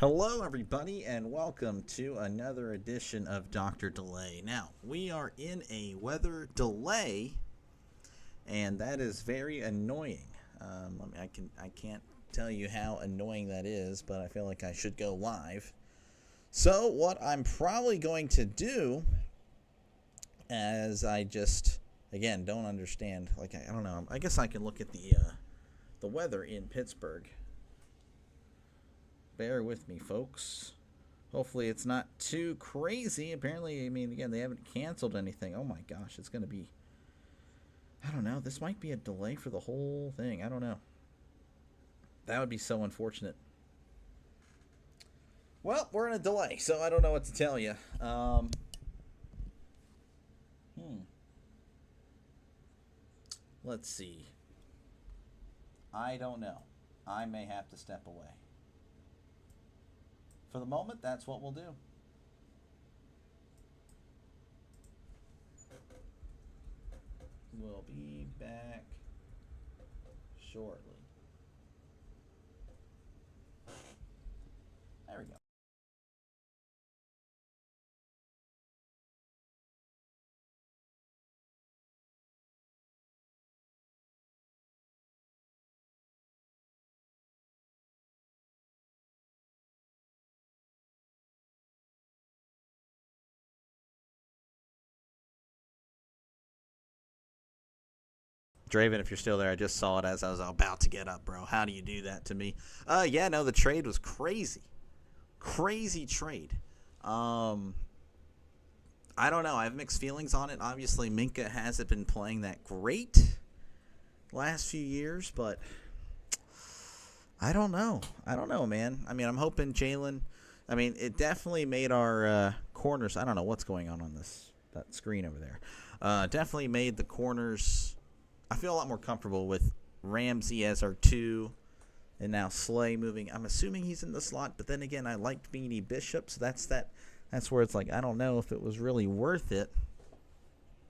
Hello, everybody, and welcome to another edition of Dr. Delay. Now, we are in a weather delay, and that is very annoying. I can't tell you how annoying that is, but I feel like I should go live. So, what I'm probably going to do, as I just, again, don't understand, I don't know, I guess I can look at the weather in Pittsburgh. Bear with me, folks. Hopefully it's not too crazy. Apparently, again, they haven't canceled anything. Oh my gosh, it's going to be, I don't know, this might be a delay for the whole thing. I don't know. That would be so unfortunate. Well, we're in a delay, so I don't know what to tell you. Let's see. I don't know. I may have to step away. For the moment, that's what we'll do. We'll be back shortly. There we go. Draven, if you're still there, I just saw it as I was about to get up, bro. How do you do that to me? Yeah, no, the trade was crazy. Crazy trade. I don't know. I have mixed feelings on it. Obviously, Minka hasn't been playing that great last few years, but I don't know. I don't know, man. I'm hoping Jalen. It definitely made our corners. I don't know what's going on that screen over there. Definitely made the corners. I feel a lot more comfortable with Ramsey as our 2, and now Slay moving. I'm assuming he's in the slot, but then again, I liked Beanie Bishop, so that's where it's like I don't know if it was really worth it.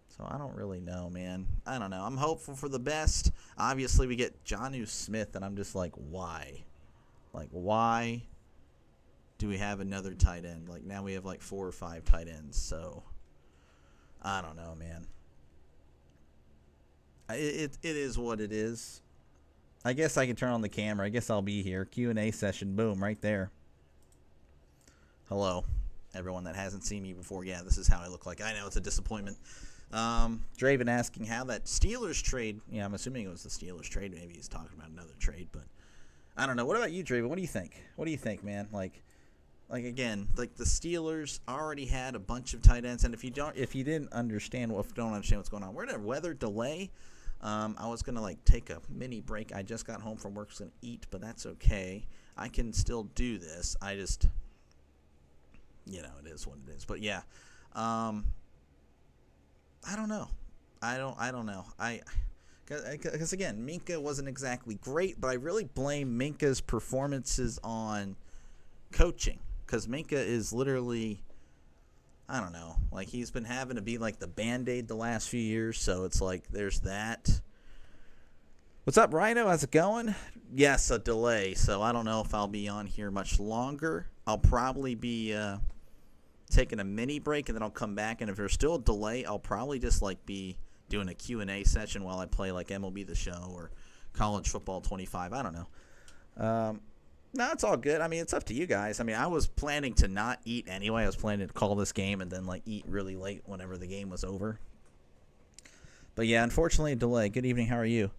So I don't really know, man. I don't know. I'm hopeful for the best. Obviously, we get Jonnu Smith, and I'm just like, why? Why do we have another tight end? Now we have 4 or 5 tight ends, so I don't know, man. It is what it is. I guess I can turn on the camera. I guess I'll be here. Q&A session. Boom, right there. Hello, everyone that hasn't seen me before. Yeah, this is how I look like. I know it's a disappointment. Draven asking how that Steelers trade. Yeah, I'm assuming it was the Steelers trade. Maybe he's talking about another trade, but I don't know. What about you, Draven? What do you think? What do you think, man? Again, the Steelers already had a bunch of tight ends, and if you don't understand what's going on, we're in a weather delay. I was gonna take a mini break. I just got home from work, so I'm gonna eat, but that's okay. I can still do this. I just, it is what it is. But yeah, I don't know. I don't know. Because again, Minka wasn't exactly great, but I really blame Minka's performances on coaching. Because Minka is literally, I don't know, he's been having to be the Band-Aid the last few years, so it's there's that. What's up, Rhino? How's it going? Yes, a delay, so I don't know if I'll be on here much longer. I'll probably be taking a mini break, and then I'll come back, and if there's still a delay, I'll probably just be doing a Q&A session while I play MLB The Show or College Football 25. I don't know. No, it's all good. It's up to you guys. I was planning to not eat anyway. I was planning to call this game and then eat really late whenever the game was over. But yeah, unfortunately a delay. Good evening. How are you?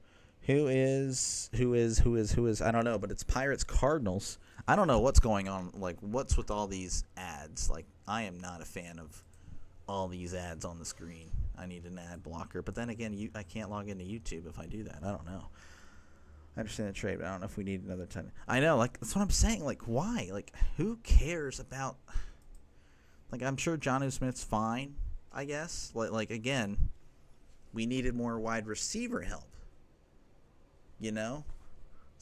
Who is? I don't know, but it's Pirates Cardinals. I don't know what's going on. What's with all these ads? I am not a fan of all these ads on the screen. I need an ad blocker. But then again, I can't log into YouTube if I do that. I don't know. I understand the trade, but I don't know if we need another time. I know, that's what I'm saying. Why? Who cares about? I'm sure Jonnu Smith's fine, I guess. Again, we needed more wide receiver help. Does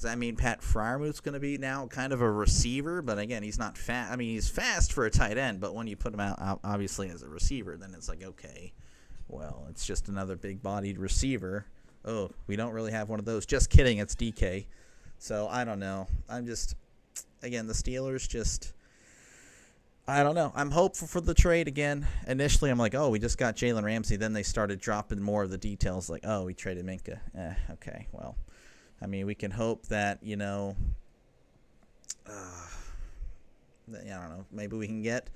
that mean Pat Fryermuth's going to be now kind of a receiver? But again, he's not fast. He's fast for a tight end, but when you put him out, obviously, as a receiver, then it's okay, well, it's just another big-bodied receiver. Oh, we don't really have one of those. Just kidding. It's DK. So, I don't know. again, the Steelers just, I don't know. I'm hopeful for the trade again. Initially, I'm like, oh, we just got Jalen Ramsey. Then they started dropping more of the details, like, oh, we traded Minka. Okay, well, I mean, we can hope that, I don't know, maybe we can get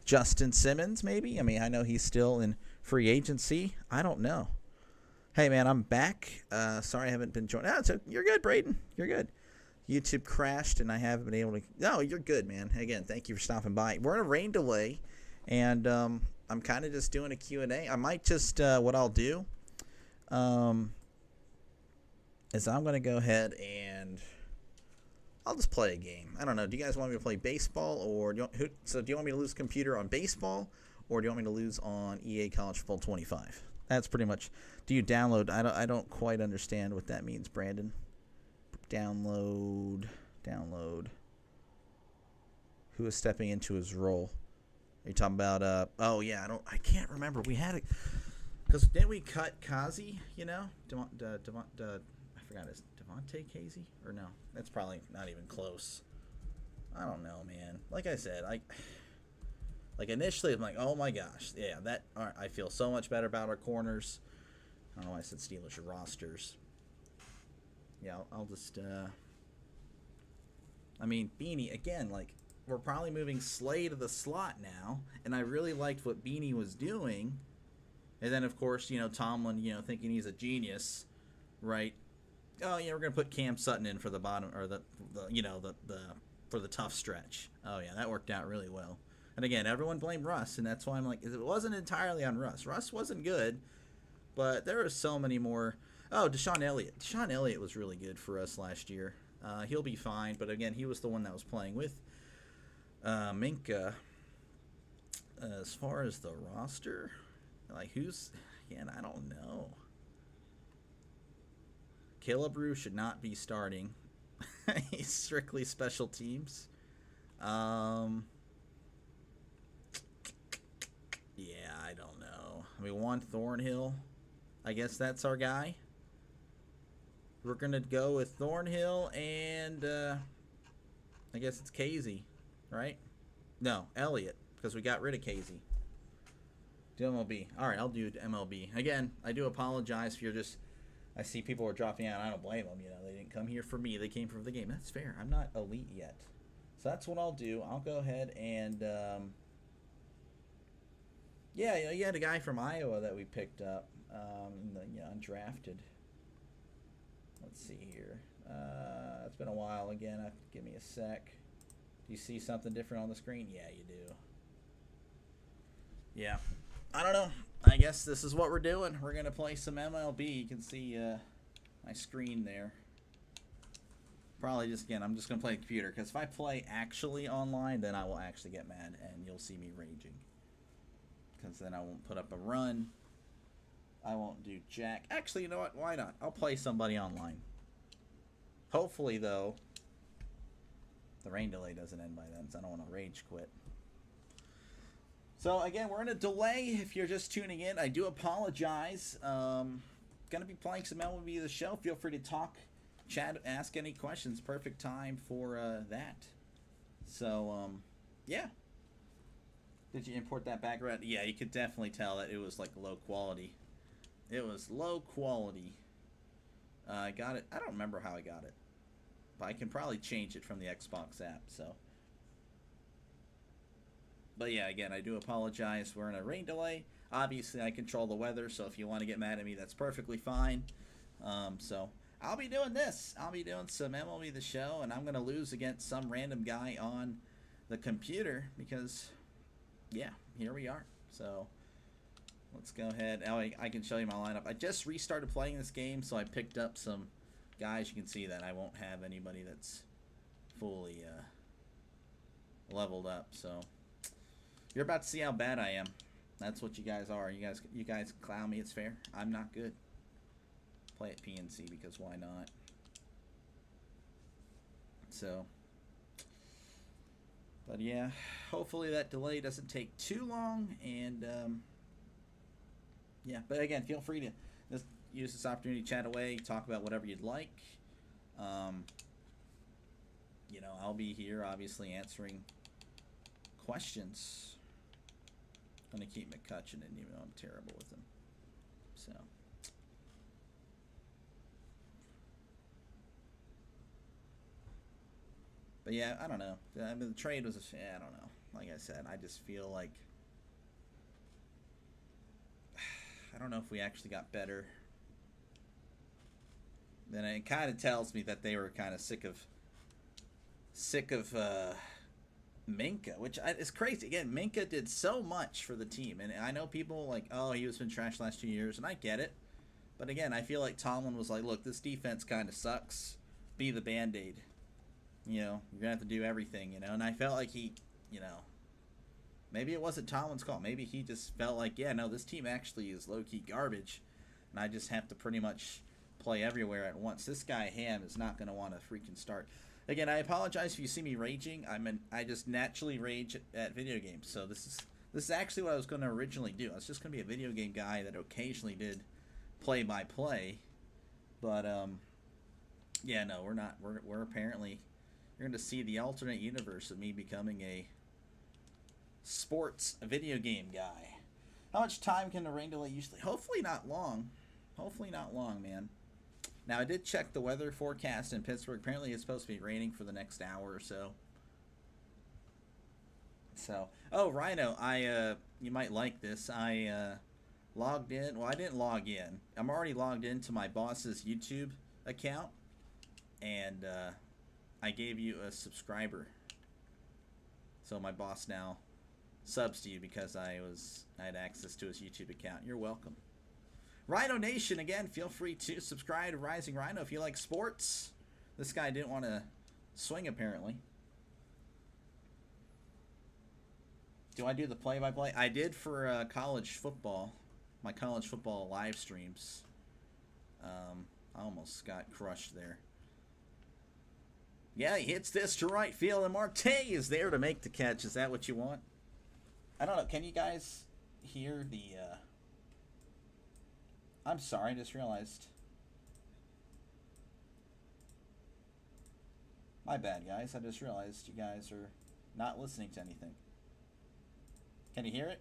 Justin Simmons, maybe. I mean, I know he's still in free agency. I don't know. Hey, man, I'm back. Sorry I haven't been joined. You're good, Braden. You're good. YouTube crashed, and I haven't been able to. No, you're good, man. Again, thank you for stopping by. We're in a rain delay, and I'm kind of just doing a Q&A. I might just, what I'll do is I'm going to go ahead and I'll just play a game. I don't know. Do you guys want me to play baseball, or do you want me to lose computer on baseball, or do you want me to lose on EA College Football 25? That's pretty much. Do you download? I don't quite understand what that means, Brandon. Download. Who is stepping into his role? Are you talking about? Oh yeah, I can't remember. We had it because didn't we cut Kazi? I forgot his Devontae Casey or no? That's probably not even close. I don't know, man. Like I said, initially I'm like, oh my gosh, yeah, I feel so much better about our corners. I don't know why I said Steelers rosters. Yeah, I'll just, Beanie, again, we're probably moving Slay to the slot now, and I really liked what Beanie was doing. And then, of course, Tomlin, thinking he's a genius, right? Oh, yeah, we're going to put Cam Sutton in for the bottom, or for the tough stretch. Oh, yeah, that worked out really well. And again, everyone blamed Russ, and that's why I'm like, it wasn't entirely on Russ. Russ wasn't good, but there were so many more. Oh, Deshaun Elliott. Deshaun Elliott was really good for us last year. He'll be fine, but again, he was the one that was playing with Minka. As far as the roster, who's, again, I don't know. Killebrew should not be starting. He's strictly special teams. Yeah, I don't know. Juan Thornhill. I guess that's our guy. We're going to go with Thornhill and I guess it's Casey, right? No, Elliott, because we got rid of Casey. Do MLB. All right, I'll do MLB. Again, I do apologize if you're just, I see people are dropping out. I don't blame them. They didn't come here for me. They came for the game. That's fair. I'm not elite yet. So that's what I'll do. I'll go ahead and, yeah, you had a guy from Iowa that we picked up, undrafted. Let's see here. It's been a while again. Give me a sec. Do you see something different on the screen? Yeah, you do. Yeah. I don't know. I guess this is what we're doing. We're going to play some MLB. You can see my screen there. Probably just, again, I'm just going to play the computer. Because if I play actually online, then I will actually get mad. And you'll see me raging. Because then I won't put up a run. I won't do jack. Actually, you know what? Why not? I'll play somebody online. Hopefully, though, the rain delay doesn't end by then, so I don't want to rage quit. So, again, we're in a delay. If you're just tuning in, I do apologize. Going to be playing some MLB The Show. Feel free to talk, chat, ask any questions. Perfect time for that. So, yeah. Did you import that background? Yeah, you could definitely tell that it was low quality. It was low quality. I got it. I don't remember how I got it. But I can probably change it from the Xbox app, so. But yeah, again, I do apologize. We're in a rain delay. Obviously, I control the weather, so if you want to get mad at me, that's perfectly fine. So I'll be doing this. I'll be doing some MLB The Show, and I'm going to lose against some random guy on the computer because, yeah, here we are. So let's go ahead. Oh, I can show you my lineup. I just restarted playing this game, so I picked up some guys. You can see that I won't have anybody that's fully leveled up. So you're about to see how bad I am. That's what you guys are. You guys clown me. It's fair. I'm not good. Play at PNC because why not? So, but yeah, hopefully that delay doesn't take too long. And yeah, but again, feel free to just use this opportunity to chat away, talk about whatever you'd like. you know, I'll be here obviously answering questions. I'm going to keep McCutcheon in, even though I'm terrible with him. So. But yeah, I don't know. I mean, the trade was, I don't know. Like I said, I just feel like, I don't know if we actually got better. Then it kind of tells me that they were kind of sick of Minka, which is crazy. Again, Minka did so much for the team, and I know people like, oh, he was been trashed last 2 years, and I get it. But again, I feel like Tomlin was like, look, this defense kind of sucks. Be the Band-Aid. You know, you're gonna have to do everything. You know, and I felt like he, you know, maybe it wasn't Tomlin's call. Maybe he just felt like, yeah, no, this team actually is low-key garbage, and I just have to pretty much play everywhere at once. This guy Ham is not going to want to freaking start. Again, I apologize if you see me raging. I just naturally rage at video games. So this is actually what I was going to originally do. I was just going to be a video game guy that occasionally did play-by-play. But yeah, no, we're not. We're apparently, you're going to see the alternate universe of me becoming a sports video game guy. How much time can a rain delay usually? Hopefully not long. Hopefully not long, man. Now, I did check the weather forecast in Pittsburgh. Apparently, it's supposed to be raining for the next hour or so. Oh, Rhino, you might like this. I logged in. Well, I didn't log in. I'm already logged into my boss's YouTube account, and I gave you a subscriber. So my boss now subs to you because I had access to his YouTube account. You're welcome. Rhino Nation, again, feel free to subscribe to Rising Rhino if you like sports. This guy didn't want to swing, apparently. Do I do the play-by-play? I did for college football, my college football live streams. I almost got crushed there. Yeah, he hits this to right field, and Marte is there to make the catch. Is that what you want? I don't know. Can you guys hear the... I'm sorry, I just realized. My bad, guys. I just realized you guys are not listening to anything. Can you hear it?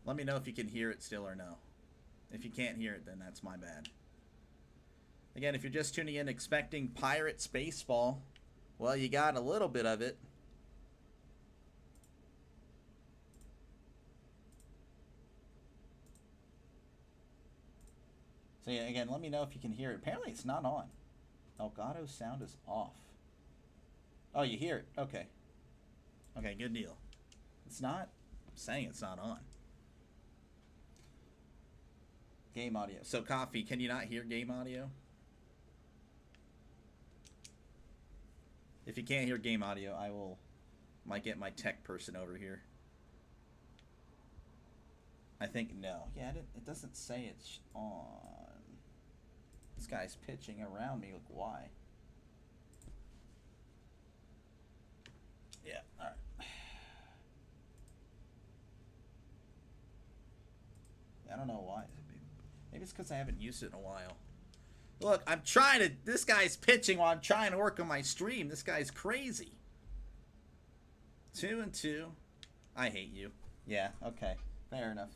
Let me know if you can hear it still or no. If you can't hear it, then that's my bad. Again, if you're just tuning in expecting Pirates baseball, well, you got a little bit of it. So yeah, again, let me know if you can hear it. Apparently it's not on. Elgato's sound is off. Oh, you hear it? Okay. Okay, good deal. It's not. I'm saying it's not on. Game audio. So, Coffee, can you not hear game audio? If you can't hear game audio, might get my tech person over here. I think no. Yeah, it doesn't say it's on. This guy's pitching around me. Look, why? Yeah, all right. I don't know why. Maybe it's because I haven't used it in a while. Look, I'm trying to... This guy's pitching while I'm trying to work on my stream. This guy's crazy. 2-2. I hate you. Yeah, okay. Fair enough.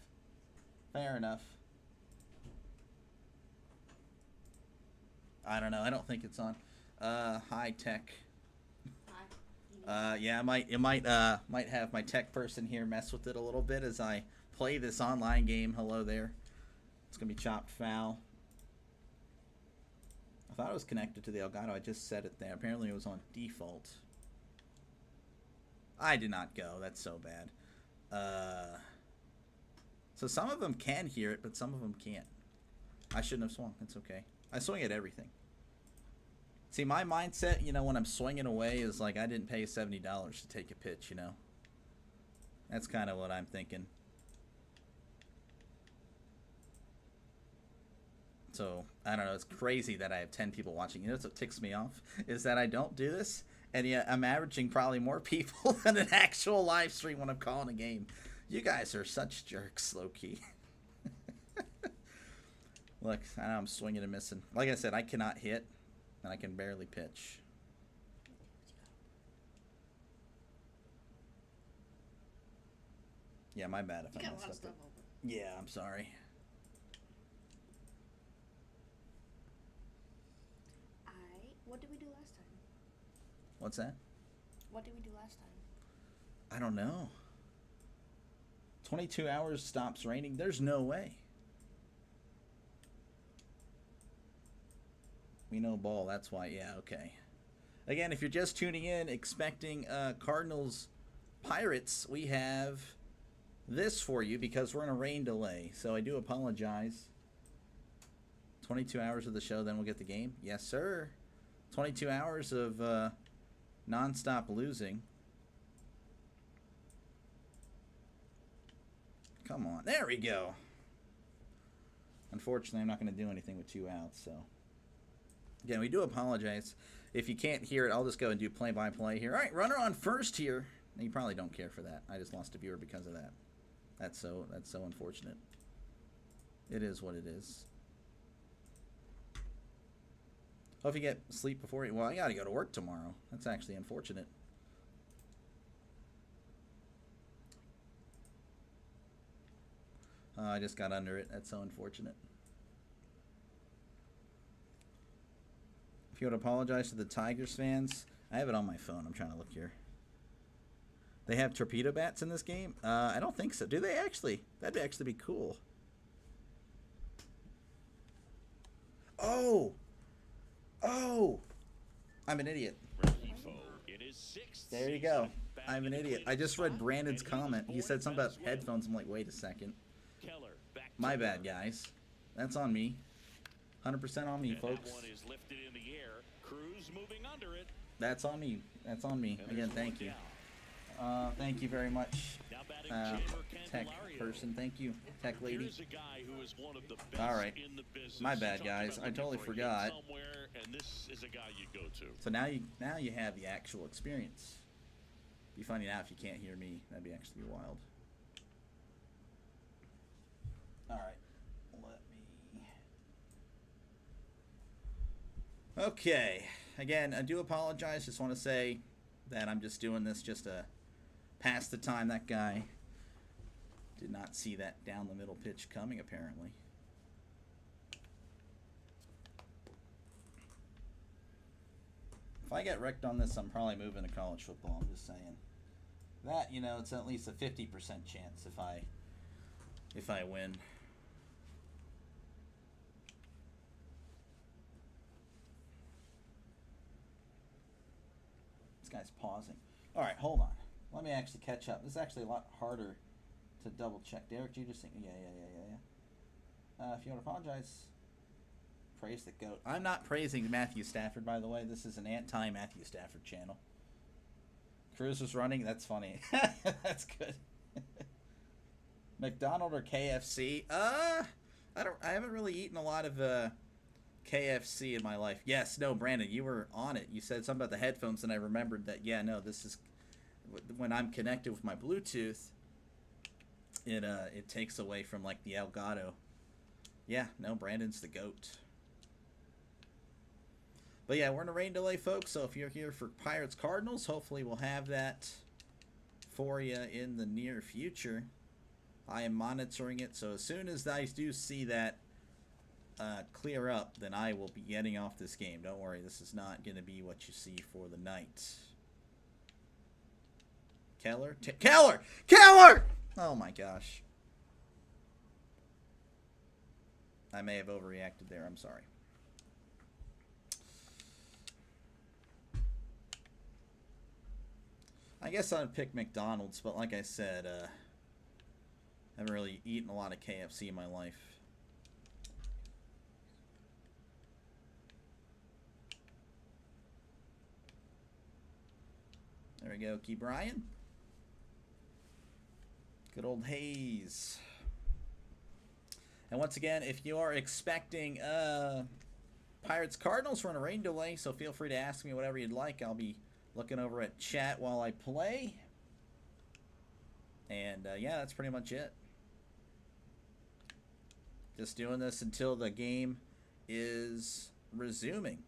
Fair enough. I don't know. I don't think it's on. High tech. Hi. Yeah, I might have my tech person here mess with it a little bit as I play this online game. Hello there. It's gonna be chopped foul. I thought it was connected to the Elgato. I just set it there. Apparently it was on default. I did not go. That's so bad. So some of them can hear it, but some of them can't. I shouldn't have swung. It's okay. I swing at everything. See, my mindset, you know, when I'm swinging away is like I didn't pay $70 to take a pitch, you know. That's kind of what I'm thinking. So, I don't know. It's crazy that I have 10 people watching. You know what ticks me off? Is that I don't do this, and yet I'm averaging probably more people than an actual live stream when I'm calling a game. You guys are such jerks, low-key. Look, I know I'm swinging and missing. Like I said, I cannot hit. and I can barely pitch. Yeah, my bad if I messed up. Yeah, I'm sorry. What did we do last time? What's that? What did we do last time? I don't know. 22 hours stops raining. There's no way. We know ball. That's why. Yeah, okay. Again, if you're just tuning in expecting Cardinals Pirates, we have this for you because we're in a rain delay. So I do apologize. 22 hours of the show, then we'll get the game. Yes, sir. 22 hours of non-stop losing. Come on. There we go. Unfortunately, I'm not going to do anything with 2 outs. So, again, we do apologize. If you can't hear it, I'll just go and do play-by-play here. All right, runner on first here. You probably don't care for that. I just lost a viewer because of that. That's so unfortunate. It is what it is. Hope you get sleep before you... Well, I got to go to work tomorrow. That's actually unfortunate. I just got under it. That's so unfortunate. If you would apologize to the Tigers fans, I have it on my phone. I'm trying to look here. They have torpedo bats in this game? I don't think so. Do they actually? That'd actually be cool. Oh! Oh! I'm an idiot. There you go. I'm an idiot. I just read Brandon's comment. He said something about headphones. I'm like, wait a second. My bad, guys. That's on me. 100% on me, folks. That's on me. That's on me. Again, thank you. Thank you very much, tech person. Thank you, tech lady. All right. My bad, guys. I totally forgot. So now you have the actual experience. Be funny now if you can't hear me. That'd be actually wild. All right. Let me. Okay. Again, I do apologize. Just want to say that I'm just doing this just to pass the time. That guy did not see that down the middle pitch coming, apparently. If I get wrecked on this, I'm probably moving to college football. I'm just saying. That, you know, it's at least a 50% chance if I win. This guy's pausing. All right, hold on. Let me actually catch up. This is actually a lot harder to double check. Derek, you just think, yeah. If you want to apologize, praise the GOAT. I'm not praising Matthew Stafford, by the way. This is an anti-Matthew Stafford channel. Cruz was running. That's funny. That's good. McDonald's or KFC? I haven't really eaten a lot of KFC in my life. Yes, no, Brandon, you were on it. You said something about the headphones, and I remembered that. Yeah, no, this is when I'm connected with my Bluetooth. It takes away from like the Elgato. Yeah, no, Brandon's the GOAT. But yeah, we're in a rain delay, folks. So if you're here for Pirates Cardinals, hopefully we'll have that for you in the near future. I am monitoring it, so as soon as I do see that clear up, then I will be getting off this game. Don't worry, this is not going to be what you see for the night. Keller? Keller! Oh my gosh. I may have overreacted there. I'm sorry. I guess I'd pick McDonald's, but like I said, I haven't really eaten a lot of KFC in my life. There we go, Key Bryan. Good old Hayes. And once again, if you are expecting Pirates Cardinals, we're in a rain delay, so feel free to ask me whatever you'd like. I'll be looking over at chat while I play. And yeah, that's pretty much it. Just doing this until the game is resuming.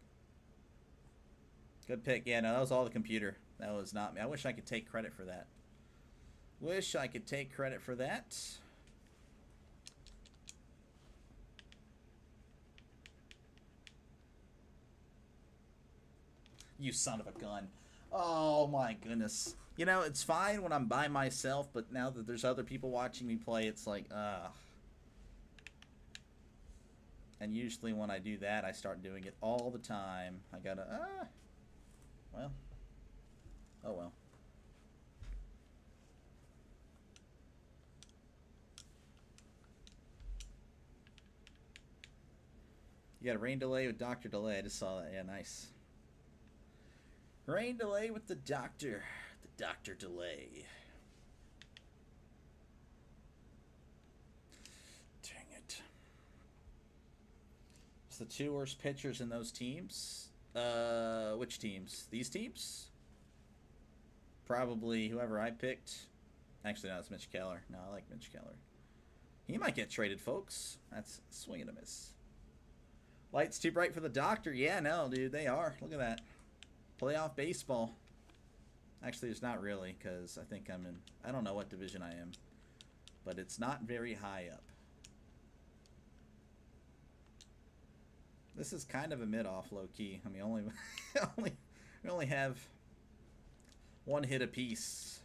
Good pick. Yeah, no, that was all the computer. That was not me. I wish I could take credit for that. Wish I could take credit for that. You son of a gun. Oh my goodness. You know, it's fine when I'm by myself, but now that there's other people watching me play, it's like, And usually when I do that, I start doing it all the time. I gotta, well. Oh well. You got a rain delay with Dr. Delay. I just saw that. Yeah, nice. Rain delay with the doctor. The Dr. Delay. Dang it. It's the two worst pitchers in those teams. Which teams? These teams? Probably whoever I picked. Actually, no, it's Mitch Keller. No, I like Mitch Keller. He might get traded, folks. That's a swing and a miss. Lights too bright for the doctor. Yeah, no, dude, they are. Look at that. Playoff baseball. Actually, it's not really, because I think I'm in... I don't know what division I am. But it's not very high up. This is kind of a mid-off, low-key. I mean, we only have one hit apiece.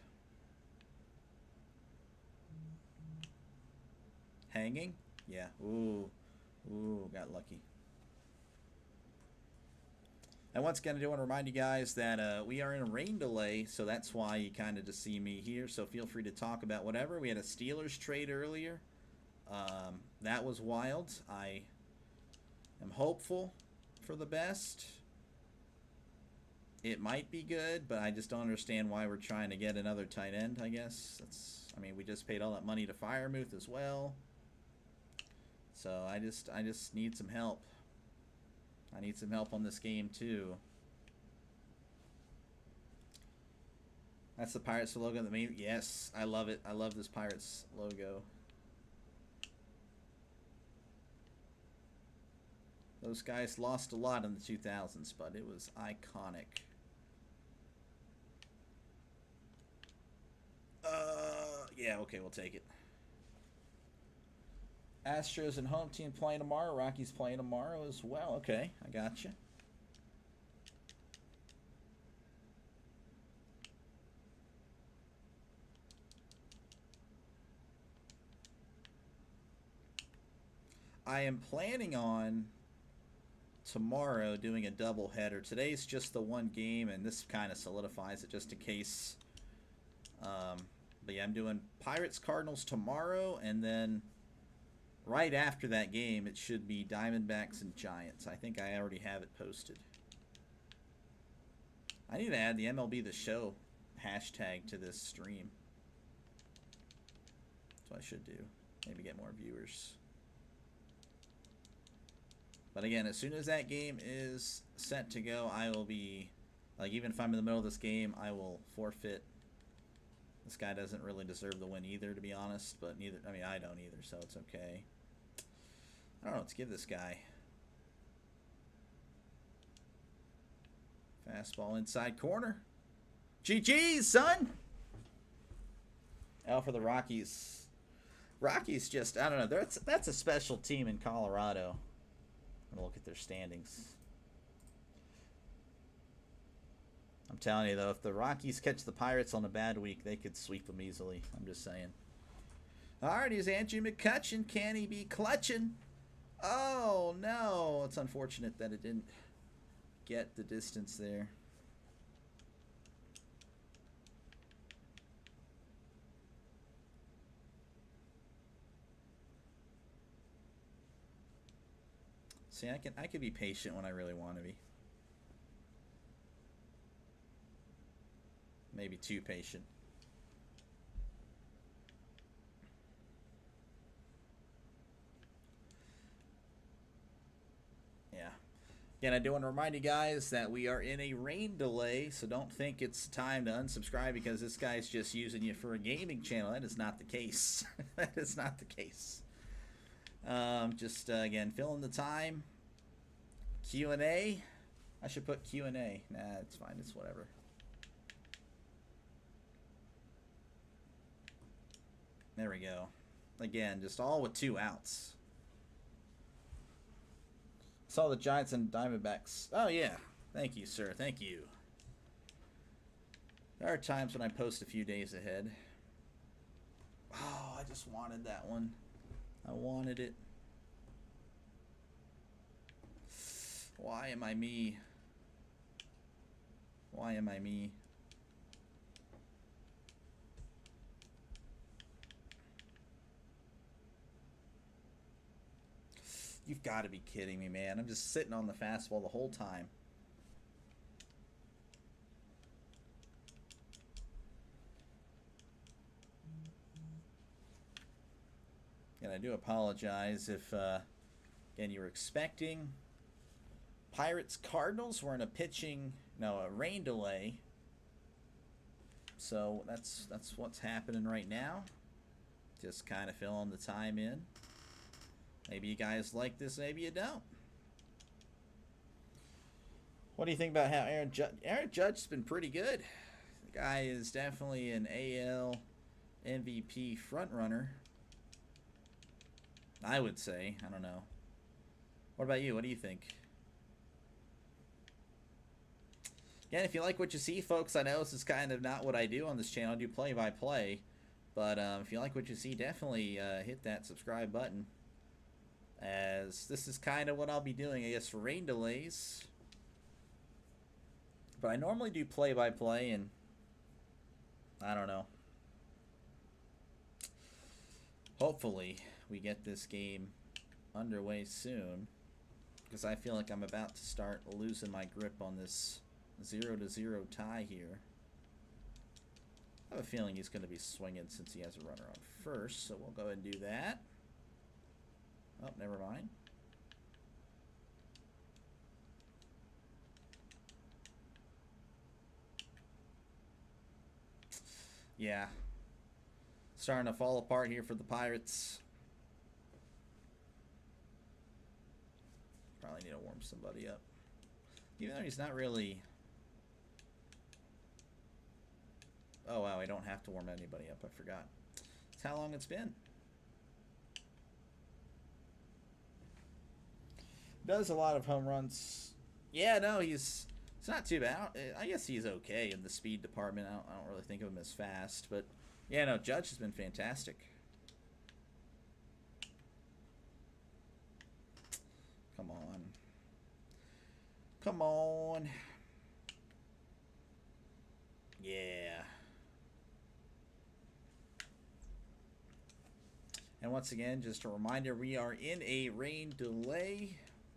Hanging? Yeah. Ooh. Ooh, got lucky. And once again, I do want to remind you guys that we are in a rain delay, so that's why you kind of just see me here. So feel free to talk about whatever. We had a Steelers trade earlier. That was wild. I am hopeful for the best. It might be good, but I just don't understand why we're trying to get another tight end, I guess. I mean, we just paid all that money to Firemuth as well. So I just need some help. I need some help on this game too. That's the Pirates logo. Yes, I love it. I love this Pirates logo. Those guys lost a lot in the 2000s, but it was iconic. Yeah, okay, we'll take it. Astros and home team playing tomorrow. Rockies playing tomorrow as well. Okay, I got you. I am planning on tomorrow doing a doubleheader. Today's just the one game, and this kind of solidifies it just in case. But yeah, I'm doing Pirates Cardinals tomorrow, and then right after that game, it should be Diamondbacks and Giants. I think I already have it posted. I need to add the MLB The Show hashtag to this stream. That's what I should do. Maybe get more viewers. But again, as soon as that game is set to go, I will be, like, even if I'm in the middle of this game, I will forfeit. This guy doesn't really deserve the win either, to be honest. But neither, I mean, I don't either, so it's okay. I don't know, let's give this guy. Fastball inside corner. GG's, son! L for the Rockies. Rockies just, I don't know, that's a special team in Colorado. I'm gonna look at their standings. I'm telling you, though, if the Rockies catch the Pirates on a bad week, they could sweep them easily. I'm just saying. All right, here's Andrew McCutchen. Can he be clutching? Oh, no. It's unfortunate that it didn't get the distance there. See, I can be patient when I really want to be. Maybe too patient. Yeah. Again, I do want to remind you guys that we are in a rain delay, so don't think it's time to unsubscribe because this guy's just using you for a gaming channel. That is not the case. That is not the case. Just, again, fill in the time. Q&A. I should put Q&A. Nah, it's fine. It's whatever. There we go. Again, just all with 2 outs. Saw the Giants and Diamondbacks. Oh, yeah. Thank you, sir. Thank you. There are times when I post a few days ahead. Oh, I just wanted that one. I wanted it. Why am I me? Why am I me? You've got to be kidding me, man. I'm just sitting on the fastball the whole time. And I do apologize if, again, you were expecting Pirates Cardinals. We're in a rain delay. So that's what's happening right now. Just kind of filling the time in. Maybe you guys like this, maybe you don't. What do you think about how Aaron Judge has been pretty good? The guy is definitely an AL MVP frontrunner, I would say. I don't know. What about you? What do you think? Again, if you like what you see, folks, I know this is kind of not what I do on this channel. I do play-by-play. But if you like what you see, definitely hit that subscribe button, as this is kind of what I'll be doing, I guess, for rain delays. But I normally do play-by-play, and I don't know. Hopefully, we get this game underway soon, because I feel like I'm about to start losing my grip on this 0-0 tie here. I have a feeling he's going to be swinging since he has a runner on first, so we'll go ahead and do that. Oh, never mind. Yeah. Starting to fall apart here for the Pirates. Probably need to warm somebody up. Even though he's not really... Oh, wow, I don't have to warm anybody up. I forgot. That's how long it's been. Does a lot of home runs. Yeah, no, he's not too bad. I guess he's okay in the speed department. I don't really think of him as fast. But, yeah, no, Judge has been fantastic. Come on. Come on. Yeah. And once again, just a reminder, we are in a rain delay.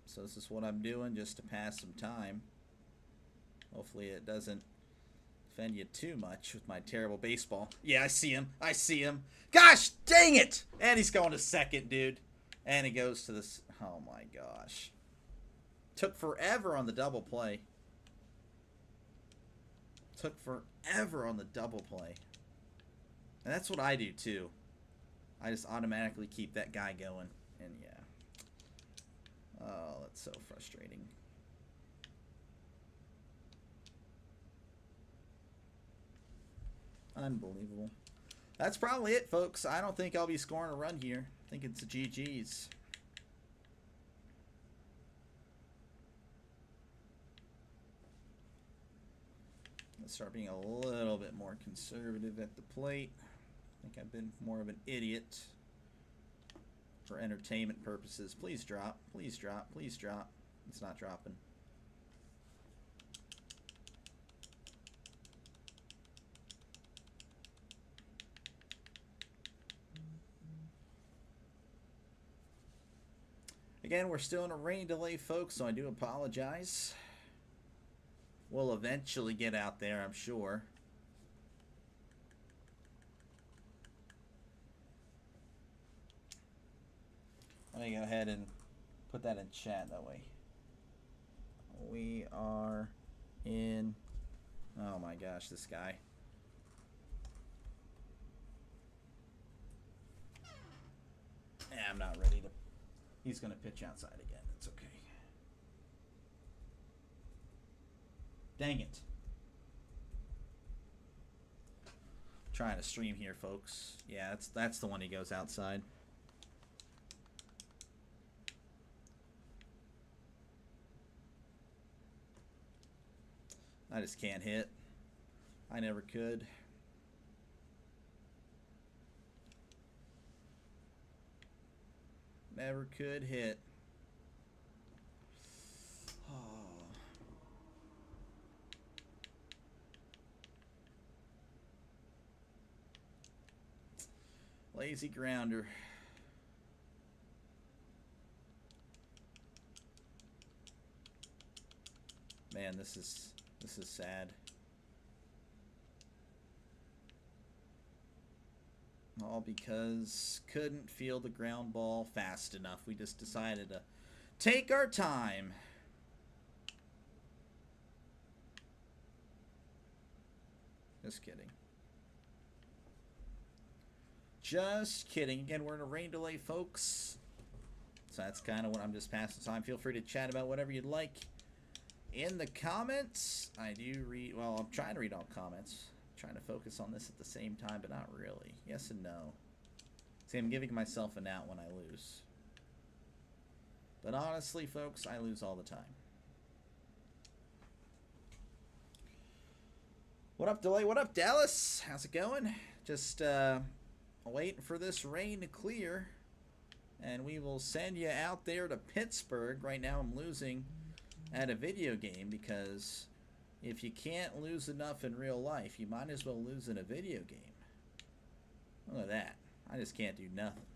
So this is what I'm doing just to pass some time. Hopefully it doesn't offend you too much with my terrible baseball. Yeah, I see him. I see him. Gosh, dang it! And he's going to second, dude. And he goes to this. Oh, my gosh. Took forever on the double play. Took forever on the double play. And that's what I do, too. I just automatically keep that guy going. And, yeah. Oh, that's so frustrating. Unbelievable. That's probably it, folks. I don't think I'll be scoring a run here. I think it's a GG's. Let's start being a little bit more conservative at the plate. I think I've been more of an idiot for entertainment purposes. Please drop. Please drop. Please drop. It's not dropping. Again, we're still in a rain delay, folks, so I do apologize. We'll eventually get out there, I'm sure. Let me go ahead and put that in chat that way. We are in... Oh my gosh, this guy. Yeah, I'm not ready to... He's going to pitch outside again. It's okay. Dang it. Trying to stream here, folks. Yeah, that's the one he goes outside. I just can't hit. I never could. Never could hit. Oh. Lazy grounder. Man, this is sad. All because couldn't feel the ground ball fast enough. We just decided to take our time. Just kidding. Just kidding. Again, we're in a rain delay, folks. So that's kind of what I'm just passing time. Feel free to chat about whatever you'd like in the comments. I do read, well, I'm trying to read all comments. Trying to focus on this at the same time, but not really. Yes and no. See, I'm giving myself an out when I lose. But honestly, folks, I lose all the time. What up, Delay? What up, Dallas? How's it going? Just waiting for this rain to clear. And we will send you out there to Pittsburgh. Right now I'm losing at a video game because if you can't lose enough in real life, you might as well lose in a video game. Look at that. I just can't do nothing.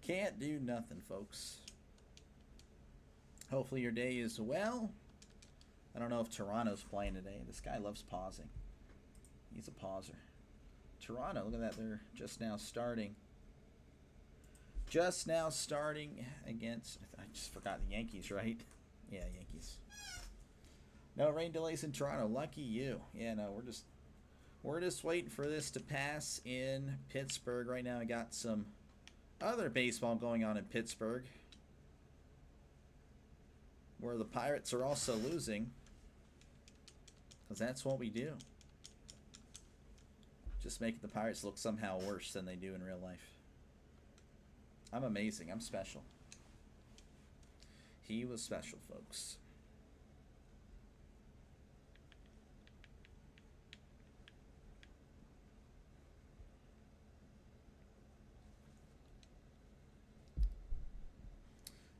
Can't do nothing, folks. Hopefully your day is well. I don't know if Toronto's playing today. This guy loves pausing. He's a pauser. Toronto, look at that. They're just now starting. Just now starting against, I just forgot the Yankees, right? Yeah, Yankees. No rain delays in Toronto. Lucky you. Yeah, no, we're just waiting for this to pass in Pittsburgh. Right now I got some other baseball going on in Pittsburgh, where the Pirates are also losing, because that's what we do. Just making the Pirates look somehow worse than they do in real life. I'm amazing. I'm special. He was special, folks.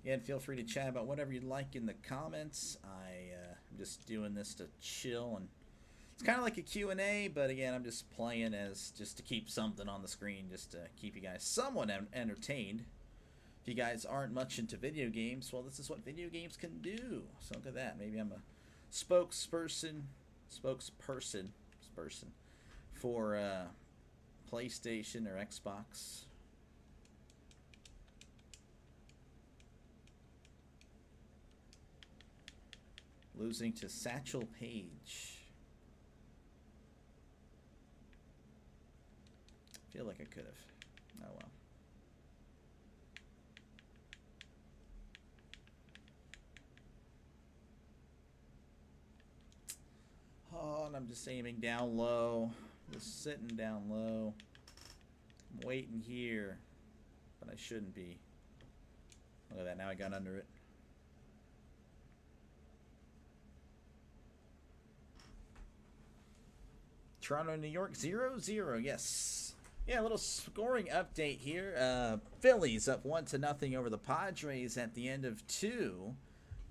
Again, feel free to chat about whatever you'd like in the comments. I'm just doing this to chill, and it's kind of like a Q&A, but again, I'm just playing as just to keep something on the screen, just to keep you guys somewhat entertained. If you guys aren't much into video games, well, this is what video games can do. So look at that. Maybe I'm a spokesperson for PlayStation or Xbox. Losing to Satchel Paige. Feel like I could have. Oh well. Oh, and I'm just aiming down low. Just sitting down low. I'm waiting here. But I shouldn't be. Look at that. Now I got under it. Toronto, New York, 0-0. Yes. Yeah, a little scoring update here. Phillies up 1-0 over the Padres at the end of 2.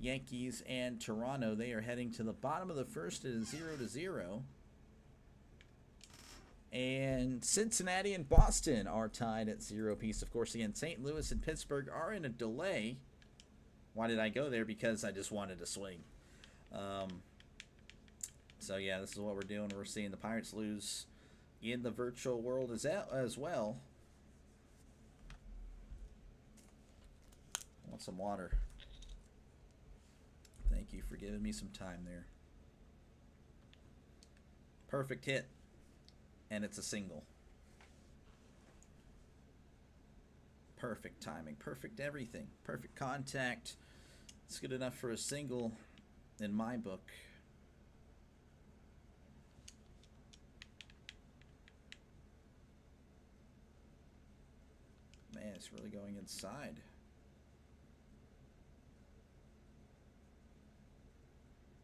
Yankees and Toronto, they are heading to the bottom of the first at 0-0. And Cincinnati and Boston are tied at 0 apiece. Of course, again, St. Louis and Pittsburgh are in a delay. Why did I go there? Because I just wanted to swing. So, yeah, this is what we're doing. We're seeing the Pirates lose in the virtual world as well. I want some water. Thank you for giving me some time there. Perfect hit. And it's a single. Perfect timing. Perfect everything. Perfect contact. It's good enough for a single in my book. Man, it's really going inside.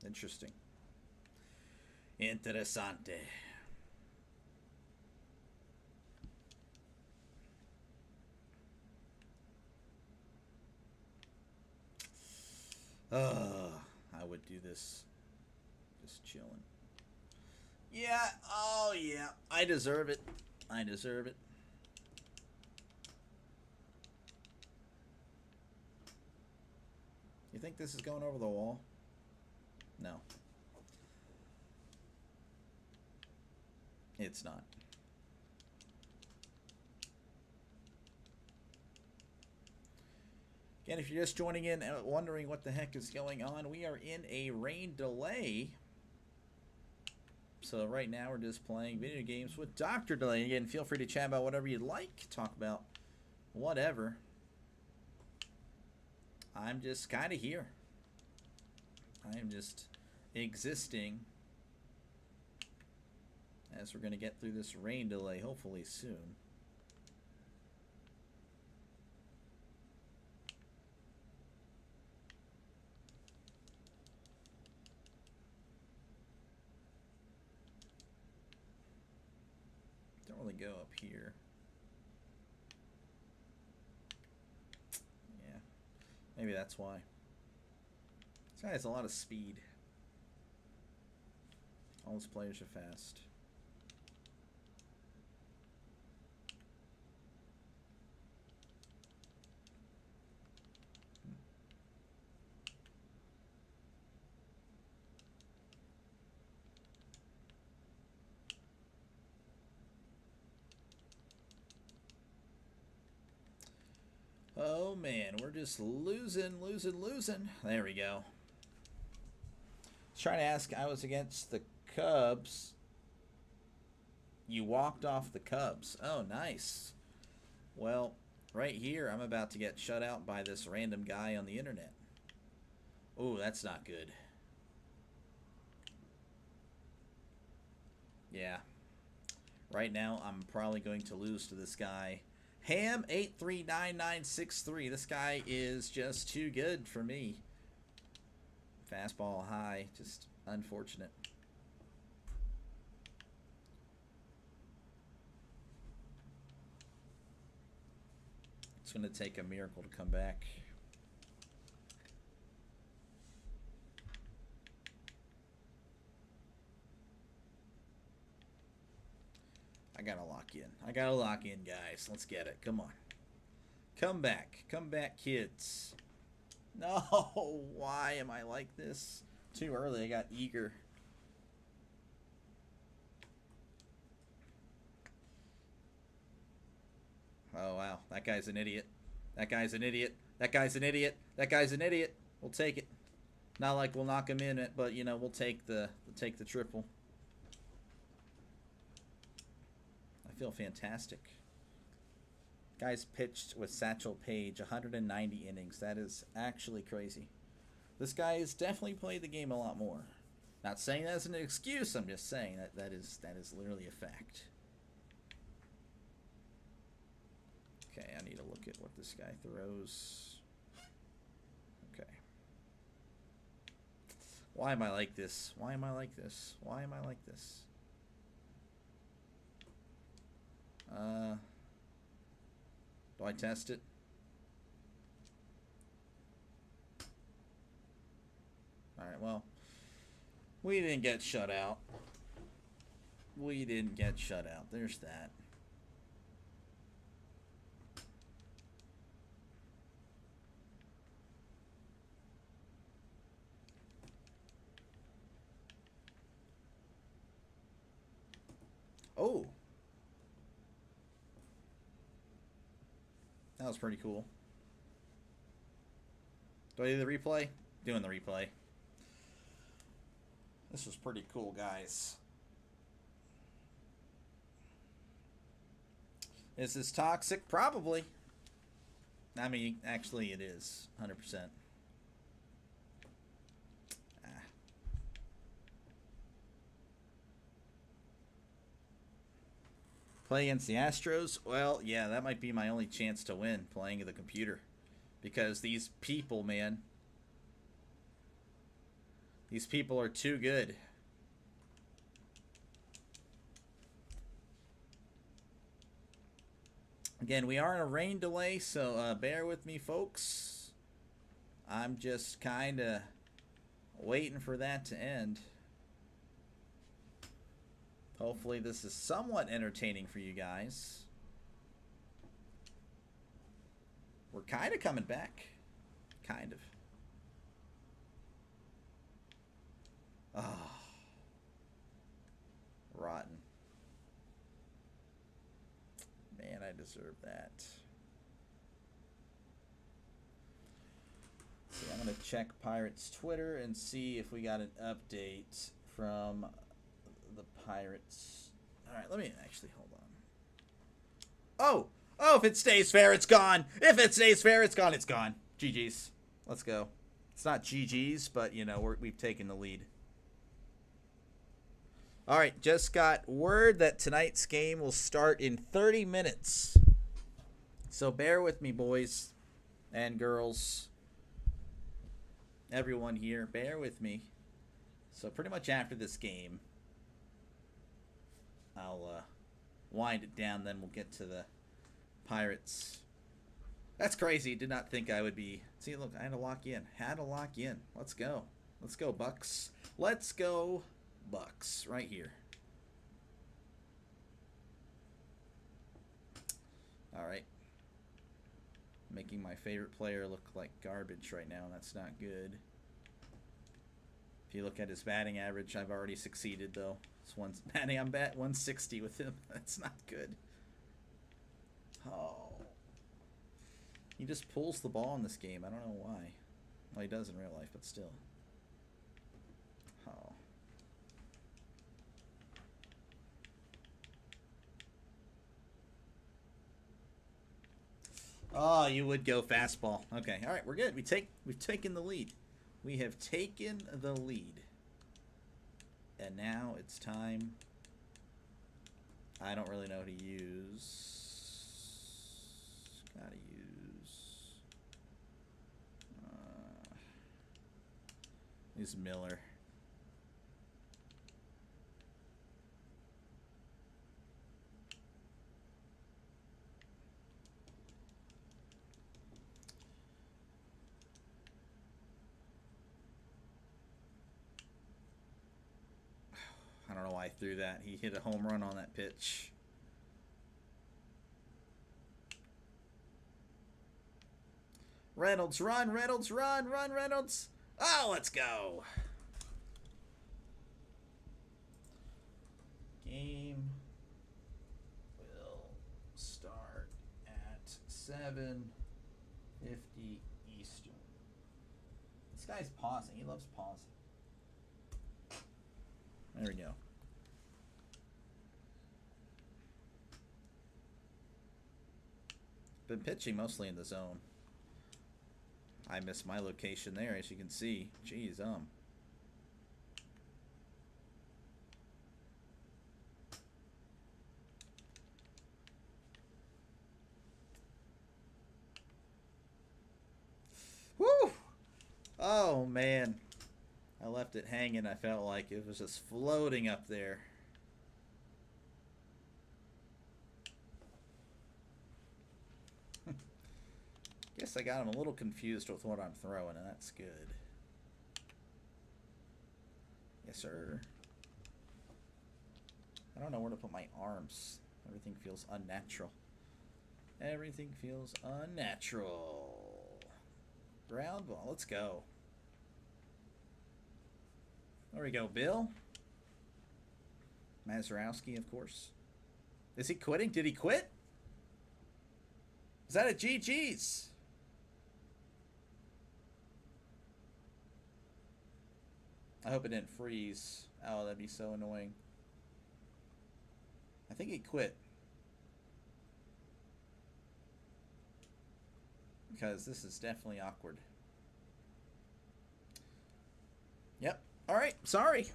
Interesting. Interessante. I would do this just chilling. Yeah, oh yeah. I deserve it. I deserve it. You think this is going over the wall? No. It's not. Again, if you're just joining in and wondering what the heck is going on, we are in a rain delay. So right now we're just playing video games with Dr. Delay. Again, feel free to chat about whatever you'd like. Talk about whatever. I'm just kind of here. I am just existing as we're going to get through this rain delay hopefully soon. Don't really go up here. Yeah, maybe that's why. This guy has a lot of speed. All his players are fast. Oh man, we're just losing. There we go. Trying to ask, I was against the Cubs. You walked off the Cubs. Oh, nice. Well, right here, I'm about to get shut out by this random guy on the internet. Oh, that's not good. Yeah. Right now, I'm probably going to lose to this guy. Ham839963. This guy is just too good for me. Fastball high, just unfortunate. It's going to take a miracle to come back. I gotta lock in. I gotta lock in, guys. Let's get it. Come on. Come back. Come back, kids. No, why am I like this? Too early, I got eager. Oh, wow. That guy's an idiot. That guy's an idiot. That guy's an idiot. That guy's an idiot. We'll take it. Not like we'll knock him in it, but, you know, we'll take the triple. I feel fantastic. Guys pitched with Satchel Paige 190 innings. That is actually crazy. This guy has definitely played the game a lot more. Not saying that's an excuse. I'm just saying that is literally a fact. Okay, I need to look at what this guy throws. Okay. Why am I like this? Why am I like this? Why am I like this? Do I test it? Alright, well, we didn't get shut out. We didn't get shut out. There's that. Oh! That was pretty cool. Do I do the replay? Doing the replay. This was pretty cool, guys. Is this toxic? Probably. I mean, actually it is. 100%. Play against the Astros? Well, yeah, that might be my only chance to win, playing the computer. Because these people, man. These people are too good. Again, we are in a rain delay, so bear with me, folks. I'm just kind of waiting for that to end. Hopefully this is somewhat entertaining for you guys. We're kind of coming back. Kind of. Oh. Rotten. Man, I deserve that. See, I'm going to check Pirates Twitter and see if we got an update from the Pirates. All right, let me actually hold on. Oh, if it stays fair, it's gone. If it stays fair, it's gone. It's gone. GG's. Let's go. It's not GG's, but, you know, we've taken the lead. All right, just got word that tonight's game will start in 30 minutes. So bear with me, boys and girls. Everyone here, bear with me. So pretty much after this game, I'll wind it down, then we'll get to the Pirates. That's crazy. Did not think I would be. See, look, I had to lock in. Had to lock in. Let's go. Let's go, Bucks. Let's go, Bucks. Right here. All right. Making my favorite player look like garbage right now. That's not good. If you look at his batting average, I've already succeeded, though. I'm bat 160 with him. That's not good. Oh. He just pulls the ball in this game. I don't know why. Well, he does in real life, but still. Oh. Oh, you would go fastball. Okay, all right, we're good. We've taken the lead. We have taken the lead. And now it's time. I don't really know who to use. Gotta use Miller. I don't know why I threw that. He hit a home run on that pitch. Reynolds, run, Reynolds, run, Reynolds. Oh, let's go. Game will start at 7:50 Eastern. This guy's pausing. He loves pausing. There we go. Been pitching mostly in the zone. I missed my location there, as you can see. Jeez, Woo! Oh, man. I left it hanging. I felt like it was just floating up there. Guess I got him a little confused with what I'm throwing, and that's good. Yes, sir. I don't know where to put my arms. Everything feels unnatural. Everything feels unnatural. Ground ball. Let's go. There we go, Bill. Mazurowski, of course. Is he quitting? Did he quit? Is that a GG's? I hope it didn't freeze. Oh, that'd be so annoying. I think he quit. Because this is definitely awkward. Yep. All right. Sorry.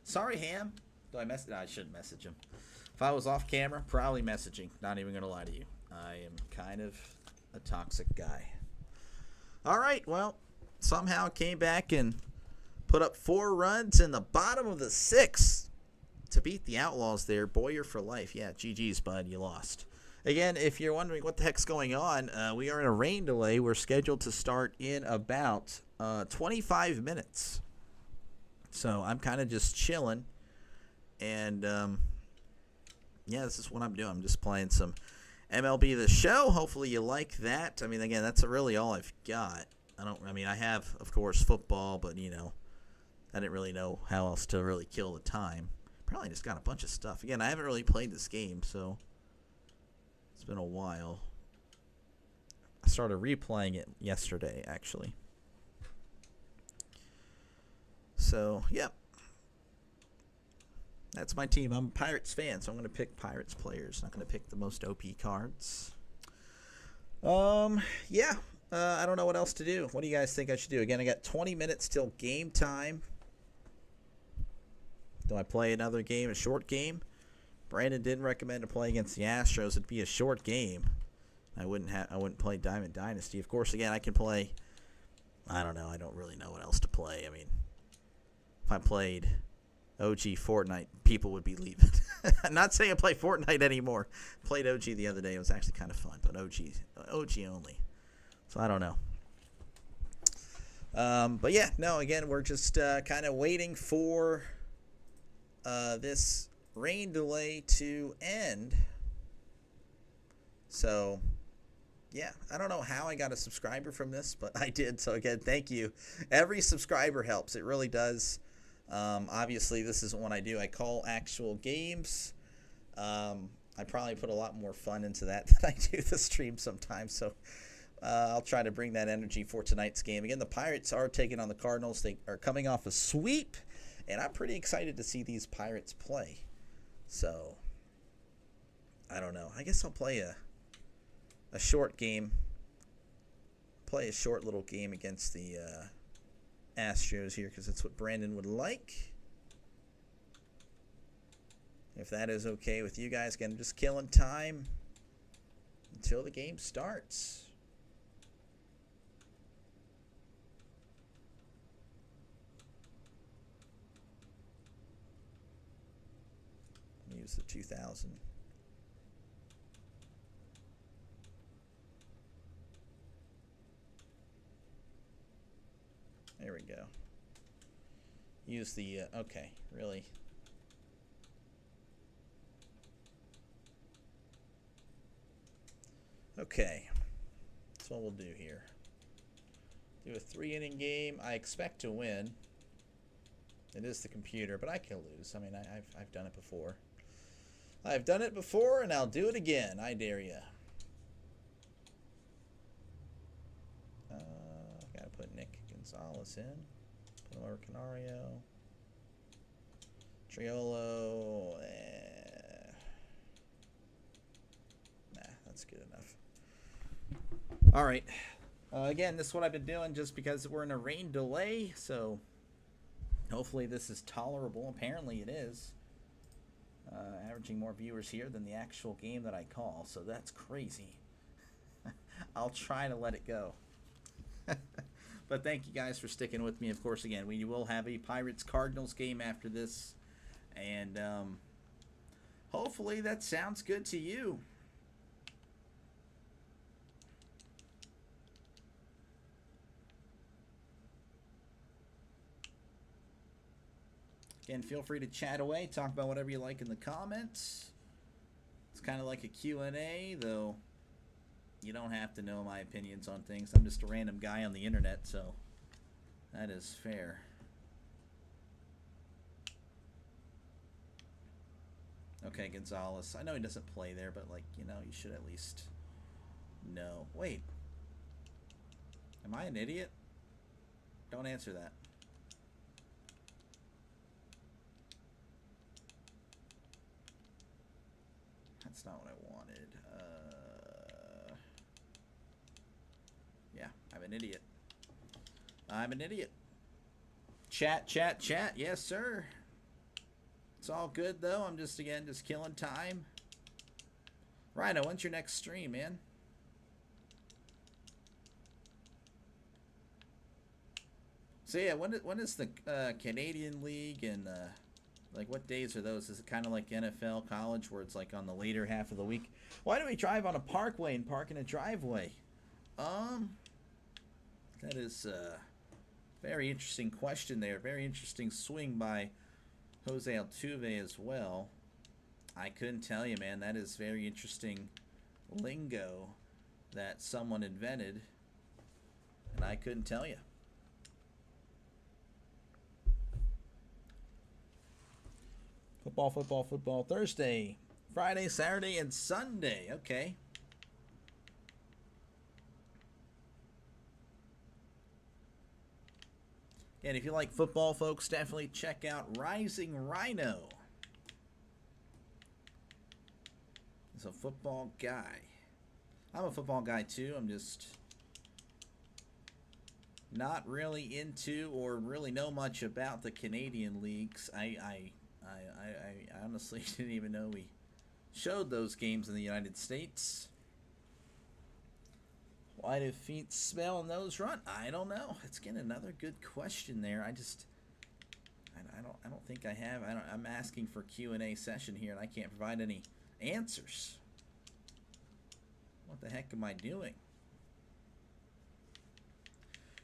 Sorry, Ham. Do I message? No, I shouldn't message him. If I was off camera, probably messaging. Not even going to lie to you. I am kind of a toxic guy. All right, well, somehow came back and put up 4 runs in the bottom of the 6th to beat the Outlaws there. Boyer for life. Yeah, GG's, bud. You lost. Again, if you're wondering what the heck's going on, we are in a rain delay. We're scheduled to start in about 25 minutes. So I'm kind of just chilling. And, yeah, this is what I'm doing. I'm just playing some MLB The Show. Hopefully you like that. I mean, again, that's really all I've got. I have, of course, football, but, I didn't really know how else to really kill the time. Probably just got a bunch of stuff. Again, I haven't really played this game, so it's been a while. I started replaying it yesterday, actually. So, yep. That's my team. I'm a Pirates fan, so I'm going to pick Pirates players. Not going to pick the most OP cards. Yeah. I don't know what else to do. What do you guys think I should do? Again, I got 20 minutes till game time. Do I play another game, a short game? Brandon didn't recommend to play against the Astros. It'd be a short game. I wouldn't play Diamond Dynasty. Of course, again, I can play. I don't know. I don't really know what else to play. I mean, if I played OG Fortnite, people would be leaving. I'm not saying I play Fortnite anymore. Played OG the other day. It was actually kind of fun, but OG only. So I don't know. But yeah, no, again, we're just kind of waiting for this rain delay to end. So, yeah, I don't know how I got a subscriber from this, but I did. So, again, thank you. Every subscriber helps. It really does. Obviously, this isn't what I do. I call actual games. I probably put a lot more fun into that than I do the stream sometimes. So, I'll try to bring that energy for tonight's game. Again, the Pirates are taking on the Cardinals. They are coming off a sweep, and I'm pretty excited to see these Pirates play. So, I don't know. I guess I'll play a short game. Play a short little game against the Astros here because that's what Brandon would like. If that is okay with you guys. Again, just killing time until the game starts. Use the 2000. There we go. Use the, okay, really. Okay, that's what we'll do here. Do a 3-inning game. I expect to win. It is the computer, but I can lose. I mean, I've done it before. I've done it before, and I'll do it again. I dare you. Gotta put Nick Gonzalez in. Put over Canario. Triolo. Nah, that's good enough. All right. Again, this is what I've been doing just because we're in a rain delay, so hopefully this is tolerable. Apparently it is. Averaging more viewers here than the actual game that I call, so that's crazy. I'll try to let it go. But thank you guys for sticking with me. Of course, again, we will have a Pirates-Cardinals game after this, and hopefully that sounds good to you. Again, feel free to chat away, talk about whatever you like in the comments. It's kind of like a Q&A, though you don't have to know my opinions on things. I'm just a random guy on the internet, so that is fair. Okay, Gonzalez. I know he doesn't play there, but, like, you should at least know. Wait. Am I an idiot? Don't answer that. That's not what I wanted. Yeah, I'm an idiot. I'm an idiot. Chat, chat, chat. Yes, sir. It's all good, though. I'm just killing time. Rhino, when's your next stream, man? So, yeah, when is the Canadian League and, like, what days are those? Is it kind of like NFL, college, where it's, like, on the later half of the week? Why do we drive on a parkway and park in a driveway? That is a very interesting question there. Very interesting swing by Jose Altuve as well. I couldn't tell you, man. That is very interesting lingo that someone invented, and I couldn't tell you. Football Thursday, Friday, Saturday, and Sunday. Okay. And if you like football, folks, definitely check out Rising Rhino. He's a football guy. I'm a football guy too. I'm just not really into or really know much about the Canadian leagues. I honestly didn't even know we showed those games in the United States. Why do feet smell and nose run? I don't know. It's again another good question there. I don't think I have. I'm asking for Q&A session here, and I can't provide any answers. What the heck am I doing?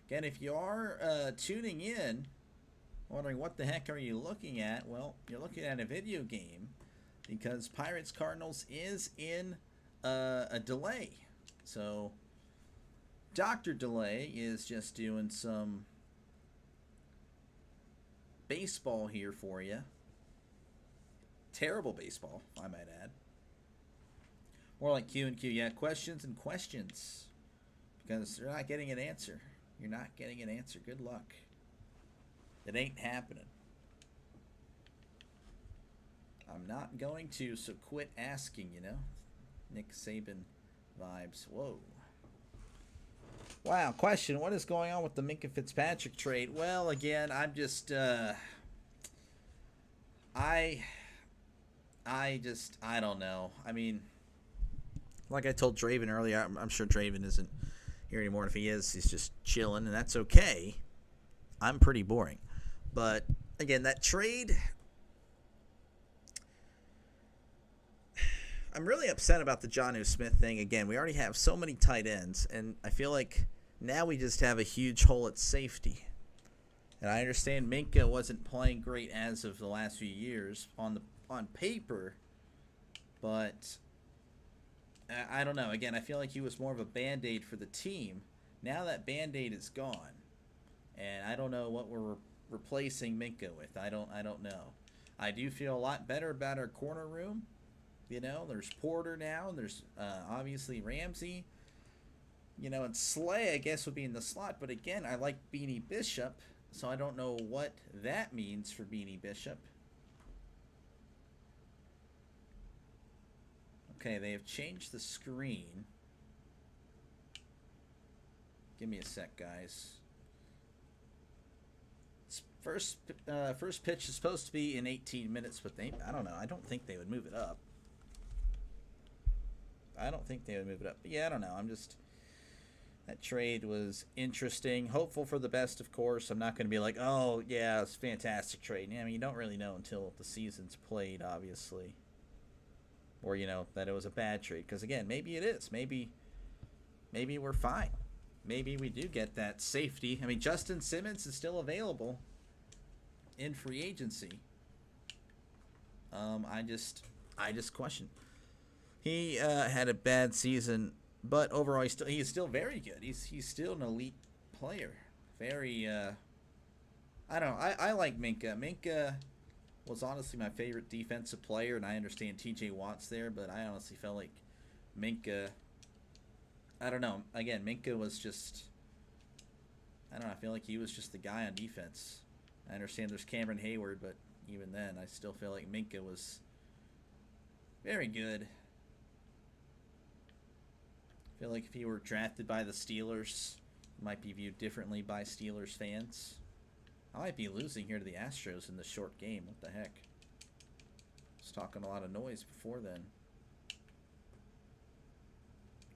Again, if you are tuning in, wondering what the heck are you looking at? Well, you're looking at a video game because Pirates Cardinals is in a delay. So Dr. Delay is just doing some baseball here for you. Terrible baseball, I might add. More like Q&Q. Yeah, questions and questions. Because you're not getting an answer. You're not getting an answer. Good luck. It ain't happening. I'm not going to, so quit asking, you know. Nick Saban vibes. Whoa. Wow, question. What is going on with the Minka Fitzpatrick trade? Well, again, I'm just, I don't know. I mean, like I told Draven earlier, I'm sure Draven isn't here anymore. And if he is, he's just chilling, and that's okay. I'm pretty boring. But, again, that trade, I'm really upset about the Jonnu Smith thing. Again, we already have so many tight ends, and I feel like now we just have a huge hole at safety. And I understand Minka wasn't playing great as of the last few years on paper, but I don't know. Again, I feel like he was more of a Band-Aid for the team. Now that Band-Aid is gone, and I don't know what we're replacing Minka with. I don't know. I do feel a lot better about our corner room. You know, there's Porter now, and there's obviously Ramsey. You know, and Slay, I guess, would be in the slot. But again, I like Beanie Bishop, so I don't know what that means for Beanie Bishop. Okay, they have changed the screen. Give me a sec, guys. First pitch is supposed to be in 18 minutes, but I don't know. I don't think they would move it up. But yeah, I don't know. That trade was interesting. Hopeful for the best, of course. I'm not going to be like, oh, yeah, it's a fantastic trade. I mean, you don't really know until the season's played, obviously. Or, you know, that it was a bad trade. Because, again, maybe it is. Maybe we're fine. Maybe we do get that safety. I mean, Justin Simmons is still available in free agency. I just question. He had a bad season, but overall he's still very good. He's still an elite player. Very I don't know. I like Minka. Minka was honestly my favorite defensive player, and I understand TJ Watt's there, but I honestly felt like Minka, I don't know. Again, Minka was just, I don't know, I feel like he was just the guy on defense. I understand there's Cameron Hayward, but even then, I still feel like Minka was very good. I feel like if he were drafted by the Steelers, he might be viewed differently by Steelers fans. I might be losing here to the Astros in the short game. What the heck? was talking a lot of noise before then.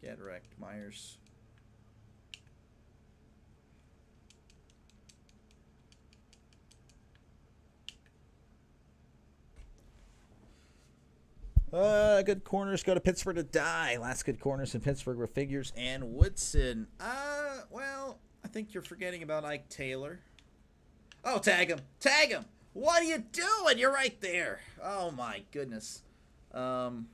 Get wrecked, Myers. Good corners go to Pittsburgh to die. Last good corners in Pittsburgh were Figures and Woodson. Well, I think you're forgetting about Ike Taylor. Oh, tag him. Tag him. What are you doing? You're right there. Oh, my goodness. And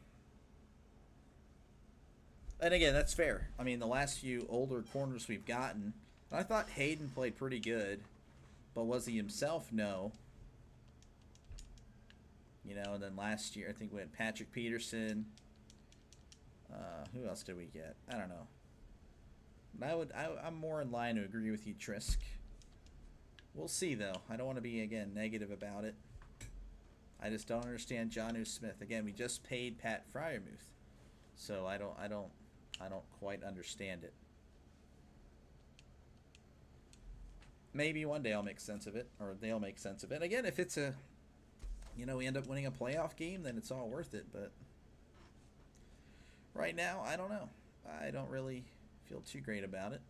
again, that's fair. I mean, the last few older corners we've gotten, I thought Hayden played pretty good. But was he himself? No. You know, and then last year, I think we had Patrick Peterson. Who else did we get? I don't know. I'm more in line to agree with you, Trisk. We'll see, though. I don't want to be, again, negative about it. I just don't understand Jonnu Smith. Again, we just paid Pat Freiermuth, so I don't quite understand it. Maybe one day I'll make sense of it, or they'll make sense of it. Again, if it's a, you know, we end up winning a playoff game, then it's all worth it. But right now, I don't know. I don't really feel too great about it.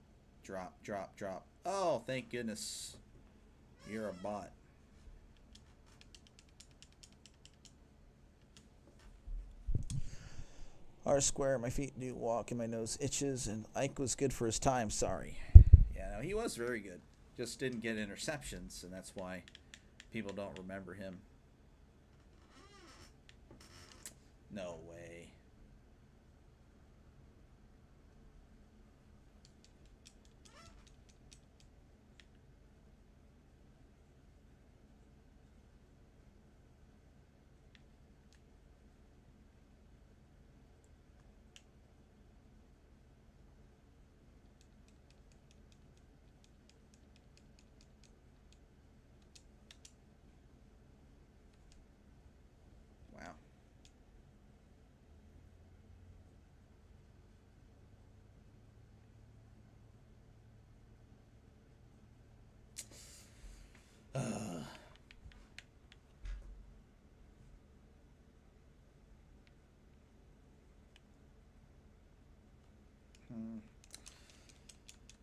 Drop, drop, drop. Oh, thank goodness. You're a bot. R square, my feet do walk and my nose itches, and Ike was good for his time. Sorry. Yeah, no, he was very good. Just didn't get interceptions, and that's why people don't remember him. No way. Wow.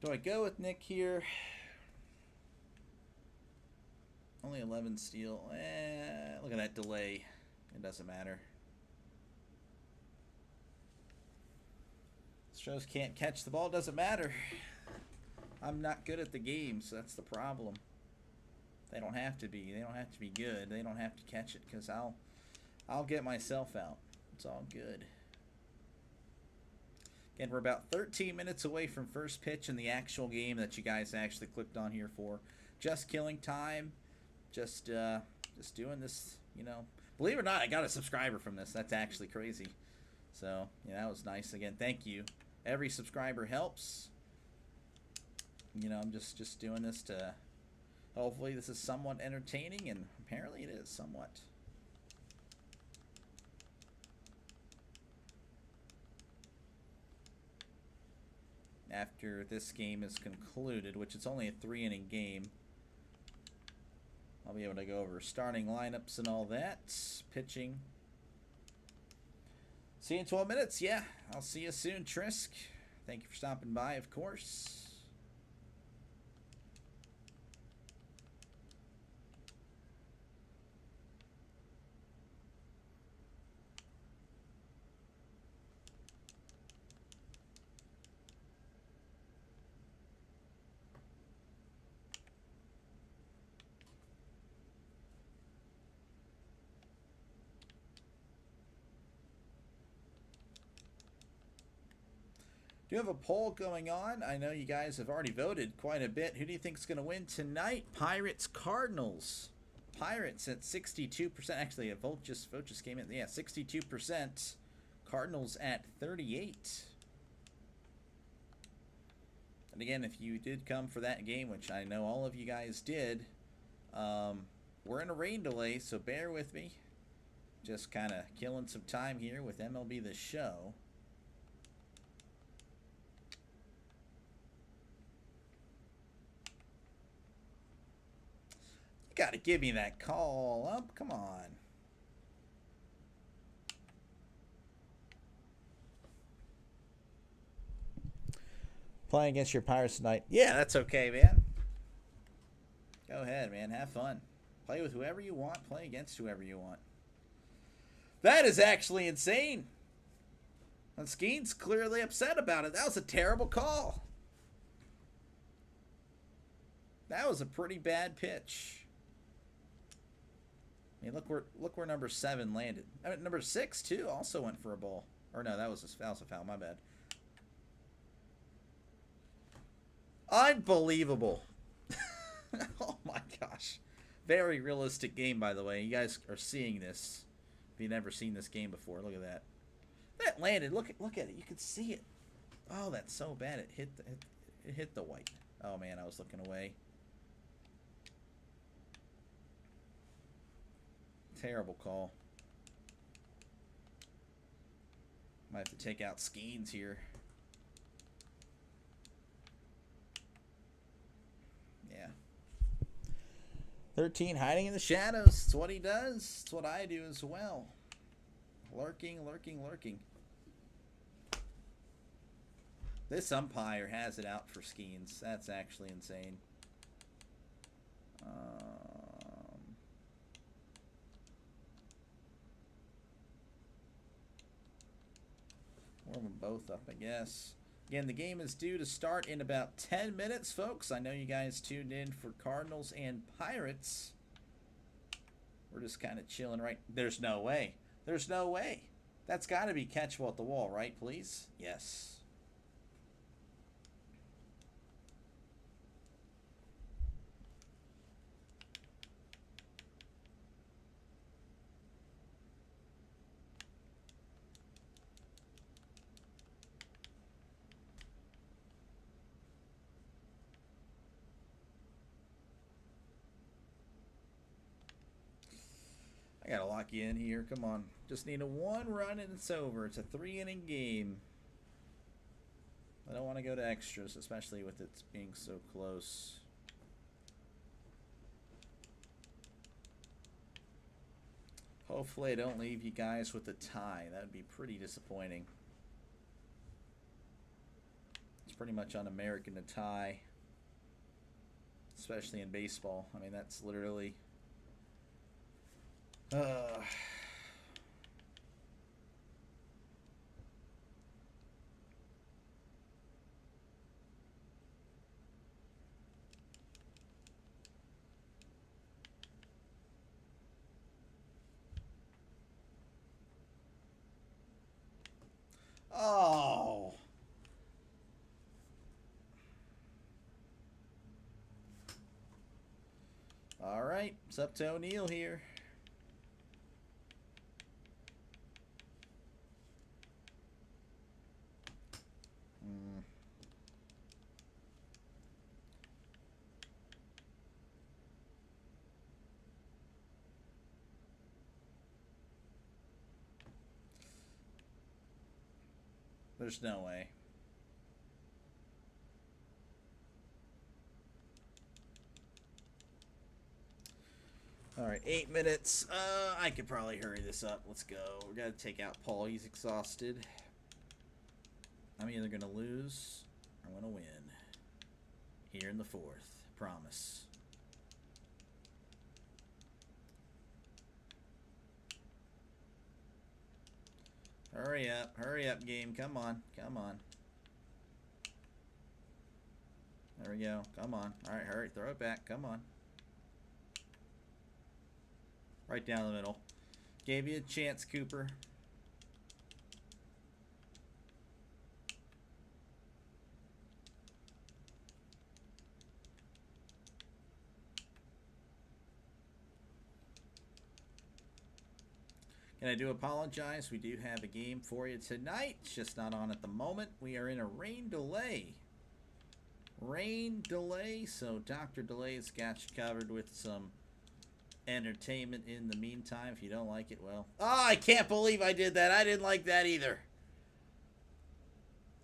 Do I go with Nick here? Only 11 steal. Look at that delay. It doesn't matter. Astros can't catch the ball. Doesn't matter. I'm not good at the game, so that's the problem. They don't have to be. They don't have to be good. They don't have to catch it, because I'll get myself out. It's all good. Again, we're about 13 minutes away from first pitch in the actual game that you guys actually clicked on here for. Just killing time. Just doing this, you know. Believe it or not, I got a subscriber from this. That's actually crazy. So, yeah, that was nice. Again, thank you. Every subscriber helps. You know, I'm just doing this to, hopefully this is somewhat entertaining, and apparently it is somewhat. After this game is concluded, which it's only a 3-inning game, I'll be able to go over starting lineups and all that. Pitching. See you in 12 minutes. Yeah, I'll see you soon, Trisk. Thank you for stopping by, of course. Do have a poll going on. I know you guys have already voted quite a bit. Who do you think is going to win tonight? Pirates, Cardinals. Pirates at 62%. Actually, a vote just came in. Yeah, 62%. Cardinals at 38%. And again, if you did come for that game, which I know all of you guys did, we're in a rain delay, so bear with me. Just kind of killing some time here with MLB The Show. You got to give me that call up. Come on. Playing against your Pirates tonight. Yeah, that's okay, man. Go ahead, man. Have fun. Play with whoever you want. Play against whoever you want. That is actually insane. And Skeen's clearly upset about it. That was a terrible call. That was a pretty bad pitch. I mean, look where number 7 landed. I mean, number 6 too also went for a ball. Or no, that was a foul. My bad. Unbelievable. Oh my gosh. Very realistic game, by the way. You guys are seeing this. If you've never seen this game before, look at that. That landed. Look at it. You can see it. Oh, that's so bad. It hit the white. Oh man, I was looking away. Terrible call. Might have to take out Skeens here. Yeah. 13 hiding in the shadows. It's what he does. It's what I do as well. Lurking. This umpire has it out for Skeens. That's actually insane. Warm them both up, I guess. Again, the game is due to start in about 10 minutes, folks. I know you guys tuned in for Cardinals and Pirates. We're just kind of chilling, right? There's no way. There's no way. That's got to be catchable at the wall, right, please? Yes. I gotta lock you in here. Come on. Just need a 1 run and it's over. It's a 3-inning game. I don't want to go to extras, especially with it being so close. Hopefully I don't leave you guys with a tie. That would be pretty disappointing. It's pretty much un-American to tie. Especially in baseball. I mean, that's literally... Oh. All right, it's up to O'Neal here. There's no way. All right, 8 minutes. I could probably hurry this up. Let's go. We got to take out Paul. He's exhausted. I'm either going to lose or I'm going to win. Here in the 4th. Promise. Hurry up, game. Come on. There we go. Come on. All right, hurry. Throw it back. Come on. Right down the middle. Gave you a chance, Cooper. And I do apologize. We do have a game for you tonight. It's just not on at the moment. We are in a rain delay. So Dr. Delay's got you covered with some entertainment in the meantime. If you don't like it, well... Oh, I can't believe I did that. I didn't like that either.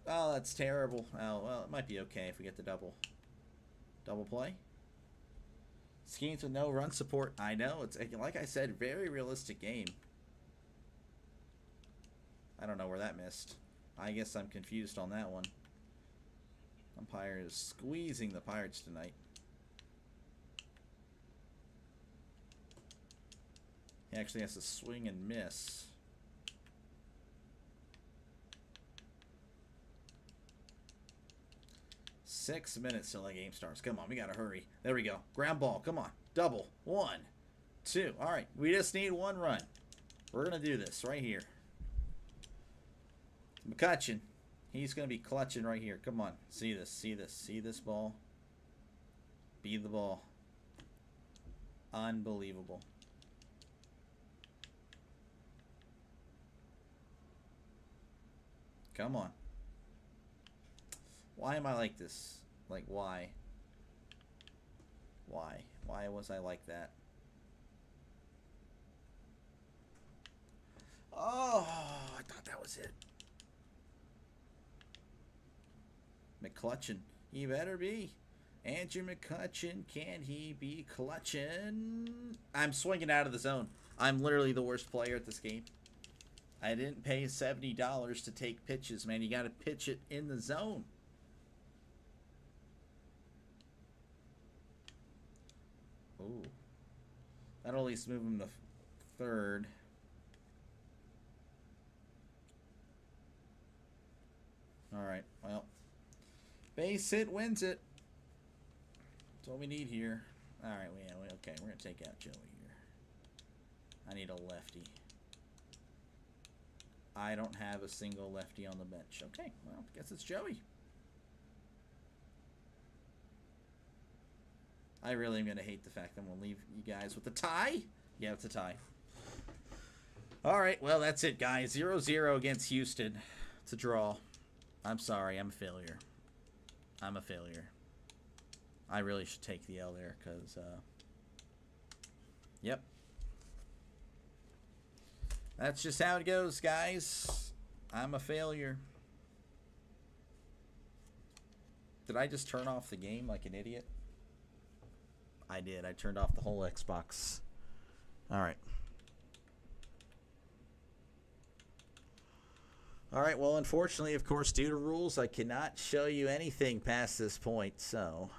Oh, that's terrible. Oh, well, it might be okay if we get the double play. Schemes with no run support. I know. It's, like I said, very realistic game. I don't know where that missed. I guess I'm confused on that one. Umpire is squeezing the Pirates tonight. He actually has to swing and miss. Six minutes till the game starts. Come on, we gotta hurry. There we go. Ground ball. Come on. Double. 1, 2. All right, we just need 1 run. We're gonna do this right here. McCutcheon. He's gonna be clutching right here. Come on. See this. See this. See this ball. Be the ball. Unbelievable. Come on. Why am I like this? Like, why? Why? Why was I like that? Oh, I thought that was it. McCutcheon. He better be. Andrew McCutcheon. Can he be clutching? I'm swinging out of the zone. I'm literally the worst player at this game. I didn't pay $70 to take pitches, man. You got to pitch it in the zone. Ooh. That'll at least move him to third. All right, well. Base hit wins it. That's what we need here. All right, okay, we're going to take out Joey here. I need a lefty. I don't have a single lefty on the bench. Okay, well, I guess it's Joey. I really am going to hate the fact that I'm going to leave you guys with a tie. Yeah, it's a tie. All right, well, that's it, guys. 0-0 against Houston. It's a draw. I'm sorry. I'm a failure. I'm a failure. I really should take the L there because, yep. That's just how it goes, guys. I'm a failure. Did I just turn off the game like an idiot? I did. I turned off the whole Xbox. All right. All right. Well, unfortunately, of course, due to rules, I cannot show you anything past this point. So,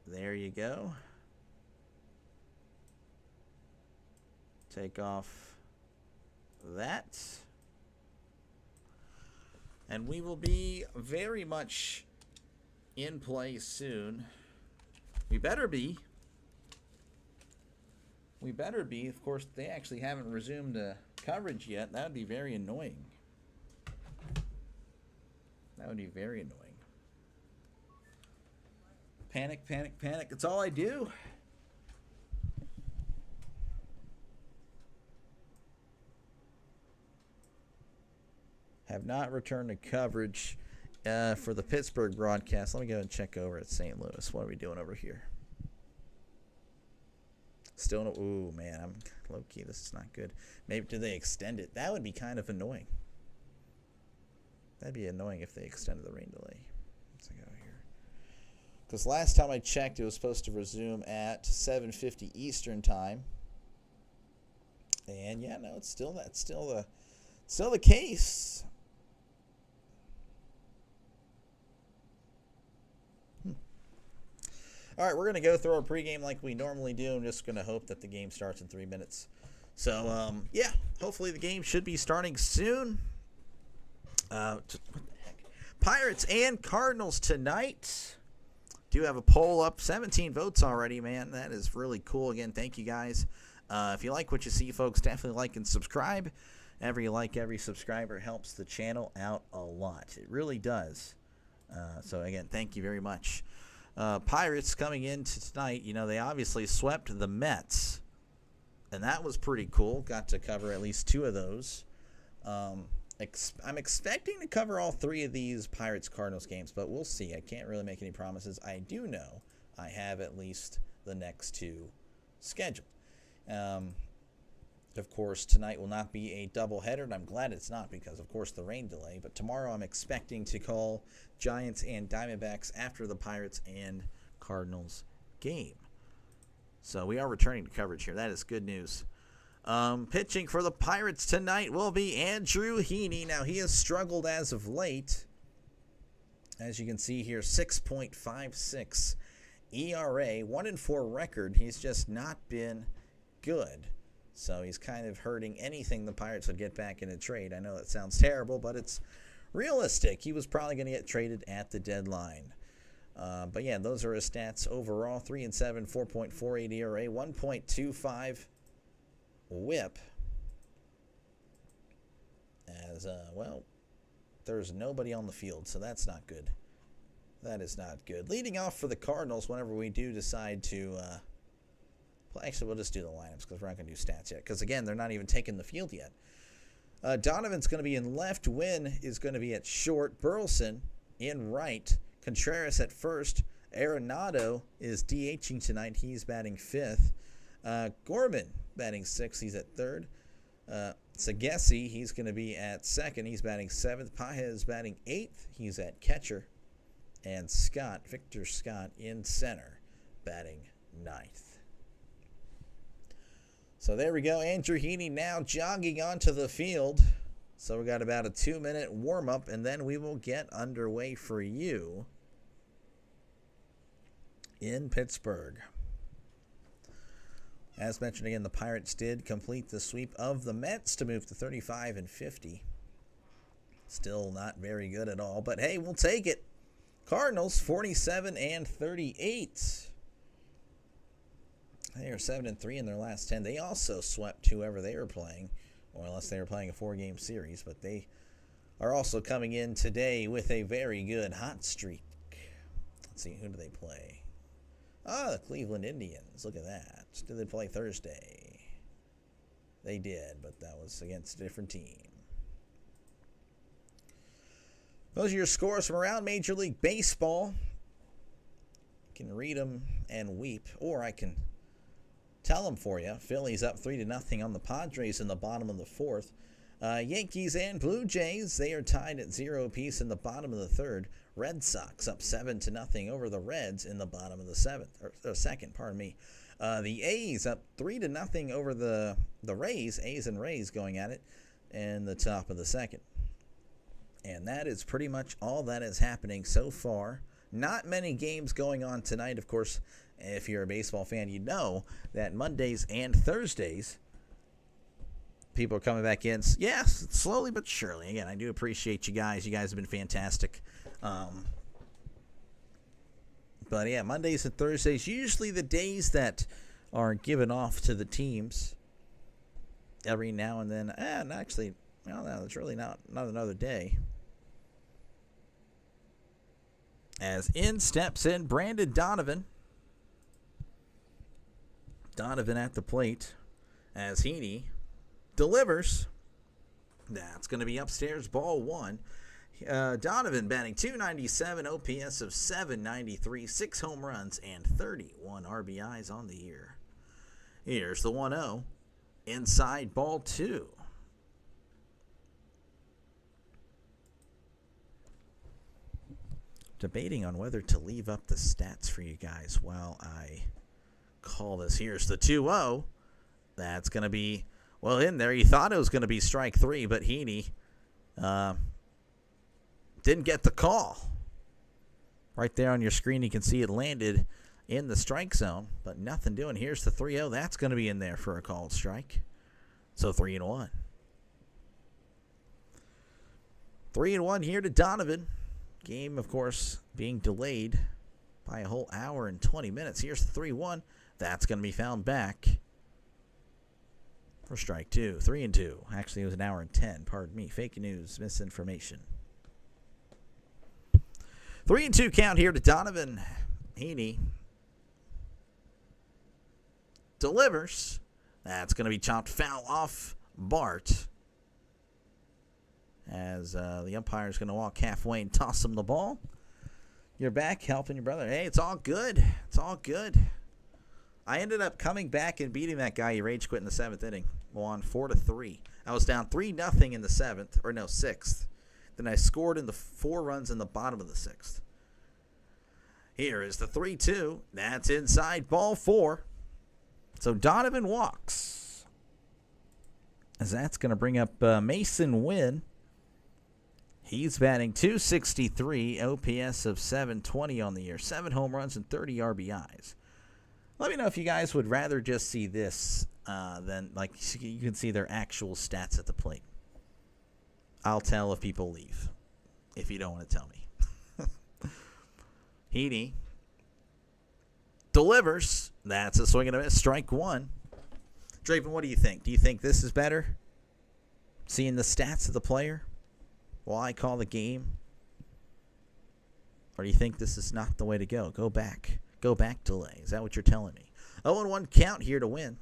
there you go. Take off that. And we will be very much in play soon. We better be. We better be. Of course, they actually haven't resumed coverage yet. That would be very annoying. That would be very annoying. Panic, panic, panic. It's all I do. Have not returned to coverage for the Pittsburgh broadcast. Let me go and check over at St. Louis. What are we doing over here? Still no. Ooh, man, I'm low key. This is not good. Maybe do they extend it? That would be kind of annoying. That'd be annoying if they extended the rain delay. Let's go here. Because last time I checked, it was supposed to resume at 7:50 Eastern time. And yeah, no, it's still that. Still the case. All right, we're going to go through our pregame like we normally do. I'm just going to hope that the game starts in 3 minutes. So, yeah, hopefully the game should be starting soon. What the heck? Pirates and Cardinals tonight. Do have a poll up. 17 votes already, man. That is really cool. Again, thank you guys. If you like what you see, folks, definitely like and subscribe. Every like, every subscriber helps the channel out a lot. It really does. So, again, thank you very much. Pirates coming into tonight, you know, they obviously swept the Mets, and that was pretty cool. Got to cover at least 2 of those. I'm expecting to cover all 3 of these Pirates-Cardinals games, but we'll see. I can't really make any promises. I do know I have at least the next 2 scheduled. Of course, tonight will not be a doubleheader, and I'm glad it's not because, of course, the rain delay. But tomorrow I'm expecting to call Giants and Diamondbacks after the Pirates and Cardinals game. So we are returning to coverage here. That is good news. Pitching for the Pirates tonight will be Andrew Heaney. Now, he has struggled as of late. As you can see here, 6.56 ERA, 1-4 record. He's just not been good. So he's kind of hurting anything the Pirates would get back in a trade. I know that sounds terrible, but it's realistic. He was probably going to get traded at the deadline. But yeah, those are his stats overall. 3-7, 4.48 ERA, 1.25 WHIP. As, well, there's nobody on the field, so that's not good. That is not good. Leading off for the Cardinals, whenever we do decide to... actually, we'll just do the lineups because we're not going to do stats yet. Because, again, they're not even taking the field yet. Donovan's going to be in left. Wynn is going to be at short. Burleson in right. Contreras at first. Arenado is DHing tonight. He's batting fifth. Gorman batting sixth. He's at third. Sagesi, he's going to be at second. He's batting seventh. Pages batting eighth. He's at catcher. And Victor Scott in center, batting ninth. So there we go. Andrew Heaney now jogging onto the field. So we got about a 2-minute warm-up, and then we will get underway for you in Pittsburgh. As mentioned again, the Pirates did complete the sweep of the Mets to move to 35-50. Still not very good at all, but hey, we'll take it. Cardinals 47-38. They are 7-3 in their last 10. They also swept whoever they were playing, or unless they were playing a 4-game series, but they are also coming in today with a very good hot streak. Let's see, who do they play? The Cleveland Indians. Look at that. Did they play Thursday? They did, but that was against a different team. Those are your scores from around Major League Baseball. You can read them and weep, or I can tell them for you. Phillies up 3-0 on the Padres in the bottom of the fourth. Yankees and Blue Jays, they are tied at 0 apiece in the bottom of the third. Red Sox up 7-0 over the Reds in the bottom of the second. The A's up 3-0 over the Rays. A's and Rays going at it in the top of the second. And that is pretty much all that is happening so far. Not many games going on tonight. Of course, if you're a baseball fan, you know that Mondays and Thursdays, people are coming back in. Yes, slowly but surely. Again, I do appreciate you guys. You guys have been fantastic. But yeah, Mondays and Thursdays, usually the days that are given off to the teams. Every now and then, actually, well, no, it's really not another day. As in steps in Brandon Donovan. Donovan at the plate as Heaney delivers. That's going to be upstairs, ball one. Donovan batting .297, OPS of .793, 6 home runs, and 31 RBIs on the year. Here's the 1-0. Inside, ball two. Debating on whether to leave up the stats for you guys while I call this. Here's the 2-0. That's going to be, well, in there. You thought it was going to be strike three, but Heaney didn't get the call. Right there on your screen, you can see it landed in the strike zone, but nothing doing. Here's the 3-0. That's going to be in there for a called strike. So 3-1. 3-1 here to Donovan. Game, of course, being delayed by a whole hour and 20 minutes. Here's the 3-1. That's going to be found back for strike two. 3-2. Actually, it was an hour and 10. Pardon me. Fake news. Misinformation. 3-2 count here to Donovan. Heaney delivers. That's going to be chopped foul off Bart. As the umpire is going to walk halfway and toss him the ball. You're back helping your brother. Hey, it's all good. It's all good. I ended up coming back and beating that guy. He rage quit in the 7th inning. Won 4-3. I was down 3-0 in the 7th, or no, 6th. Then I scored in the 4 runs in the bottom of the 6th. Here is the 3-2. That's inside, ball 4. So Donovan walks. As that's going to bring up Mason Wynn. He's batting .263, OPS of .720 on the year, 7 home runs and 30 RBIs. Let me know if you guys would rather just see this than, like, you can see their actual stats at the plate. I'll tell if people leave, if you don't want to tell me. Heaney delivers. That's a swing and a miss. Strike one. Draven, what do you think? Do you think this is better? Seeing the stats of the player while I call the game? Or do you think this is not the way to go? Go back. Go back delay. Is that what you're telling me? 0-1 count here to win.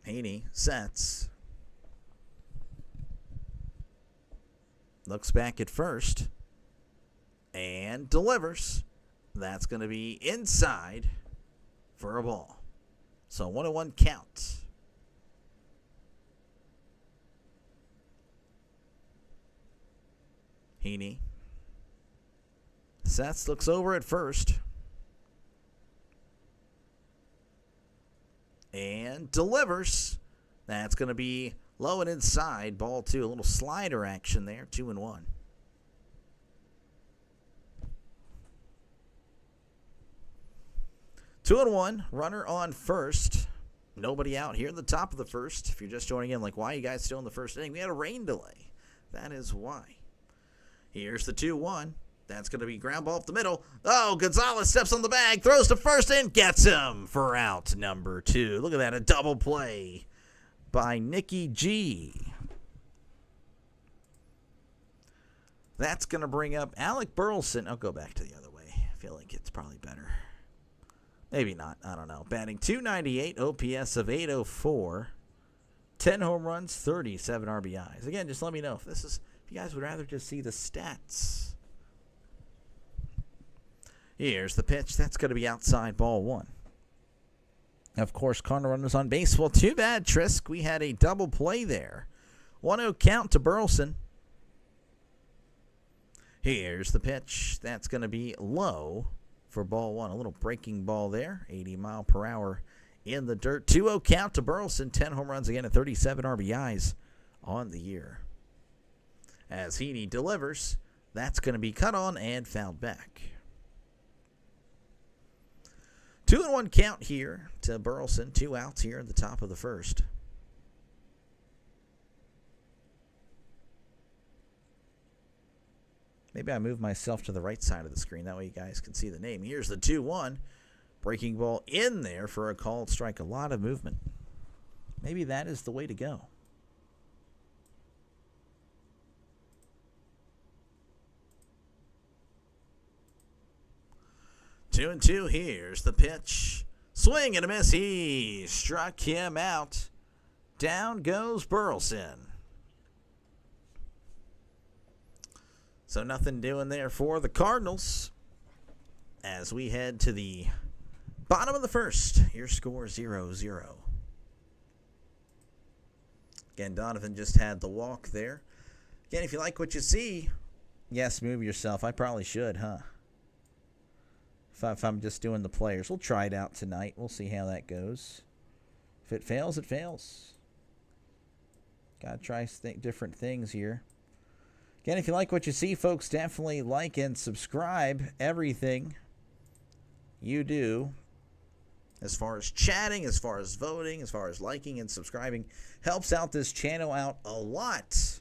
Heaney sets. Looks back at first. And delivers. That's going to be inside for a ball. So 1-1 count. Heaney sets, looks over at first. And delivers. That's going to be low and inside. Ball two. A little slider action there. 2-1. Two and one, runner on first. Nobody out here in the top of the first. If you're just joining in, like, why are you guys still in the first inning? We had a rain delay. That is why. Here's the 2-1. That's going to be ground ball up the middle. Oh, Gonzalez steps on the bag, throws to first and gets him for out number 2. Look at that, a double play by Nicky G. That's going to bring up Alec Burleson. I'll go back to the other way. I feel like it's probably better. Maybe not. I don't know. Batting .298, OPS of .804, 10 home runs, 37 RBIs. Again, just let me know if you guys would rather just see the stats. Here's the pitch. That's going to be outside, ball one. Of course, Cardinal runners on base. Well, too bad, Trisk. We had a double play there. 1-0 count to Burleson. Here's the pitch. That's going to be low for ball one. A little breaking ball there. 80 mile per hour in the dirt. 2-0 count to Burleson. 10 home runs again and 37 RBIs on the year. As Heaney delivers, that's going to be cut on and fouled back. 2-1 count here to Burleson. 2 outs here at the top of the first. Maybe I move myself to the right side of the screen. That way you guys can see the name. Here's the 2-1. Breaking ball in there for a called strike. A lot of movement. Maybe that is the way to go. Two and two. Here's the pitch. Swing and a miss. He struck him out. Down goes Burleson. So nothing doing there for the Cardinals as we head to the bottom of the first. Your score 0-0. Again, Donovan just had the walk there. Again, if you like what you see, yes, move yourself. I probably should, huh? If I'm just doing the players. We'll try it out tonight. We'll see how that goes. If it fails, it fails. Got to try different things here. Again, if you like what you see, folks, definitely like and subscribe. Everything you do, as far as chatting, as far as voting, as far as liking and subscribing, helps out this channel out a lot.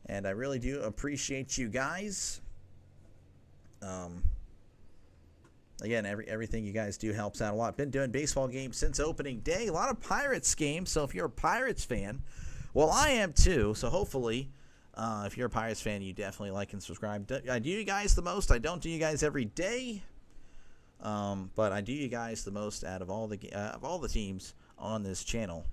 And I really do appreciate you guys. Again, everything you guys do helps out a lot. Been doing baseball games since opening day. A lot of Pirates games. So if you're a Pirates fan, well, I am too. So hopefully, if you're a Pirates fan, you definitely like and subscribe. I do you guys the most. I don't do you guys every day, but I do you guys the most out of all the teams on this channel.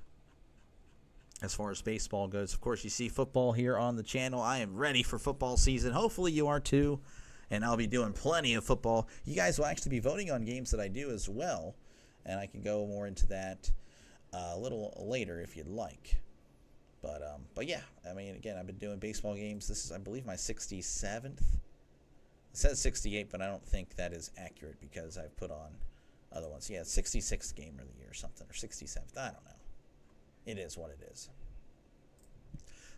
As far as baseball goes, of course, you see football here on the channel. I am ready for football season. Hopefully, you are too. And I'll be doing plenty of football. You guys will actually be voting on games that I do as well. And I can go more into that a little later if you'd like. But yeah, I mean, again, I've been doing baseball games. This is, I believe, my 67th. It says 68, but I don't think that is accurate because I've put on other ones. Yeah, 66th game of the year or something, or 67th. I don't know. it is what it is.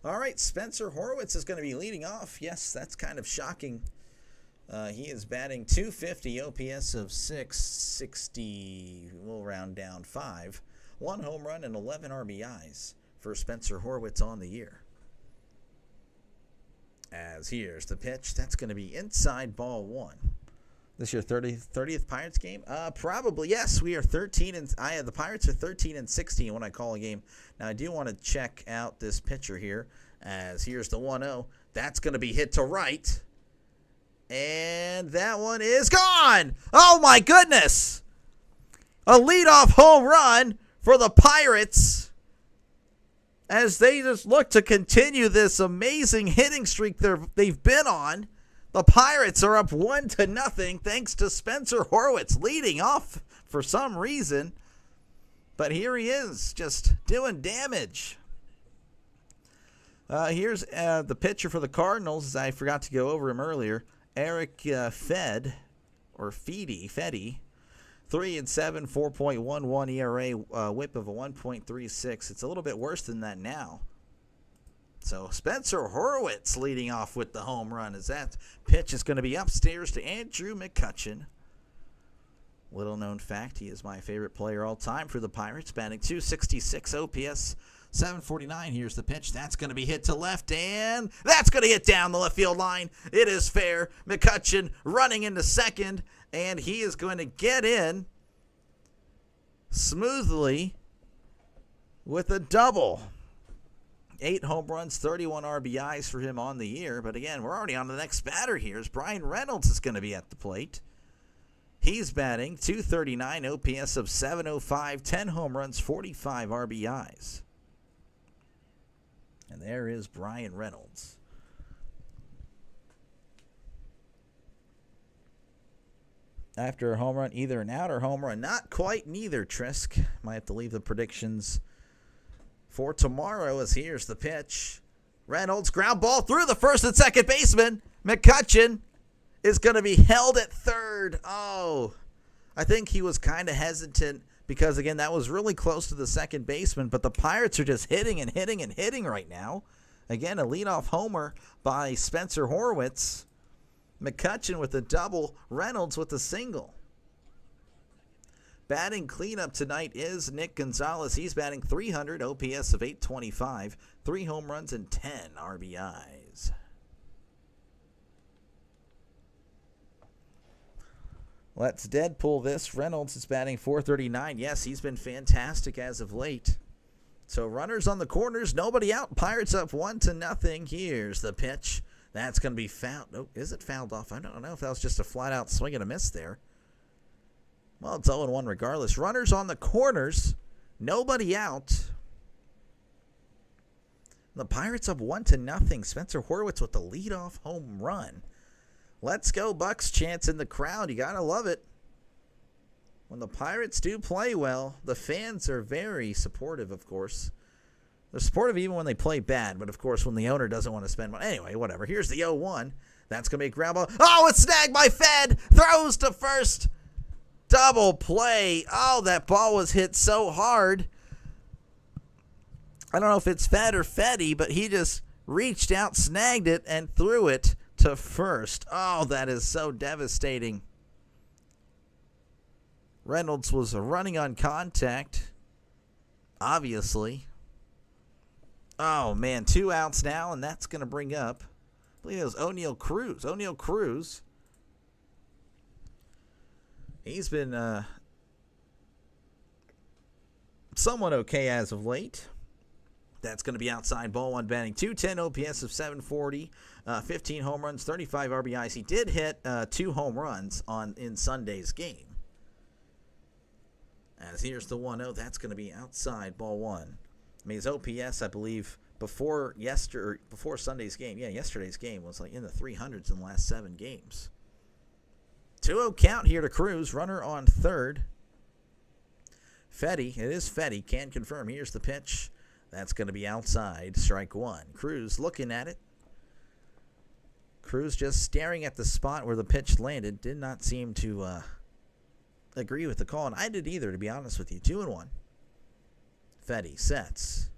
All right, Spencer Horwitz is going to be leading off. Yes, that's kind of shocking. He is batting .250, OPS of 660, we'll round down 5. 1 home run and 11 RBIs for Spencer Horwitz on the year. As here's the pitch. That's going to be inside ball 1. This your 30th Pirates game? Probably, yes. We are 13 and the Pirates are 13 and 16 when I call a game. Now I do want to check out this pitcher here. As here's the 1-0. That's going to be hit to right. And that one is gone. Oh my goodness. A leadoff home run for the Pirates as they just look to continue this amazing hitting streak they've been on. The Pirates are up 1-0 thanks to Spencer Horwitz leading off for some reason. But here he is, just doing damage. Here's the pitcher for the Cardinals, as I forgot to go over him earlier. Eric Fedde. 3-7, 4.11 ERA, whip of a 1.36. It's a little bit worse than that now. So Spencer Horwitz leading off with the home run as that pitch is going to be upstairs to Andrew McCutchen. Little known fact, he is my favorite player all time for the Pirates, batting .266 OPS, 749. Here's the pitch. That's going to be hit to left, and that's going to hit down the left field line. It is fair. McCutchen running into second, and he is going to get in smoothly with a double. 8 home runs, 31 RBIs for him on the year. But again, we're already on the next batter here as Brian Reynolds is going to be at the plate. He's batting .239, OPS of 705, 10 home runs, 45 RBIs. And there is Brian Reynolds. After a home run, either an out or home run. Not quite neither, Trisk. Might have to leave the predictions for tomorrow as here's the pitch. Reynolds, ground ball through the first and second baseman. McCutchen is going to be held at third. Oh, I think he was kind of hesitant because, again, that was really close to the second baseman, but the Pirates are just hitting and hitting and hitting right now. Again, a leadoff homer by Spencer Horwitz. McCutchen with a double, Reynolds with a single. Batting cleanup tonight is Nick Gonzalez. He's batting .300, OPS of 825, 3 home runs and 10 RBIs. Let's Deadpool this. Reynolds is batting .439. Yes, he's been fantastic as of late. So runners on the corners, nobody out. Pirates up 1-0. Here's the pitch. That's going to be fouled. Oh, is it fouled off? I don't know if that was just a flat-out swing and a miss there. Well, it's 0-1 regardless. Runners on the corners, nobody out. The Pirates up 1-0. Spencer Horwitz with the leadoff home run. Let's go Bucks chants in the crowd. You got to love it. When the Pirates do play well, the fans are very supportive, of course. They're supportive even when they play bad, but of course when the owner doesn't want to spend money. Anyway, whatever. Here's the 0-1. That's going to be a ground ball. Oh, it's snagged by Fed. Throws to first. Double play. Oh, that ball was hit so hard. I don't know if it's Fed or Fetty, but he just reached out, snagged it, and threw it to first. Oh, that is so devastating. Reynolds was running on contact, obviously. Oh, man, 2 outs now, and that's going to bring up, I believe it was O'Neal Cruz. O'Neal Cruz. He's been somewhat okay as of late. That's going to be outside ball 1, batting .210, OPS of 740, 15 home runs, 35 RBIs. He did hit 2 home runs in Sunday's game. As here's the 1-0, that's going to be outside ball 1. I mean, his OPS, I believe, before Sunday's game, yesterday's game was like in the 300s in the last 7 games. 2-0 count here to Cruz. Runner on third. Fetty, it is Fetty, can confirm. Here's the pitch. That's going to be outside. Strike 1. Cruz looking at it. Cruz just staring at the spot where the pitch landed. Did not seem to agree with the call, and I did either, to be honest with you. 2-1. Fetty sets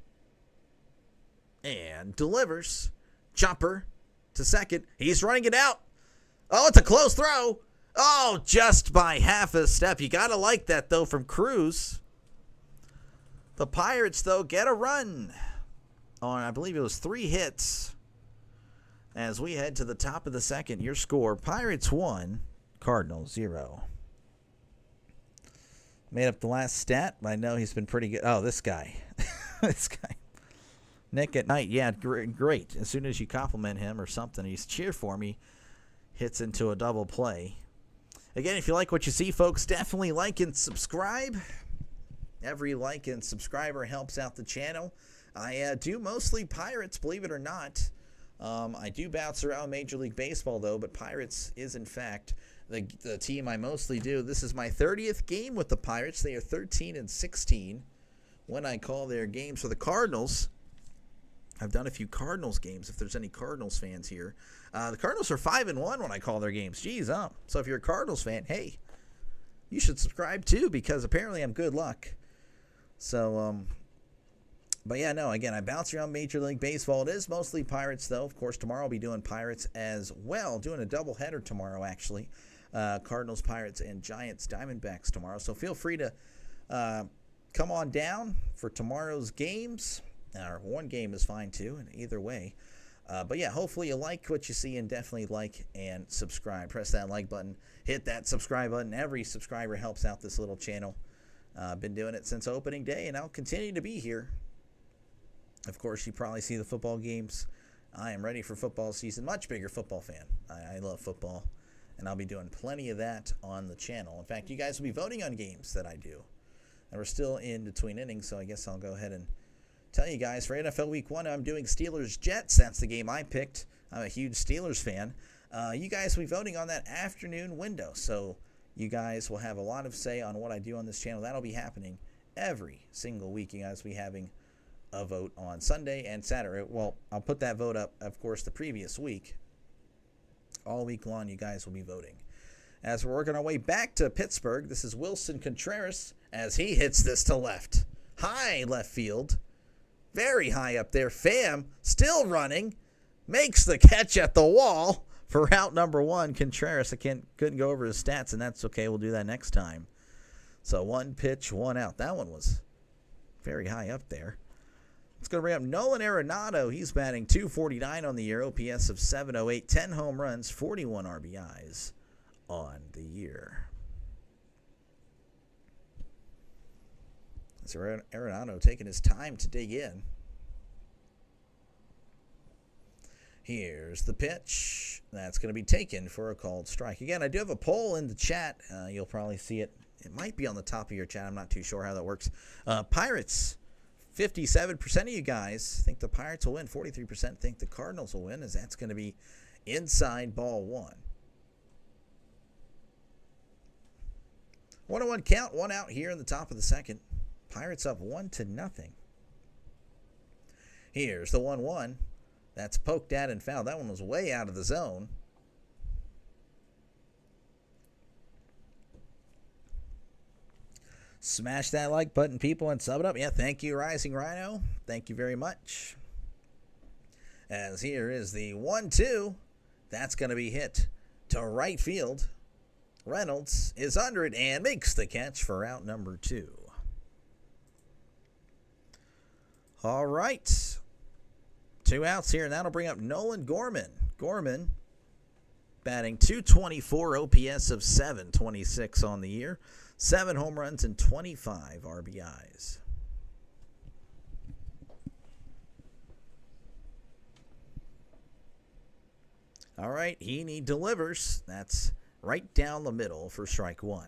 and delivers. Chopper to second. He's running it out. Oh, it's a close throw. Oh, just by half a step. You got to like that, though, from Cruz. The Pirates, though, get a run on, I believe it was 3 hits. As we head to the top of the second, your score, Pirates 1, Cardinals 0. Made up the last stat, but I know he's been pretty good. Oh, this guy. This guy. Nick at night, yeah, great. As soon as you compliment him or something, he's cheer for me, hits into a double play. Again, if you like what you see, folks, definitely like and subscribe. Every like and subscriber helps out the channel. I do mostly Pirates, believe it or not. I do bounce around Major League Baseball, though, but Pirates is, in fact, the team I mostly do. This is my 30th game with the Pirates. They are 13-16 when I call their games. For the Cardinals, I've done a few Cardinals games, if there's any Cardinals fans here. The Cardinals are 5-1 when I call their games. Geez, so if you're a Cardinals fan, hey, you should subscribe too, because apparently I'm good luck. So, but yeah, no, again, I bounce around Major League Baseball. It is mostly Pirates, though. Of course, tomorrow I'll be doing Pirates as well. Doing a doubleheader tomorrow, actually. Cardinals, Pirates, and Giants, Diamondbacks tomorrow. So feel free to come on down for tomorrow's games. Or one game is fine, too, and either way. But yeah, hopefully you like what you see, and definitely like and subscribe. Press that like button. Hit that subscribe button. Every subscriber helps out this little channel. I've been doing it since opening day, and I'll continue to be here. Of course, you probably see the football games. I am ready for football season. Much bigger football fan. I love football, and I'll be doing plenty of that on the channel. In fact, you guys will be voting on games that I do. And we're still in between innings, so I guess I'll go ahead and tell you guys, for NFL Week 1, I'm doing Steelers-Jets. That's the game I picked. I'm a huge Steelers fan. You guys will be voting on that afternoon window, so you guys will have a lot of say on what I do on this channel. That'll be happening every single week. You guys will be having a vote on Sunday and Saturday. Well, I'll put that vote up, of course, the previous week. All week long, you guys will be voting. As we're working our way back to Pittsburgh, this is Wilson Contreras as he hits this to left. High left field. Very high up there. Pham still makes the catch at the wall for out number 1. Contreras, couldn't go over his stats, and that's okay. We'll do that next time. So 1 pitch, 1 out. That one was very high up there. Let's go bring up Nolan Arenado. He's batting .249 on the year, OPS of .708, 10 home runs, 41 RBIs on the year. So Arenado taking his time to dig in. Here's the pitch. That's going to be taken for a called strike. Again, I do have a poll in the chat. You'll probably see it. It might be on the top of your chat. I'm not too sure how that works. Pirates, 57% of you guys think the Pirates will win. 43% think the Cardinals will win, as that's going to be inside ball 1. 1-1 count, 1 out here in the top of the second. Pirates up 1-0. Here's the 1-1. That's poked at and fouled. That one was way out of the zone. Smash that like button, people, and sub it up. Yeah, thank you, Rising Rhino. Thank you very much. As here is the 1-2. That's going to be hit to right field. Reynolds is under it and makes the catch for out number 2. All right. 2 outs here, and that'll bring up Nolan Gorman. Gorman batting .224, OPS of .726 on the year. 7 home runs and 25 RBIs. All right, he delivers. That's right down the middle for strike 1.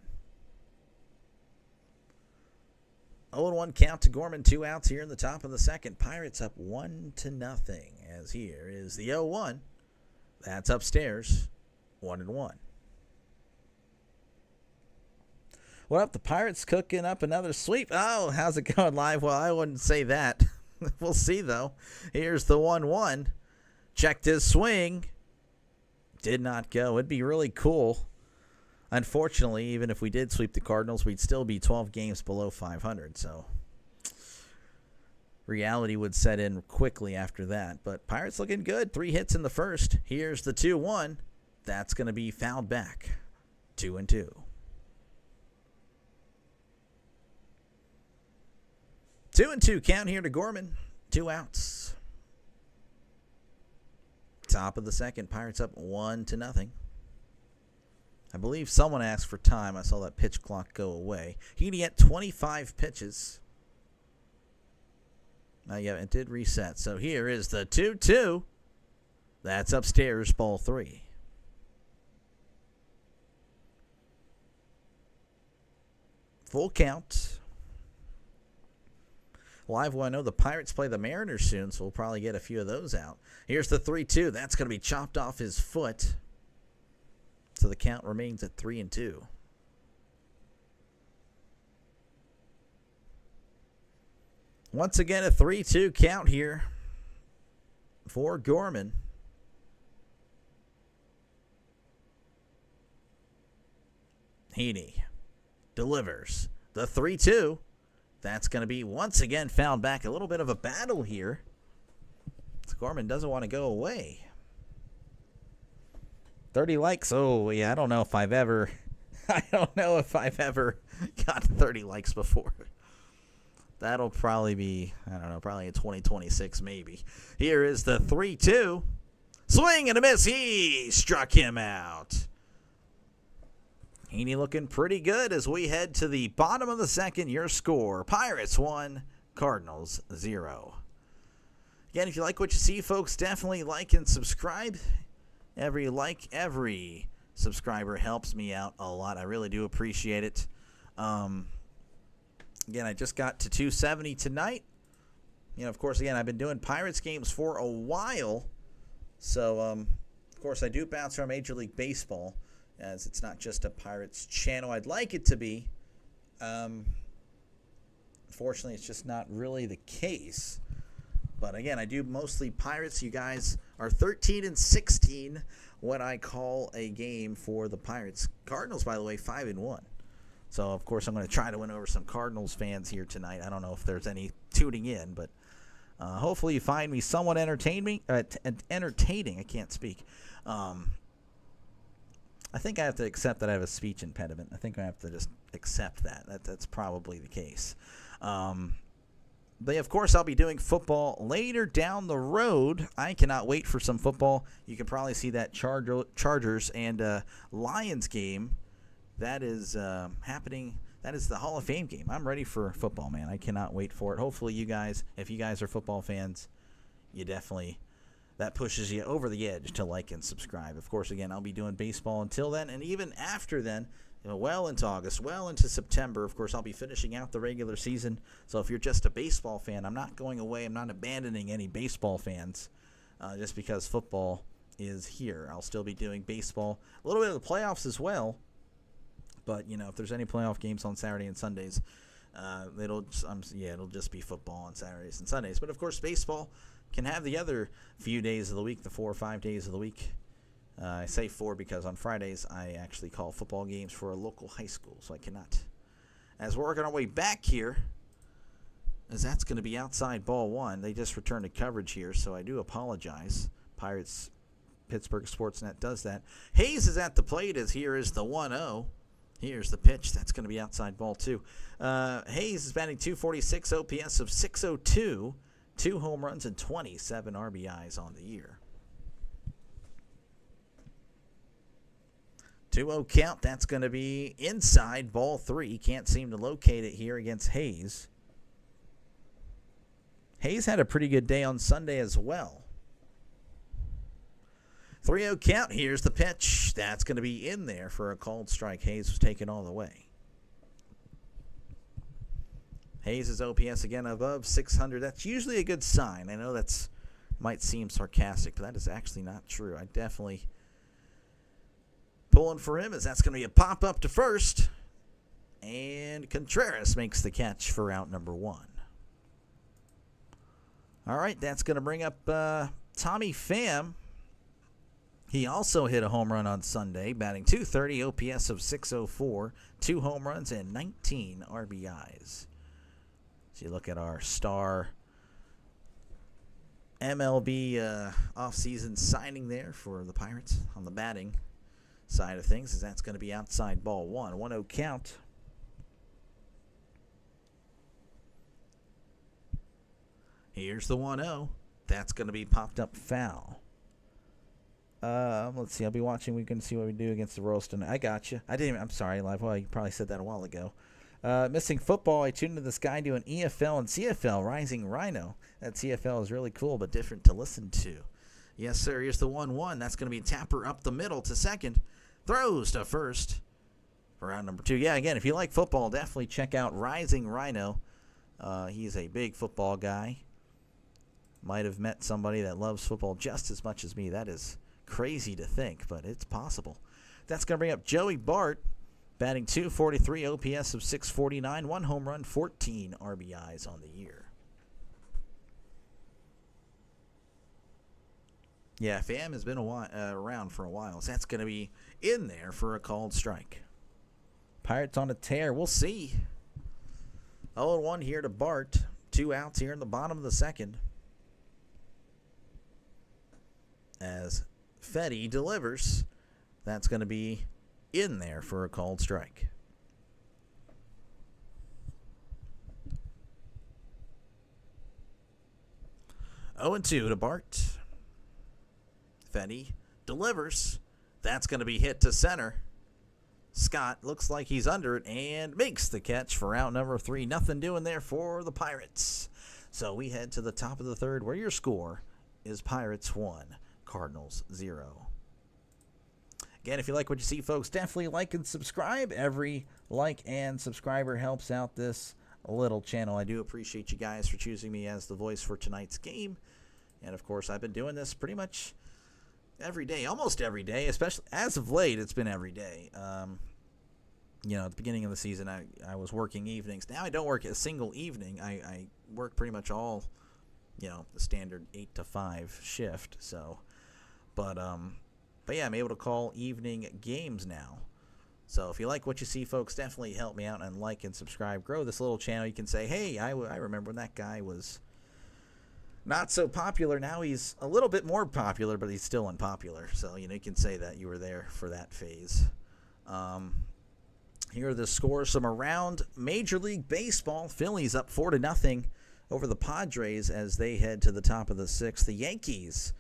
0-1 count to Gorman, 2 outs here in the top of the second. Pirates up 1-0. As here is the 0-1. That's upstairs, 1-1. What up? The Pirates cooking up another sweep. Oh, how's it going live? Well, I wouldn't say that. We'll see, though. Here's the 1-1. Checked his swing. Did not go. It'd be really cool. Unfortunately, even if we did sweep the Cardinals, we'd still be 12 games below 500. So reality would set in quickly after that. But Pirates looking good. 3 hits in the first. Here's the 2-1. That's going to be fouled back. 2-2. Two and two count here to Gorman. 2 outs. Top of the second. Pirates up 1-0. I believe someone asked for time. I saw that pitch clock go away. Heaney at 25 pitches. Yeah, it did reset. So here is the 2-2. That's upstairs, ball 3. Full count. Live, well, I know the Pirates play the Mariners soon, so we'll probably get a few of those out. Here's the 3-2. That's going to be chopped off his foot. So the count remains at 3-2. Once again, a 3-2 count here for Gorman. Heaney delivers the 3-2. That's going to be once again fouled back. A little bit of a battle here. Gorman doesn't want to go away. 30 likes. Oh, yeah, I don't know if I've ever gotten 30 likes before. That'll probably be, I don't know, probably in 2026 maybe. Here is the 3-2. Swing and a miss. He struck him out. Heaney looking pretty good as we head to the bottom of the second. Your score, Pirates 1, Cardinals 0. Again, if you like what you see, folks, definitely like and subscribe. Every like, every subscriber helps me out a lot. I really do appreciate it. Again, I just got to 270 tonight. You know, of course, again, I've been doing Pirates games for a while. So, of course, I do bounce around Major League Baseball, as it's not just a Pirates channel. I'd like it to be. Unfortunately, it's just not really the case. But again, I do mostly Pirates. You guys are 13-16 when I call a game for the Pirates. Cardinals, by the way, 5-1. So, of course, I'm going to try to win over some Cardinals fans here tonight. I don't know if there's any tuning in, but hopefully you find me somewhat entertaining. I can't speak. I think I have to accept that I have a speech impediment. I think I have to just accept that. That's probably the case. But, of course, I'll be doing football later down the road. I cannot wait for some football. You can probably see that Chargers and Lions game. That is happening. That is the Hall of Fame game. I'm ready for football, man. I cannot wait for it. Hopefully you guys, if you guys are football fans, you definitely, that pushes you over the edge to like and subscribe. Of course, again, I'll be doing baseball until then, and even after then, well into August, well into September. Of course, I'll be finishing out the regular season. So if you're just a baseball fan, I'm not going away. I'm not abandoning any baseball fans just because football is here. I'll still be doing baseball, a little bit of the playoffs as well. But, you know, if there's any playoff games on Saturday and Sundays, it'll just be football on Saturdays and Sundays. But, of course, baseball can have the other few days of the week, the 4 or 5 days of the week. I say 4 because on Fridays I actually call football games for a local high school, so I cannot. As we're working our way back here, as that's going to be outside ball 1. They just returned to coverage here, so I do apologize. Pirates, Pittsburgh Sportsnet does that. Hayes is at the plate as here is the 1-0. Here's the pitch. That's going to be outside ball 2. Hayes is batting .246, OPS of .602, 2 home runs and 27 RBIs on the year. 2-0 count. That's going to be inside ball 3. Can't seem to locate it here against Hayes. Hayes had a pretty good day on Sunday as well. 3-0 count. Here's the pitch. That's going to be in there for a called strike. Hayes was taken all the way. Hayes' OPS again above 600. That's usually a good sign. I know that's might seem sarcastic, but that is actually not true. I definitely pulling for him as that's going to be a pop up to first. And Contreras makes the catch for out number 1. All right, that's going to bring up Tommy Pham. He also hit a home run on Sunday, batting .230, OPS of .604, 2 home runs and 19 RBIs. So you look at our star MLB offseason signing there for the Pirates on the batting side of things, as that's going to be outside ball one. 1-0 count. Here's the 1-0. That's going to be popped up foul. Let's see. I'll be watching. We can see what we do against the Royals tonight. I got you. I'm sorry, Live. Well, you probably said that a while ago. Missing football. I tuned into this guy doing EFL and CFL, Rising Rhino. That CFL is really cool, but different to listen to. Yes, sir. Here's the 1-1. That's going to be a tapper up the middle to second. Throws to first for round number 2. Yeah, again, if you like football, definitely check out Rising Rhino. He's a big football guy. Might have met somebody that loves football just as much as me. That is crazy to think, but it's possible. That's going to bring up Joey Bart, batting .243, OPS of .649, 1 home run, 14 RBIs on the year. Yeah, Pham has been around for a while, so that's going to be in there for a called strike. Pirates on a tear. We'll see. 0-1 here to Bart. 2 outs here in the bottom of the second. As Fetty delivers, that's going to be in there for a called strike. 0-2 to Bart. Fetty delivers. That's going to be hit to center. Scott looks like he's under it and makes the catch for out number 3. Nothing doing there for the Pirates. So we head to the top of the third, where your score is Pirates 1, Cardinals 0. Again, if you like what you see, folks, definitely like and subscribe. Every like and subscriber helps out this little channel. I do appreciate you guys for choosing me as the voice for tonight's game. And, of course, I've been doing this pretty much every day, almost every day, especially as of late, it's been every day. At the beginning of the season, I was working evenings. Now I don't work a single evening. I work pretty much all, the standard 8 to 5 shift. So, but yeah, I'm able to call evening games now. So if you like what you see, folks, definitely help me out and like and subscribe. Grow this little channel. You can say, hey, I remember when that guy was not so popular. Now he's a little bit more popular, but he's still unpopular. So, you can say that you were there for that phase. Here are the scores from around Major League Baseball. Phillies up 4-0 over the Padres as they head to the top of the 6th. The Yankees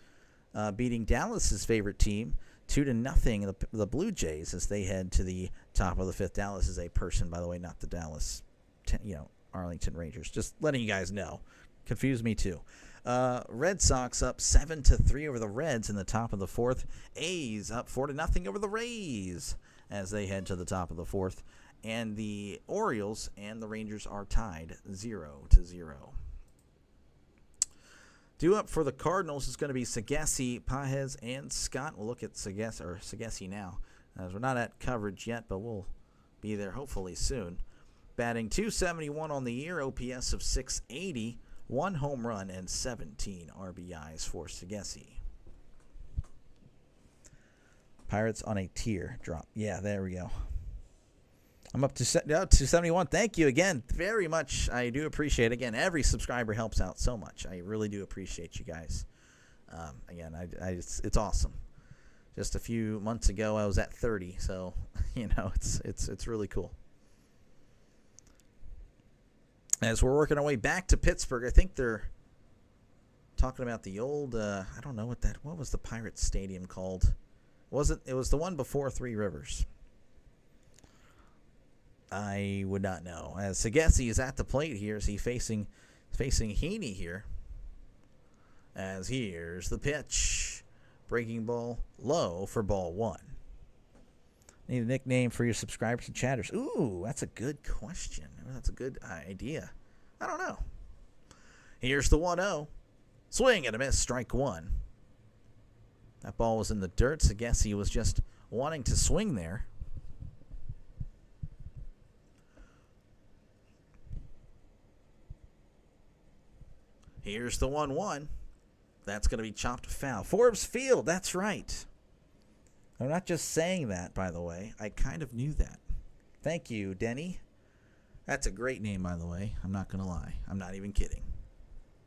beating Dallas's favorite team 2-0. The Blue Jays as they head to the top of the 5th. Dallas is a person, by the way, not the Dallas, Arlington Rangers. Just letting you guys know. Confused me too. Red Sox up 7-3 over the Reds in the top of the 4th. A's up 4-0 over the Rays as they head to the top of the 4th. And the Orioles and the Rangers are tied 0-0. Due up for the Cardinals is going to be Sagasi, Pajes, and Scott. We'll look at Sagasi now, as we're not at coverage yet, but we'll be there hopefully soon. Batting .271 on the year, OPS of .680. 1 home run and 17 RBIs for Sagasi. Pirates on a tier drop. Yeah, there we go. I'm up to 71. Thank you again very much. I do appreciate it. Again, every subscriber helps out so much. I really do appreciate you guys. Again, it's awesome. Just a few months ago, I was at 30, so it's really cool. As we're working our way back to Pittsburgh, I think they're talking about the old, I don't know what was the Pirates Stadium called? It was the one before Three Rivers. I would not know. As Sagasi is at the plate here, as he's facing Heaney here. As here's the pitch. Breaking ball low for ball 1. Need a nickname for your subscribers and chatters. Ooh, that's a good question. That's a good idea. I don't know. Here's the 1-0. Swing and a miss, strike 1. That ball was in the dirt, so I guess he was just wanting to swing there. Here's the 1-1. That's going to be chopped foul. Forbes Field, that's right. I'm not just saying that, by the way. I kind of knew that. Thank you, Denny. That's a great name, by the way. I'm not going to lie. I'm not even kidding.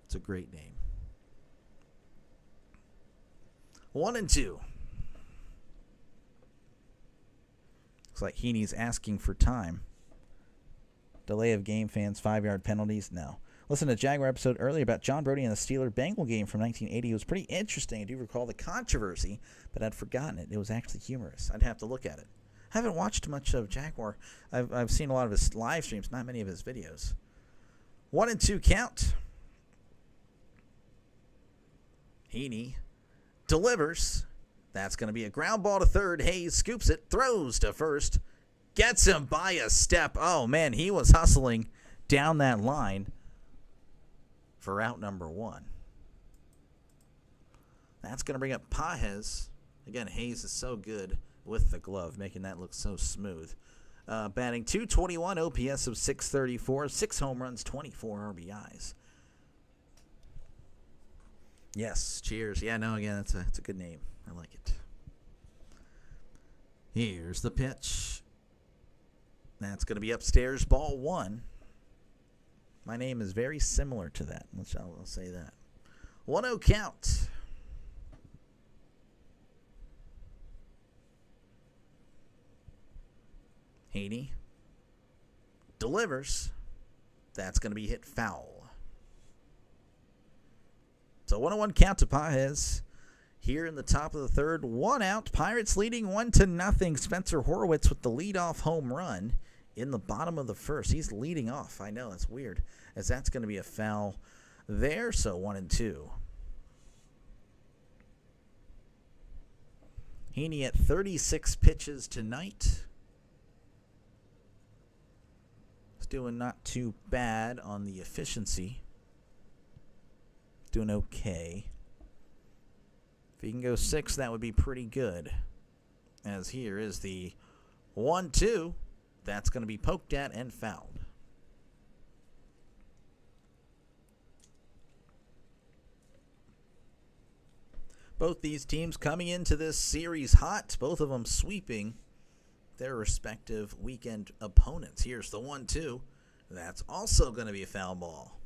It's a great name. 1-2. Looks like Heaney's asking for time. Delay of game fans, 5-yard penalties. No. Listen to Jaguar episode earlier about John Brody and the Steeler-Bengal game from 1980. It was pretty interesting. I do recall the controversy, but I'd forgotten it. It was actually humorous. I'd have to look at it. I haven't watched much of Jaguar. I've seen a lot of his live streams, not many of his videos. 1-2 count. Heaney delivers. That's going to be a ground ball to third. Hayes scoops it, throws to first, gets him by a step. Oh, man, he was hustling down that line for out number 1. That's going to bring up Pages. Again, Hayes is so good with the glove, making that look so smooth. Batting .221, OPS of .634, 6 home runs, 24 RBIs. Yes, cheers. Yeah, no, again, it's a good name. I like it. Here's the pitch. That's going to be upstairs, ball 1. My name is very similar to that. I'll say that. 1-0 count. Heaney delivers. That's going to be hit foul. So 1-1 count to Pages. Here in the top of the third, 1 out. Pirates leading 1-0. Spencer Horwitz with the leadoff home run in the bottom of the first. He's leading off. I know, that's weird, as that's going to be a foul there. So 1-2. Heaney at 36 pitches tonight. He's doing not too bad on the efficiency. Doing okay. If he can go 6, that would be pretty good. As here is the 1-2. That's going to be poked at and fouled. Both these teams coming into this series hot. Both of them sweeping their respective weekend opponents. Here's the 1-2. That's also going to be a foul ball.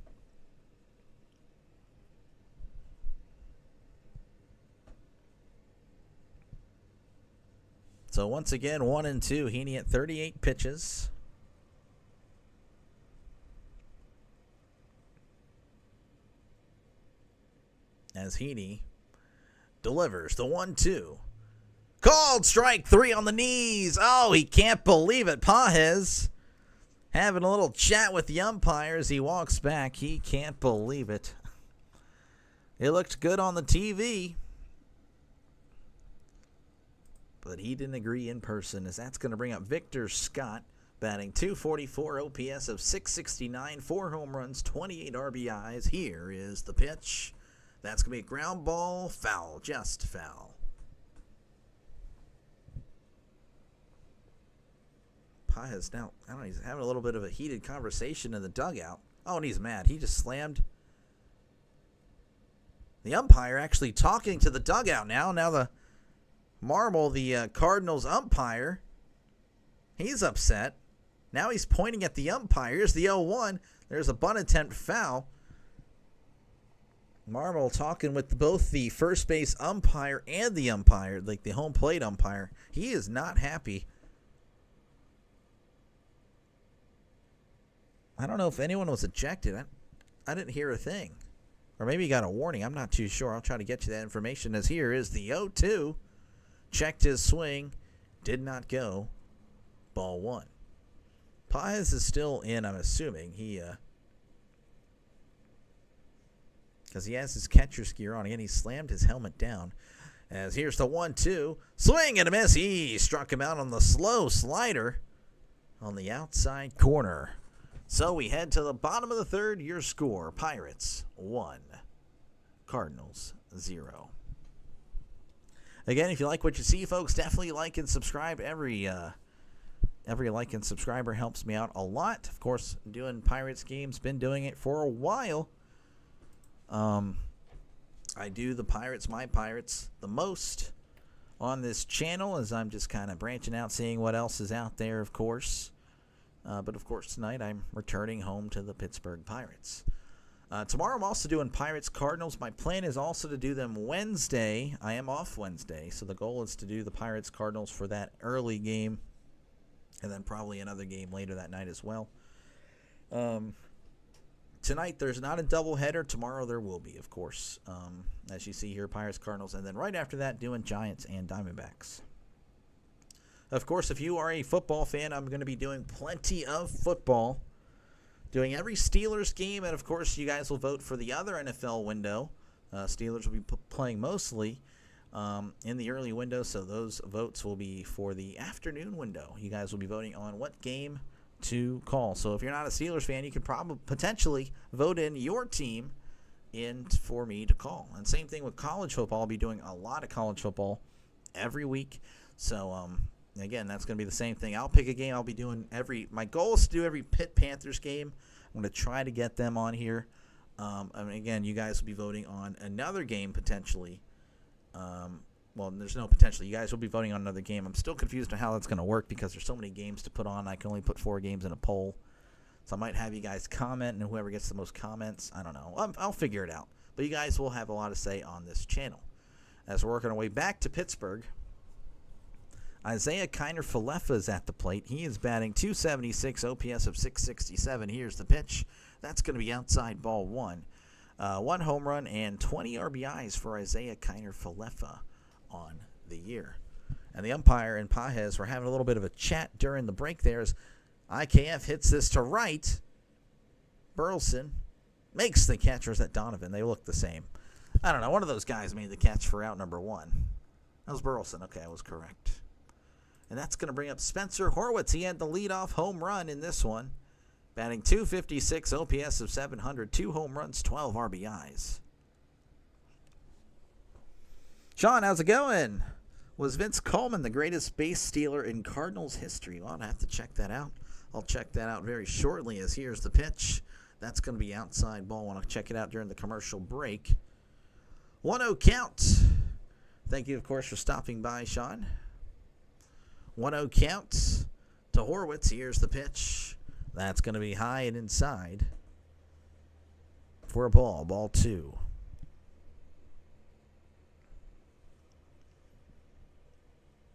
So once again, 1-2. Heaney at 38 pitches. As Heaney delivers the 1-2. Called strike 3 on the knees. Oh, he can't believe it. Pages having a little chat with the umpire as he walks back. He can't believe it. It looked good on the TV, but he didn't agree in person, as that's going to bring up Victor Scott, batting .244, OPS of .669, 4 home runs, 28 RBIs. Here is the pitch. That's going to be a ground ball, foul, just foul. Pages now, I don't know, he's having a little bit of a heated conversation in the dugout. Oh, and he's mad. He just slammed the umpire, actually talking to the dugout now. Now the Marble, the Cardinals umpire, he's upset. Now he's pointing at the umpire. Here's the 0-1. There's a bunt attempt foul. Marble talking with both the first base umpire and the umpire, like the home plate umpire. He is not happy. I don't know if anyone was ejected. I didn't hear a thing. Or maybe he got a warning. I'm not too sure. I'll try to get you that information, as here is the 0-2. Checked his swing. Did not go. Ball 1. Pages is still in, I'm assuming. Because he has his catcher's gear on. Again, he slammed his helmet down. As here's the 1-2. Swing and a miss. He struck him out on the slow slider on the outside corner. So we head to the bottom of the third. Your score, Pirates 1, Cardinals 0. Again, if you like what you see, folks, definitely like and subscribe. Every like and subscriber helps me out a lot. Of course, doing Pirates games, been doing it for a while. I do the Pirates, my Pirates, the most on this channel, as I'm just kind of branching out, seeing what else is out there, of course. But, of course, tonight I'm returning home to the Pittsburgh Pirates. Tomorrow I'm also doing Pirates Cardinals. My plan is also to do them Wednesday. I am off Wednesday, so the goal is to do the Pirates Cardinals for that early game, and then probably another game later that night as well. Tonight there's not a doubleheader. Tomorrow there will be, of course. As you see here, Pirates Cardinals, and then right after that doing Giants and Diamondbacks. Of course, if you are a football fan, I'm going to be doing plenty of football. Doing every Steelers game, and of course, you guys will vote for the other NFL window. Steelers will be playing mostly in the early window, so those votes will be for the afternoon window. You guys will be voting on what game to call. So if you're not a Steelers fan, you can probably potentially vote in your team in for me to call. And same thing with college football. I'll be doing a lot of college football every week. So again, that's going to be the same thing. I'll pick a game. I'll be doing my goal is to do every Pitt Panthers game. I'm going to try to get them on here. Again, you guys will be voting on another game potentially. Well, there's no potentially. You guys will be voting on another game. I'm still confused on how that's going to work because there's so many games to put on. I can only put 4 games in a poll. So I might have you guys comment, and whoever gets the most comments, I don't know. I'll figure it out. But you guys will have a lot to say on this channel. As we're working our way back to Pittsburgh, Isaiah Kiner-Falefa is at the plate. He is batting .276, OPS of .667. Here's the pitch. That's going to be outside ball 1. 1 home run and 20 RBIs for Isaiah Kiner-Falefa on the year. And the umpire and Pajes were having a little bit of a chat during the break there as IKF hits this to right. Burleson makes the catch, or is that Donovan? They look the same. I don't know. One of those guys made the catch for out number 1. That was Burleson. Okay, I was correct. And that's going to bring up Spencer Horwitz. He had the leadoff home run in this one. Batting .256, OPS of .700, 2 home runs, 12 RBIs. Sean, how's it going? Was Vince Coleman the greatest base stealer in Cardinals history? Well, I'll have to check that out. I'll check that out very shortly as here's the pitch. That's going to be outside ball. I want to check it out during the commercial break. 1-0 count. Thank you, of course, for stopping by, Sean. 1-0 count to Horwitz. Here's the pitch. That's going to be high and inside for a ball. Ball 2.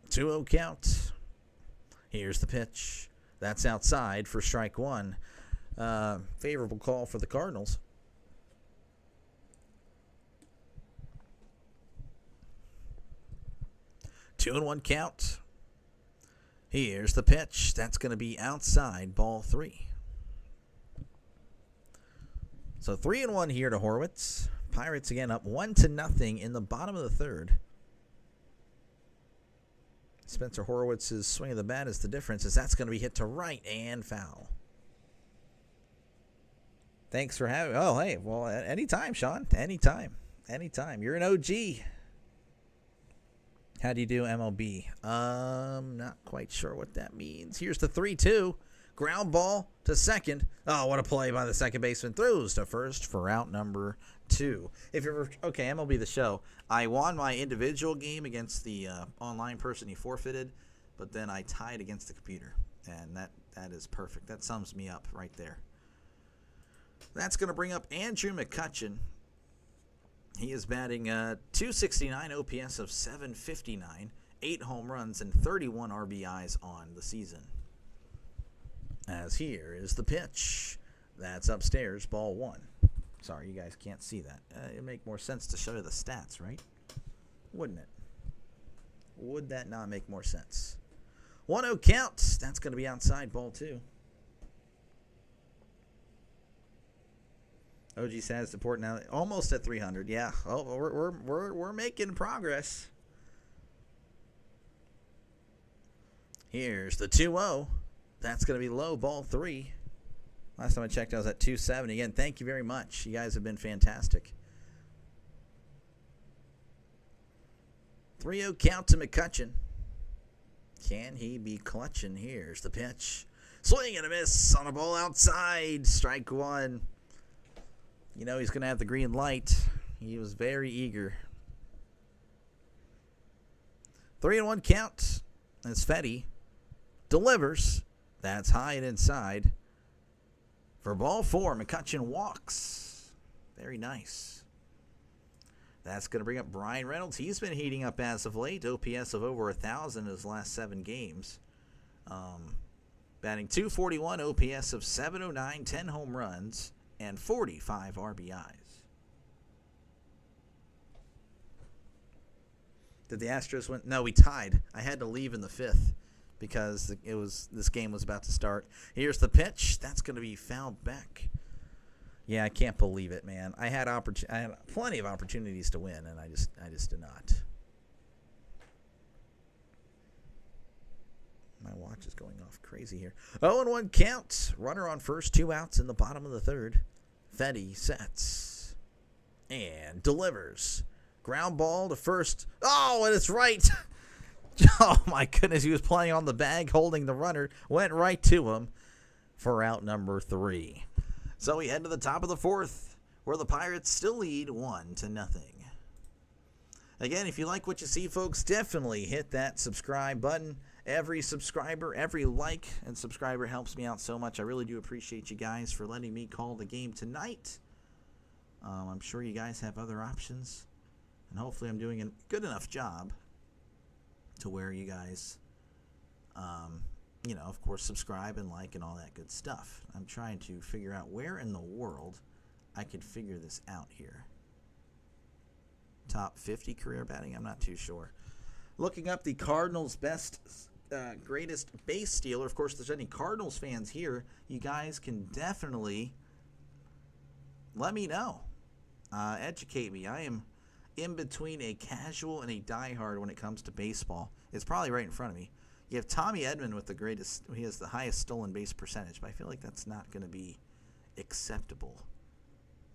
Two-0 count. Here's the pitch. That's outside for strike 1. Favorable call for the Cardinals. 2-1 count. Here's the pitch. That's going to be outside ball 3. So 3-1 here to Horwitz. Pirates again up 1-0 in the bottom of the 3rd. Spencer Horwitz's swing of the bat is the difference, as that's going to be hit to right and foul. Thanks for having. Oh, hey, well, anytime, Sean. Anytime. You're an OG. How do you do MLB? Not quite sure what that means. Here's the 3-2. Ground ball to second. Oh, what a play by the second baseman. Throws to first for out number 2. If you're okay, MLB The Show. I won my individual game against the online person. He forfeited, but then I tied against the computer, and that is perfect. That sums me up right there. That's going to bring up Andrew McCutchen. He is batting .269, OPS of .759, 8 home runs, and 31 RBIs on the season. As here is the pitch. That's upstairs, ball 1. Sorry, you guys can't see that. It'd make more sense to show you the stats, right? Wouldn't it? Would that not make more sense? 1-0 count. That's going to be outside, ball 2. OG status support now almost at 300. Yeah. Oh, we're making progress. Here's the 2-0. That's going to be low, ball 3. Last time I checked, I was at 270. Again, thank you very much. You guys have been fantastic. 3-0 count to McCutchen. Can he be clutching? Here's the pitch. Swing and a miss on a ball outside. Strike 1. You know he's going to have the green light. He was very eager. 3-1 count as Fetty delivers. That's high and inside. For ball 4, McCutchen walks. Very nice. That's going to bring up Brian Reynolds. He's been heating up as of late. OPS of over 1,000 in his last 7 games. Batting .241, OPS of 709, 10 home runs, and 45 RBIs. Did the Astros win? No, we tied. I had to leave in the 5th because this game was about to start. Here's the pitch. That's going to be fouled back. Yeah, I can't believe it, man. I had plenty of opportunities to win, and I just did not. My watch is going off crazy here. 0-1 count. Runner on first, 2 outs in the bottom of the 3rd. Fetty sets and delivers. Ground ball to first. Oh, and it's right. Oh, my goodness. He was playing on the bag, holding the runner. Went right to him for out number 3. So we head to the top of the 4th, where the Pirates still lead 1-0. Again, if you like what you see, folks, definitely hit that subscribe button. Every subscriber, every like and subscriber helps me out so much. I really do appreciate you guys for letting me call the game tonight. I'm sure you guys have other options. And hopefully I'm doing a good enough job to where you guys, of course, subscribe and like and all that good stuff. I'm trying to figure out where in the world I could figure this out here. Top 50 career batting? I'm not too sure. Looking up the Cardinals' greatest base stealer. Of course, if there's any Cardinals fans here, you guys can definitely let me know. Educate me. I am in between a casual and a diehard when it comes to baseball. It's probably right in front of me. You have Tommy Edman with he has the highest stolen base percentage, but I feel like that's not going to be acceptable.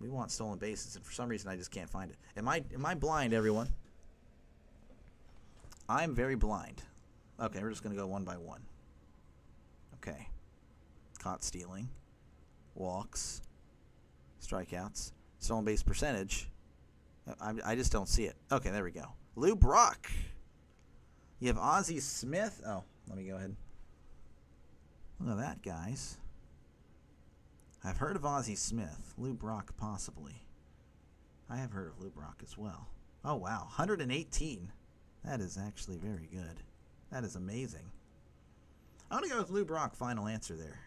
We want stolen bases, and for some reason I just can't find it. Am I blind, everyone? I'm very blind. Okay, we're just going to go one by one. Okay. Caught stealing. Walks. Strikeouts. Stolen base percentage. I just don't see it. Okay, there we go. Lou Brock. You have Ozzie Smith. Oh, let me go ahead. Look at that, guys. I've heard of Ozzie Smith. Lou Brock, possibly. I have heard of Lou Brock as well. Oh, wow. 118. That is actually very good. That is amazing. I'm going to go with Lou Brock, final answer there.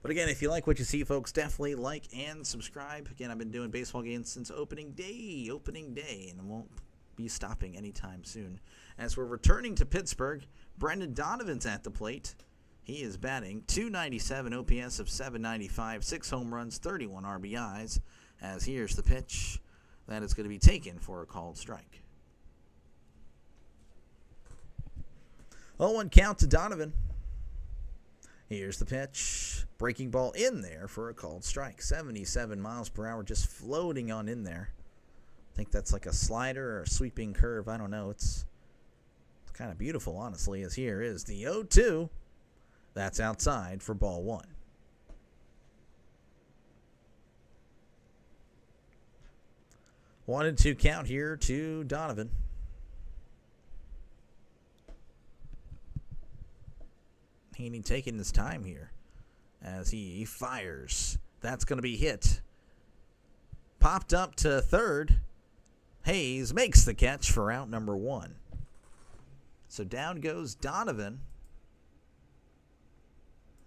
But again, if you like what you see, folks, definitely like and subscribe. Again, I've been doing baseball games since opening day, and I won't be stopping anytime soon. As we're returning to Pittsburgh, Brendan Donovan's at the plate. He is batting .297, OPS of 795, 6 home runs, 31 RBIs. As here's the pitch. That is going to be taken for a called strike. 0-1 count to Donovan. Here's the pitch. Breaking ball in there for a called strike. 77 miles per hour just floating on in there. I think that's like a slider or a sweeping curve. I don't know. It's kind of beautiful, honestly, as here is the 0-2. That's outside for ball 1. One and two count here to Donovan. Heaney taking his time here as he fires. That's going to be hit. Popped up to third. Hayes makes the catch for out number 1. So down goes Donovan.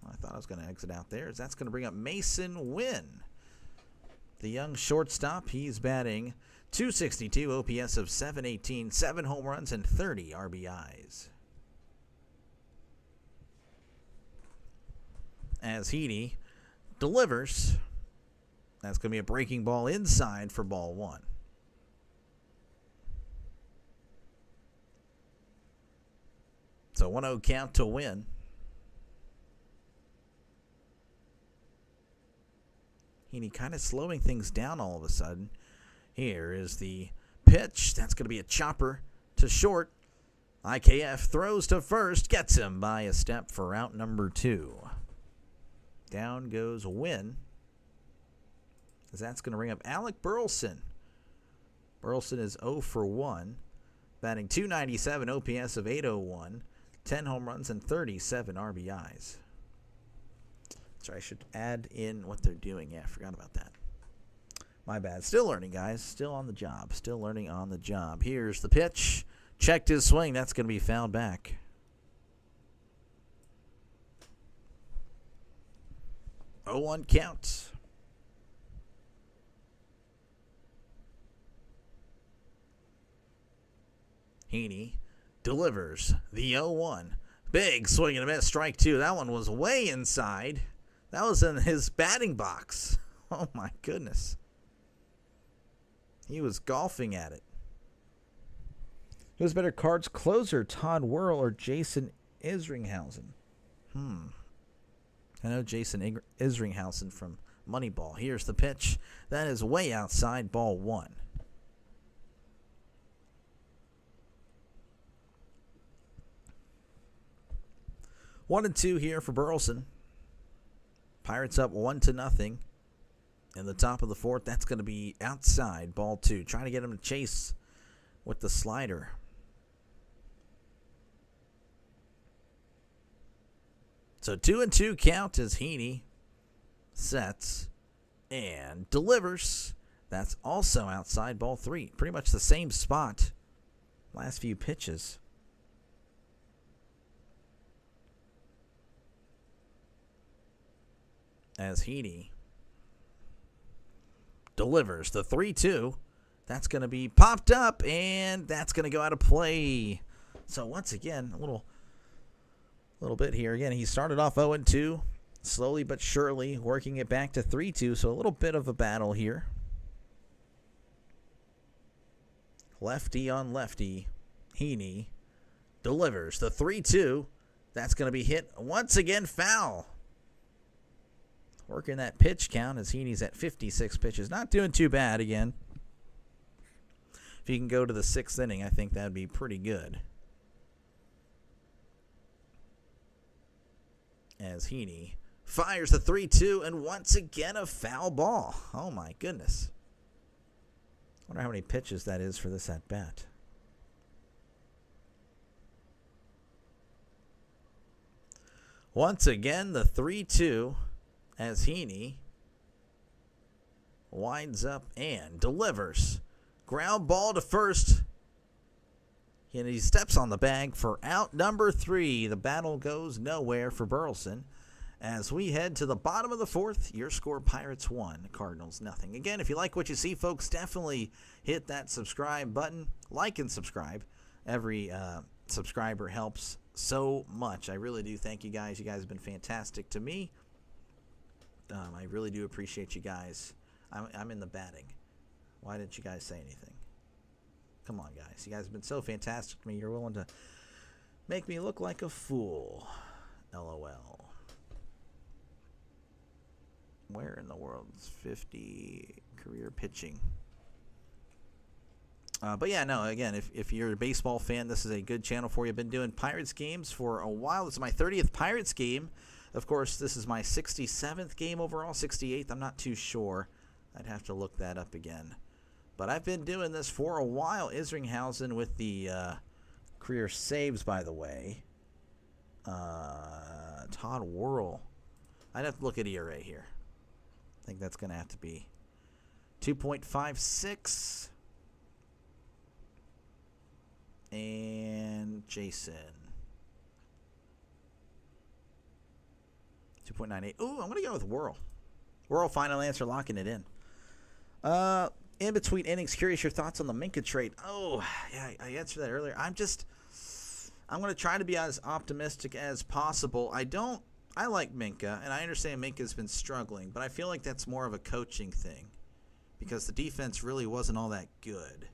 I thought I was going to exit out there. That's going to bring up Mason Wynn. The young shortstop, he's batting .262, OPS of 718, 7 home runs, and 30 RBIs. As Heaney delivers, that's going to be a breaking ball inside for ball 1. So 1-0 count to Win. Heaney kind of slowing things down all of a sudden. Here is the pitch. That's going to be a chopper to short. IKF throws to first, gets him by a step for out number 2. Down goes Wynn. As that's going to bring up Alec Burleson. Burleson is 0 for 1. Batting .297, OPS of 801. 10 home runs and 37 RBIs. Sorry, I should add in what they're doing. Yeah, I forgot about that. My bad. Still learning, guys. Still on the job. Still learning on the job. Here's the pitch. Checked his swing. That's going to be fouled back. Oh, 1 count. Heaney delivers the 0-1. Big swing and a miss. Strike 2. That one was way inside. That was in his batting box. Oh, my goodness. He was golfing at it. Who's better, Cards closer, Todd Whirl or Jason Isringhausen? I know Jason Isringhausen from Moneyball. Here's the pitch. That is way outside, ball 1. One and 2 here for Burleson. Pirates up 1-0 in the top of the 4th. That's going to be outside, ball 2. Trying to get him to chase with the slider. So 2-2 count as Heaney sets and delivers. That's also outside, ball 3. Pretty much the same spot last few pitches. As Heaney delivers the 3-2. That's going to be popped up, and that's going to go out of play. So once again, a little bit here. Again, he started off 0-2, slowly but surely working it back to 3-2. So a little bit of a battle here. Lefty on lefty. Heaney delivers the 3-2. That's going to be hit once again, foul. Working that pitch count as Heaney's at 56 pitches. Not doing too bad again. If he can go to the 6th inning, I think that would be pretty good. As Heaney fires the 3-2, and once again a foul ball. Oh my goodness. Wonder how many pitches that is for this at bat. Once again, the 3-2. As Heaney winds up and delivers. Ground ball to first. And he steps on the bag for out number 3. The battle goes nowhere for Burleson. As we head to the bottom of the 4th, your score, Pirates 1, Cardinals nothing. Again, if you like what you see, folks, definitely hit that subscribe button. Like and subscribe. Every subscriber helps so much. I really do thank you guys. You guys have been fantastic to me. I really do appreciate you guys. I'm in the batting. Why didn't you guys say anything? Come on, guys. You guys have been so fantastic to me. You're willing to make me look like a fool. LOL. Where in the world is 50 career pitching? But yeah, no, again, if you're a baseball fan, this is a good channel for you. I've been doing Pirates games for a while. This is my 30th Pirates game. Of course, this is my 67th game overall, 68th. I'm not too sure. I'd have to look that up again. But I've been doing this for a while. Isringhausen with the career saves, by the way. Todd Whirl. I'd have to look at ERA here. I think that's going to have to be 2.56. And Jason. 2.98. Ooh, I'm going to go with Whirl. Whirl, final answer, locking it in. In between innings, curious your thoughts on the Minka trade. Oh, yeah, I answered that earlier. I'm going to try to be as optimistic as possible. I like Minka, and I understand Minka's been struggling, but I feel like that's more of a coaching thing because the defense really wasn't all that good.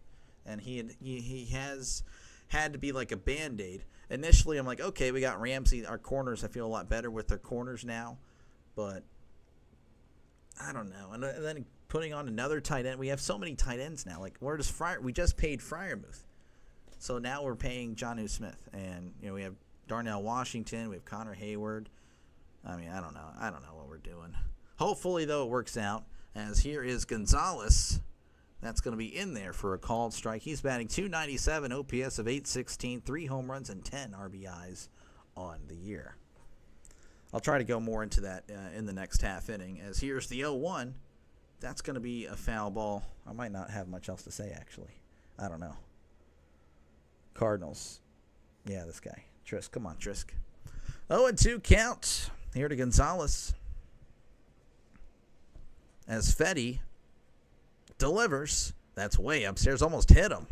And he has had to be like a Band-Aid. Initially, I'm like, okay, we got Ramsey. Our corners, I feel a lot better with their corners now. But I don't know. And then putting on another tight end. We have so many tight ends now. Like, where does we just paid Freiermuth. So now we're paying Jonnu Smith. And, we have Darnell Washington. We have Connor Hayward. I mean, I don't know. I don't know what we're doing. Hopefully, though, it works out. As here is Gonzalez. That's going to be in there for a called strike. He's batting .297, OPS of .816, 3 home runs, and 10 RBIs on the year. I'll try to go more into that in the next half inning. As here's the 0-1. That's going to be a foul ball. I might not have much else to say, actually. I don't know. Cardinals. Yeah, this guy. Trisk. Come on, Trisk. 0-2 count. Here to Gonzalez. As Fetty delivers. That's way upstairs. Almost hit him.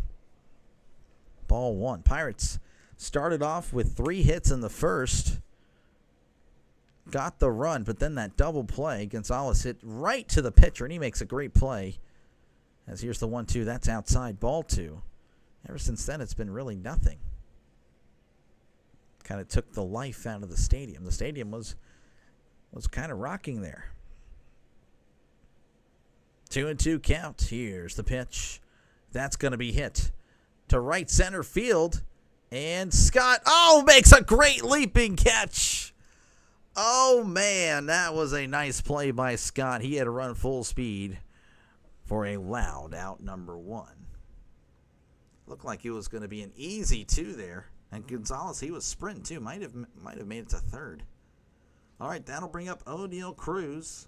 Ball 1. Pirates started off with 3 hits in the first. Got the run, but then that double play. Gonzalez hit right to the pitcher, and he makes a great play. As here's the 1-2. That's outside. Ball 2. Ever since then, it's been really nothing. Kind of took the life out of the stadium. The stadium was kind of rocking there. 2-2 count. Here's the pitch. That's going to be hit to right center field. And Scott, makes a great leaping catch. Oh, man, that was a nice play by Scott. He had to run full speed for a loud out number 1. Looked like it was going to be an easy 2 there. And Gonzalez, he was sprinting too. Might have made it to third. All right, that'll bring up O'Neal Cruz.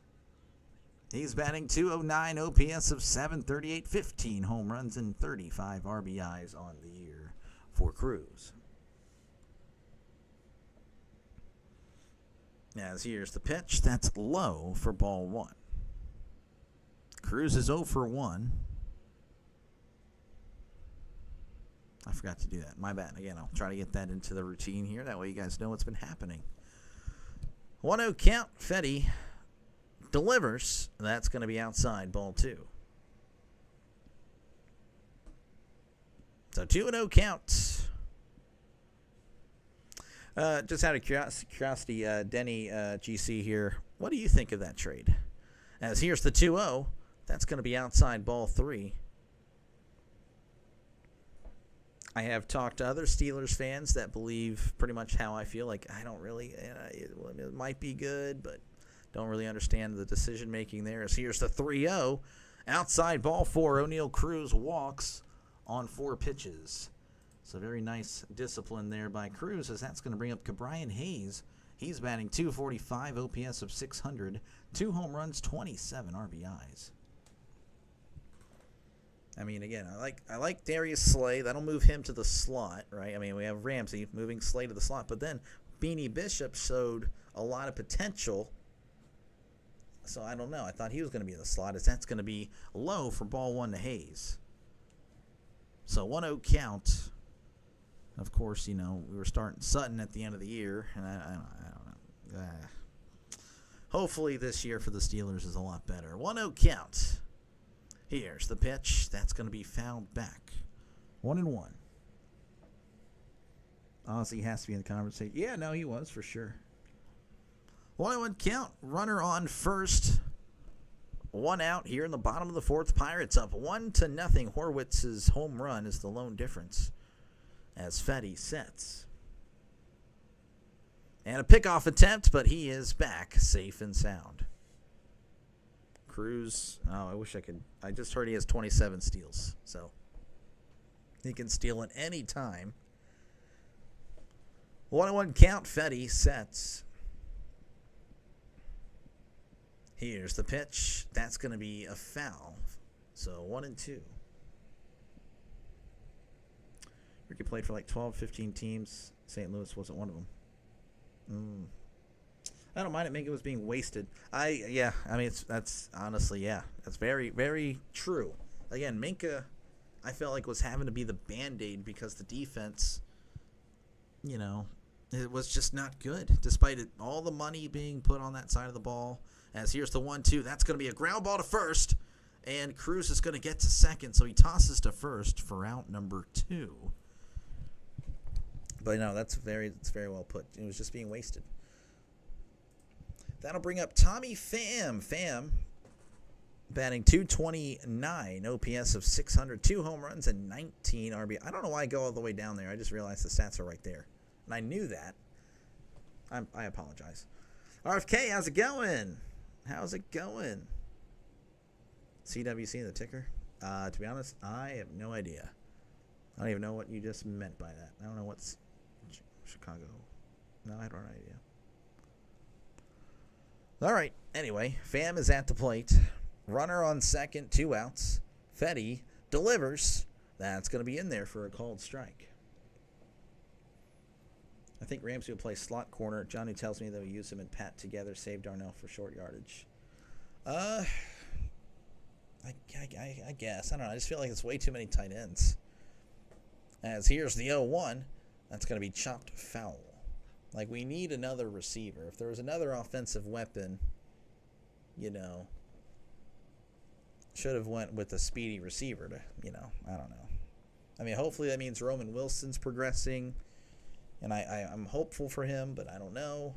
He's batting .209, OPS of .738, 15 home runs and 35 RBIs on the year for Cruz. As here's the pitch. That's low for ball 1. Cruz is 0 for 1. I forgot to do that. My bad. Again, I'll try to get that into the routine here. That way you guys know what's been happening. 1-0 count. Fetty delivers. That's going to be outside. Ball 2. So 2-0 count. Just out of curiosity, Denny GC here. What do you think of that trade? As here's the 2-0. That's going to be outside. Ball 3. I have talked to other Steelers fans that believe pretty much how I feel. Like, I don't really, it might be good, but don't really understand the decision-making there. As here's the 3-0. Outside. Ball 4. O'Neal Cruz walks on 4 pitches. So very nice discipline there by Cruz, as that's going to bring up Cabrian Hayes. He's batting .245, OPS of .600, 2 home runs, 27 RBIs. I mean, again, I like Darius Slay. That'll move him to the slot, right? I mean, we have Ramsey moving Slay to the slot, but then Beanie Bishop showed a lot of potential. So I don't know. I thought he was going to be in the slot, as that's going to be low for ball 1 to Hayes. So 1-0 count. Of course, we were starting Sutton at the end of the year, and I don't know. Hopefully this year for the Steelers is a lot better. 1-0 count. Here's the pitch. That's going to be fouled back. 1-1. Ozzie has to be in the conversation. Yeah, no, he was for sure. 1-1 count. Runner on first. 1 out here in the bottom of the 4th. Pirates up 1-0. Horwitz's home run is the lone difference as Fetty sets. And a pickoff attempt, but he is back safe and sound. Cruz, I wish I could. I just heard he has 27 steals, so he can steal at any time. 1-1 count. Fetty sets. Here's the pitch. That's going to be a foul. So 1-2. Ricky played for like 12, 15 teams. St. Louis wasn't one of them. I don't mind it. Minka was being wasted. That's honestly, that's very, very true. Again, Minka, I felt like was having to be the Band-Aid because the defense, it was just not good, despite all the money being put on that side of the ball. As here's the 1-2. That's going to be a ground ball to first, and Cruz is going to get to second, so he tosses to first for out number 2. But no, that's very well put. It was just being wasted. That'll bring up Tommy Pham. Pham batting .229, OPS of .600, 2 home runs and 19 RBI. I don't know why I go all the way down there. I just realized the stats are right there. And I knew that. I apologize. RFK, how's it going? How's it going? CWC, the ticker? To be honest, I have no idea. I don't even know what you just meant by that. I don't know what's Chicago. No, I don't have no idea. All right. Anyway, Pham is at the plate. Runner on second, 2 outs. Fetty delivers. That's going to be in there for a called strike. I think Ramsey will play slot corner. Johnny tells me they'll use him and Pat together, save Darnell for short yardage. I guess. I don't know. I just feel like it's way too many tight ends. As here's the 0-1. That's going to be chopped foul. Like, we need another receiver. If there was another offensive weapon, should have went with a speedy receiver to, I don't know. I mean, hopefully that means Roman Wilson's progressing, and I'm hopeful for him, but I don't know.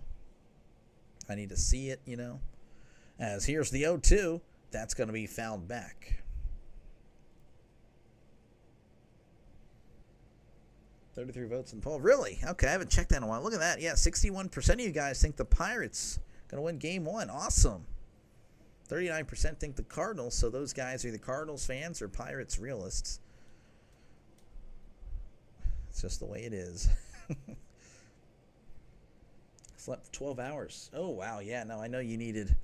I need to see it, As here's the 0-2. That's going to be fouled back. 33 votes in the poll. Really? Okay, I haven't checked that in a while. Look at that. Yeah, 61% of you guys think the Pirates going to win Game 1. Awesome. 39% think the Cardinals, so those guys are either Cardinals fans or Pirates realists. It's just the way it is. Slept for 12 hours. Oh, wow. Yeah, no, I know you needed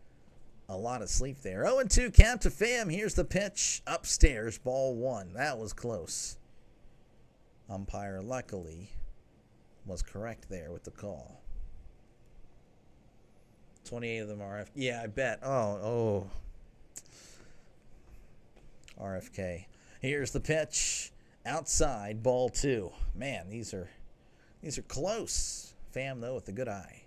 a lot of sleep there. 0-2 count to Pham. Here's the pitch. Upstairs, ball 1. That was close. Umpire, luckily, was correct there with the call. 28 of them are yeah, I bet. Oh. RFK. Here's the pitch. Outside, ball 2. Man, these are close. Pham, though, with a good eye.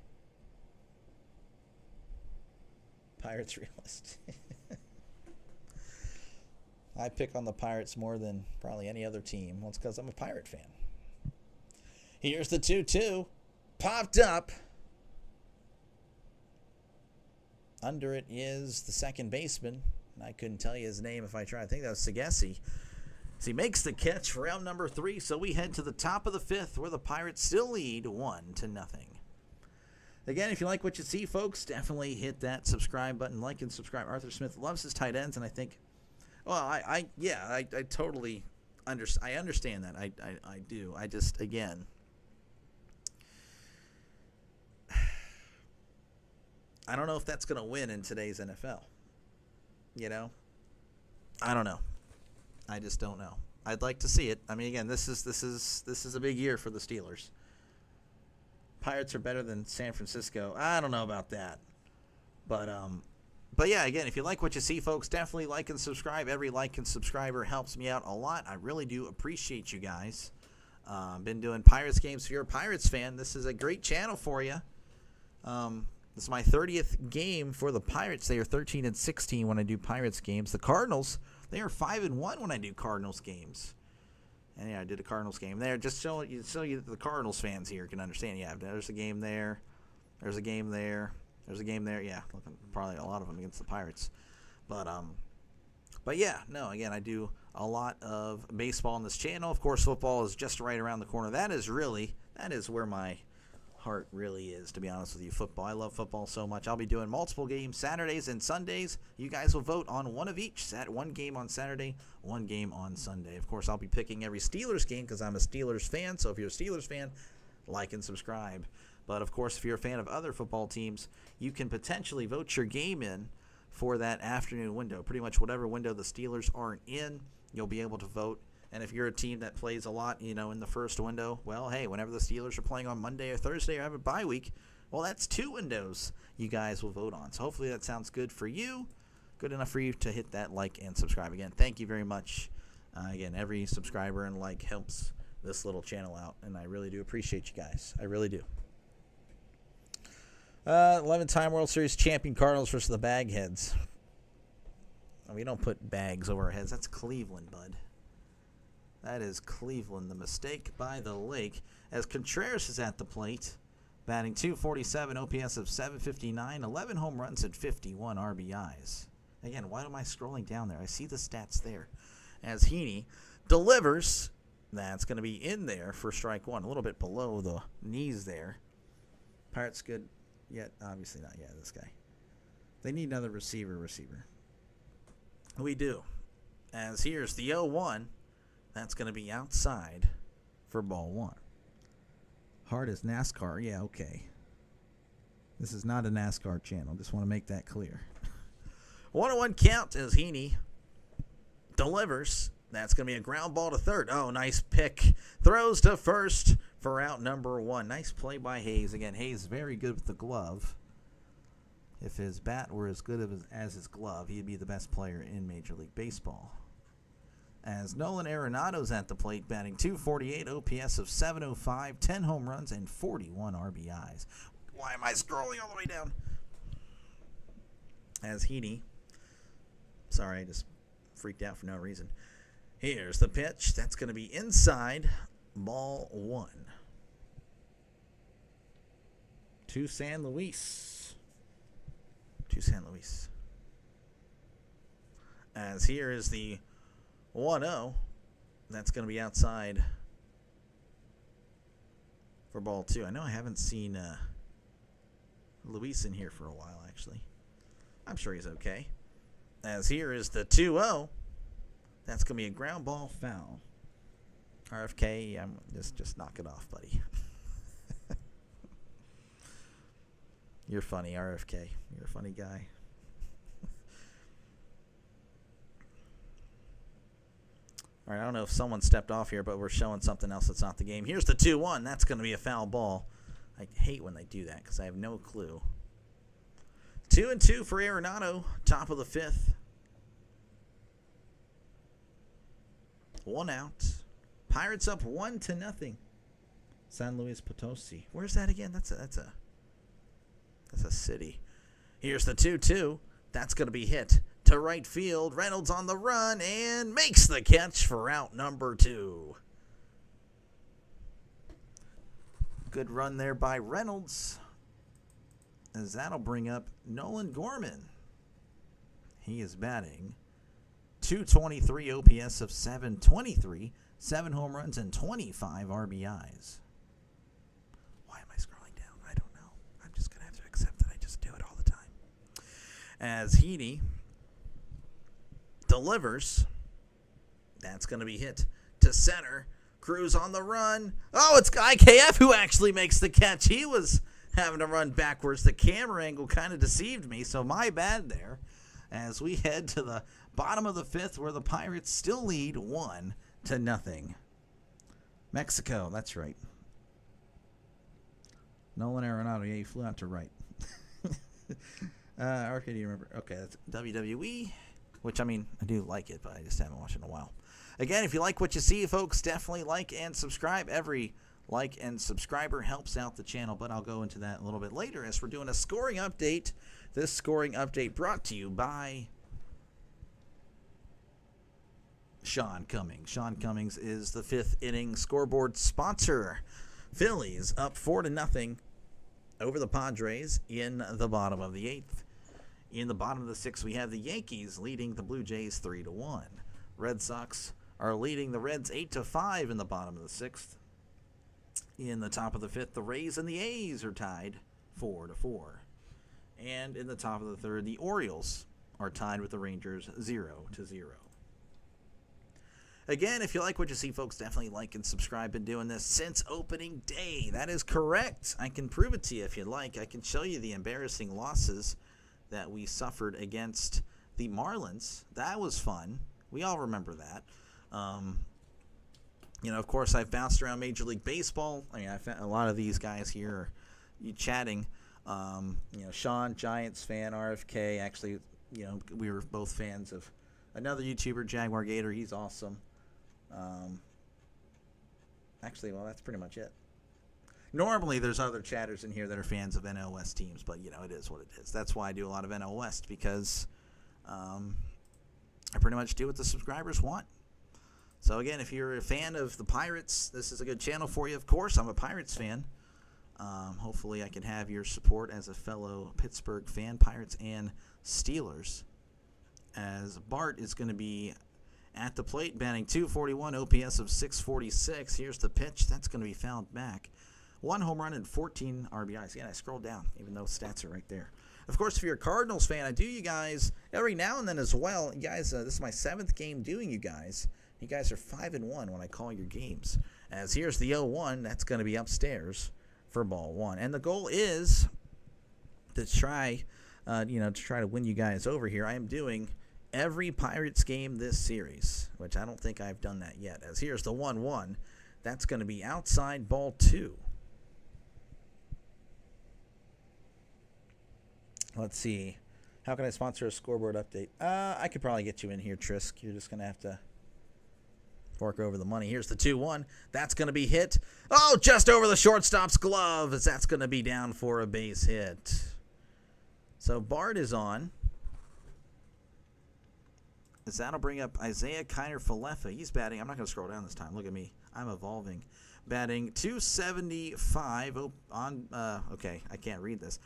Pirates realist. I pick on the Pirates more than probably any other team. Well, it's because I'm a Pirate fan. Here's the 2-2. Popped up. Under it is the second baseman. I couldn't tell you his name if I tried. I think that was Sagesi. So he makes the catch for out number 3. So we head to the top of the 5th where the Pirates still lead 1-0. Again, if you like what you see, folks, definitely hit that subscribe button. Like and subscribe. Arthur Smith loves his tight ends, and I think... Well, I totally understand. I understand that. I do. I just, again, I don't know if that's going to win in today's NFL. I don't know. I just don't know. I'd like to see it. I mean, again, this is a big year for the Steelers. Pirates are better than San Francisco. I don't know about that, But yeah, again, if you like what you see, folks, definitely like and subscribe. Every like and subscriber helps me out a lot. I really do appreciate you guys. Been doing Pirates games. If you're a Pirates fan, this is a great channel for you. This is my 30th game for the Pirates. They are 13-16 when I do Pirates games. The Cardinals, they are 5-1 when I do Cardinals games. And yeah, I did a Cardinals game there. Just so you the Cardinals fans here can understand. Yeah, there's a game there. There's a game there. There's a game there, yeah. Probably a lot of them against the Pirates. But yeah, no, again, I do a lot of baseball on this channel. Of course, football is just right around the corner. That is where my heart really is, to be honest with you. Football. I love football so much. I'll be doing multiple games Saturdays and Sundays. You guys will vote on one of each. One game on Saturday, one game on Sunday. Of course, I'll be picking every Steelers game because I'm a Steelers fan. So if you're a Steelers fan, like and subscribe. But, of course, if you're a fan of other football teams, you can potentially vote your game in for that afternoon window. Pretty much whatever window the Steelers aren't in, you'll be able to vote. And if you're a team that plays a lot, in the first window, well, hey, whenever the Steelers are playing on Monday or Thursday or have a bye week, well, that's 2 windows you guys will vote on. So hopefully that sounds good for you, good enough for you to hit that like and subscribe. Again, thank you very much. Again, every subscriber and like helps this little channel out, and I really do appreciate you guys. I really do. 11-time World Series champion Cardinals versus the Bagheads. We don't put bags over our heads. That's Cleveland, bud. That is Cleveland. The mistake by the lake. As Contreras is at the plate, batting .247, OPS of .759, 11 home runs and 51 RBIs. Again, why am I scrolling down there? I see the stats there. As Heaney delivers, that's going to be in there for strike 1. A little bit below the knees there. Pirates good. Yet, obviously not yet, this guy. They need another receiver. We do. As here's the 0-1. That's going to be outside for ball 1. Hard as NASCAR. Yeah, okay. This is not a NASCAR channel. Just want to make that clear. 1-1 count as Heaney delivers. That's going to be a ground ball to third. Oh, nice pick. Throws to first for out number 1. Nice play by Hayes. Again, Hayes very good with the glove. If his bat were as good as his glove, he'd be the best player in Major League Baseball. As Nolan Arenado's at the plate, batting .248, OPS of .705, 10 home runs, and 41 RBIs. Why am I scrolling all the way down? As Heaney, sorry, I just freaked out for no reason. Here's the pitch. That's going to be inside, ball 1. To San Luis. As here is the 1-0. That's going to be outside for ball 2. I know I haven't seen Luis in here for a while, actually. I'm sure he's okay. As here is the 2-0. That's going to be a ground ball foul. RFK, just knock it off, buddy. You're funny, RFK. You're a funny guy. All right, I don't know if someone stepped off here, but we're showing something else that's not the game. Here's the 2-1. That's going to be a foul ball. I hate when they do that because I have no clue. 2-2 for Arenado, top of the 5th. 1 out. Pirates up 1-0. San Luis Potosi. Where's that again? That's a city. Here's the 2-2. That's going to be hit to right field. Reynolds on the run and makes the catch for out number 2. Good run there by Reynolds, as that'll bring up Nolan Gorman. He is batting .223, OPS of .723, 7 home runs, and 25 RBIs. Why am I scrolling down? I don't know. I'm just going to have to accept that I just do it all the time. As Heaney delivers, that's going to be hit to center. Cruz on the run. Oh, it's IKF who actually makes the catch. He was having to run backwards. The camera angle kind of deceived me, so my bad there. As we head to the bottom of the 5th, where the Pirates still lead 1-0. Mexico, that's right. Nolan Arenado, yeah, he flew out to right. Okay, do you remember? Okay, that's WWE, which, I mean, I do like it, but I just haven't watched it in a while. Again, if you like what you see, folks, definitely like and subscribe. Every like and subscriber helps out the channel, but I'll go into that a little bit later as we're doing a scoring update. This scoring update brought to you by Sean Cummings. Sean Cummings is the 5th inning scoreboard sponsor. Phillies up 4-0 over the Padres in the bottom of the 8th. In the bottom of the 6th, we have the Yankees leading the Blue Jays 3-1. Red Sox are leading the Reds 8-5 in the bottom of the 6th. In the top of the 5th, the Rays and the A's are tied 4-4. And in the top of the 3rd, the Orioles are tied with the Rangers 0-0. Again, if you like what you see, folks, definitely like and subscribe. Been doing this since opening day. That is correct. I can prove it to you if you'd like. I can show you the embarrassing losses that we suffered against the Marlins. That was fun. We all remember that. Of course, I've bounced around Major League Baseball. I mean, I found a lot of these guys here are chatting. Sean, Giants fan, RFK. Actually, we were both fans of another YouTuber, Jaguar Gator. He's awesome. That's pretty much it. Normally, there's other chatters in here that are fans of NL West teams, but, it is what it is. That's why I do a lot of NL West, because I pretty much do what the subscribers want. So, again, if you're a fan of the Pirates, this is a good channel for you. Of course, I'm a Pirates fan. Hopefully, I can have your support as a fellow Pittsburgh fan, Pirates and Steelers. As Bart is going to be at the plate, batting .241, OPS of .646. Here's the pitch. That's going to be fouled back. 1 home run and 14 RBIs. Again, I scrolled down, even though stats are right there. Of course, if you're a Cardinals fan, I do you guys every now and then as well. You guys, this is my 7th game doing you guys. You guys are 5-1 when I call your games. As here's the 0-1. That's going to be upstairs for ball 1. And the goal is to try, to try to win you guys over here, I am doing every Pirates game this series, which I don't think I've done that yet. As here's the 1-1. That's going to be outside ball 2. Let's see. How can I sponsor a scoreboard update? I could probably get you in here, Trisk. You're just going to have to fork over the money. Here's the 2-1. That's going to be hit. Oh, just over the shortstop's glove, as that's going to be down for a base hit. So Bart is on. As that'll bring up Isaiah Kiner-Falefa. He's batting. I'm not going to scroll down this time. Look at me. I'm evolving. Batting 275 on, okay, I can't read this.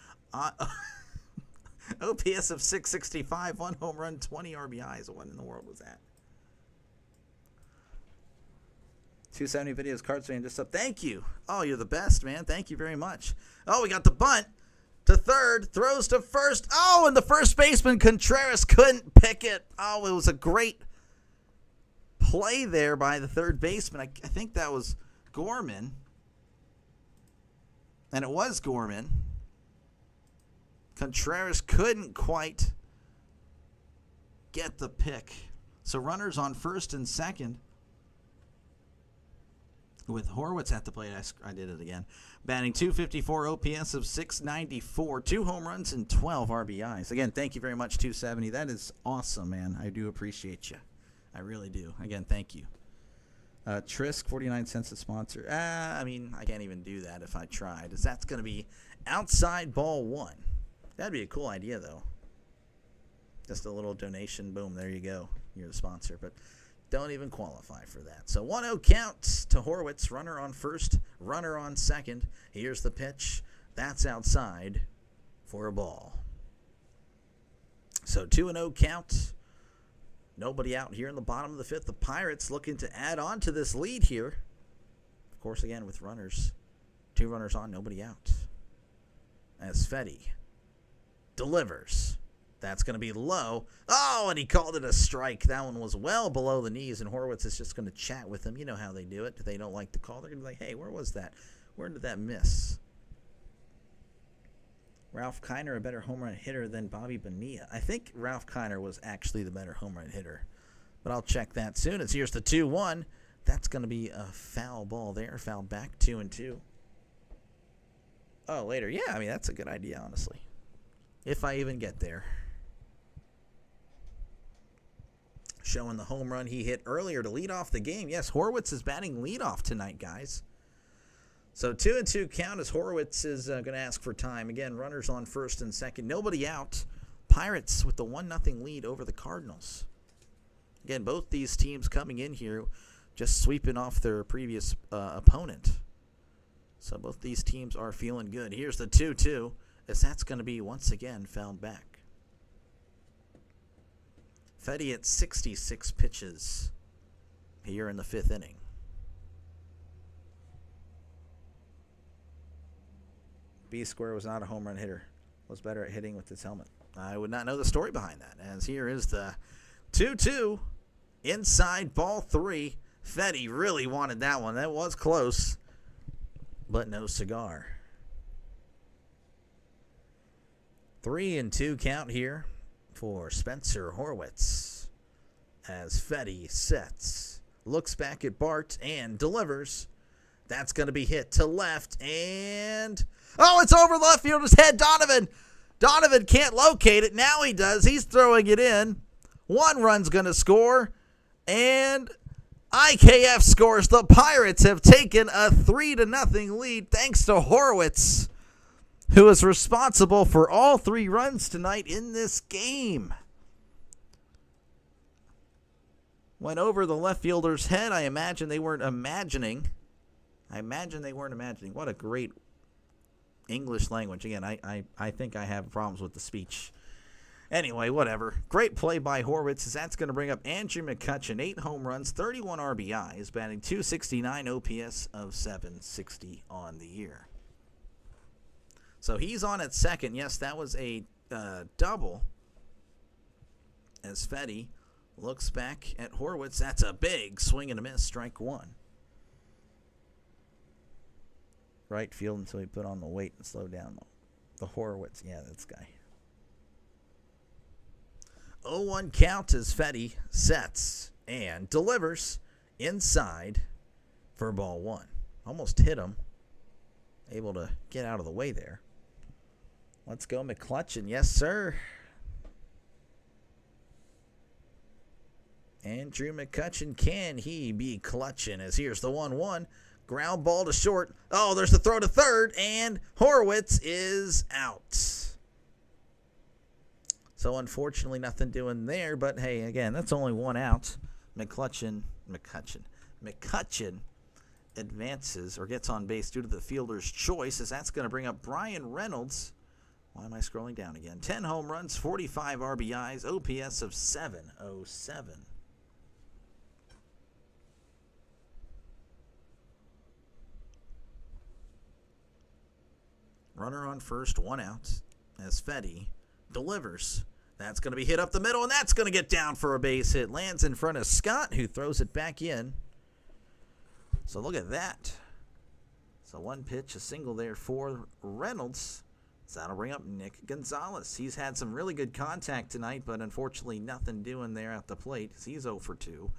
OPS of 665, 1 home run, 20 RBIs. What in the world was that? 270 videos, Cards fan just up. Thank you. Oh, you're the best, man. Thank you very much. Oh, we got the bunt to third, throws to first. Oh, and the first baseman, Contreras, couldn't pick it. Oh, it was a great play there by the third baseman. I think that was Gorman. And it was Gorman. Contreras couldn't quite get the pick. So runners on first and second with Horwitz at the plate. I did it again. Batting 254, OPS of 694, 2 home runs and 12 RBIs. Again, thank you very much, 270. That is awesome, man. I do appreciate you. I really do. Again, thank you. Trisk, 49 cents a sponsor. I can't even do that if I tried. That's going to be outside ball 1. That'd be a cool idea, though. Just a little donation. Boom, there you go. You're the sponsor. But don't even qualify for that. So 1-0 count to Horwitz. Runner on first, runner on second. Here's the pitch. That's outside for a ball. So 2-0 count. Nobody out here in the bottom of the 5th. The Pirates looking to add on to this lead here. Of course, again, with runners. 2 runners on, nobody out. As Fetty delivers. That's going to be low. Oh, and he called it a strike. That one was well below the knees, and Horwitz is just going to chat with him. You know how they do it. If they don't like the call, they're going to be like, hey, where was that? Where did that miss? Ralph Kiner, a better home run hitter than Bobby Bonilla. I think Ralph Kiner was actually the better home run hitter, but I'll check that soon. As here's the 2-1. That's going to be a foul ball there. Foul back, 2-2. Oh, later. Yeah, that's a good idea, honestly. If I even get there. Showing the home run he hit earlier to lead off the game. Yes, Horwitz is batting leadoff tonight, guys. So 2-2 count as Horwitz is going to ask for time. Again, runners on first and second. Nobody out. Pirates with the 1-0 lead over the Cardinals. Again, both these teams coming in here just sweeping off their previous opponent. So both these teams are feeling good. Here's the 2-2, as that's going to be once again fouled back. Fetty at 66 pitches here in the 5th inning. B-Square was not a home run hitter. Was better at hitting with his helmet. I would not know the story behind that. As here is the 2-2 inside ball 3. Fetty really wanted that one. That was close, but no cigar. 3-2 count here for Spencer Horwitz as Fetty sets, looks back at Bart and delivers. That's going to be hit to left, and oh, it's over left fielder's head. Donovan can't locate it. Now he does. He's throwing it in. 1 run's going to score, and IKF scores. The Pirates have taken a 3-0 lead thanks to Horwitz, who is responsible for all 3 runs tonight in this game. Went over the left fielder's head. I imagine they weren't imagining. What a great English language. Again, I think I have problems with the speech. Anyway, whatever. Great play by Horwitz, as that's going to bring up Andrew McCutchen. 8 home runs, 31 RBIs, batting .269, OPS of 760 on the year. So he's on at second. Yes, that was a double. As Fetty looks back at Horwitz. That's a big swing and a miss, strike 1. Right field until he put on the weight and slowed down. The Horowitz. Yeah, this guy. 0-1 count as Fetty sets and delivers inside for ball one. Almost hit him. Able to get out of the way there. Let's go McClutchin. Yes, sir. Andrew McCutchen, can he be clutching? As here's the 1-1. Ground ball to short. Oh, there's the throw to third, and Horowitz is out. So unfortunately, nothing doing there. But hey, again, that's only one out. McCutchen advances or gets on base due to the fielder's choice, as that's going to bring up Brian Reynolds. Why am I scrolling down again? 10 home runs, 45 RBIs, OPS of 707. Runner on first, one out, as Fetty delivers. That's going to be hit up the middle, and that's going to get down for a base hit. Lands in front of Scott, who throws it back in. So look at that. So one pitch, a single there for Reynolds. So that'll bring up Nick Gonzalez. He's had some really good contact tonight, but unfortunately nothing doing there at the plate. He's 0 for 2.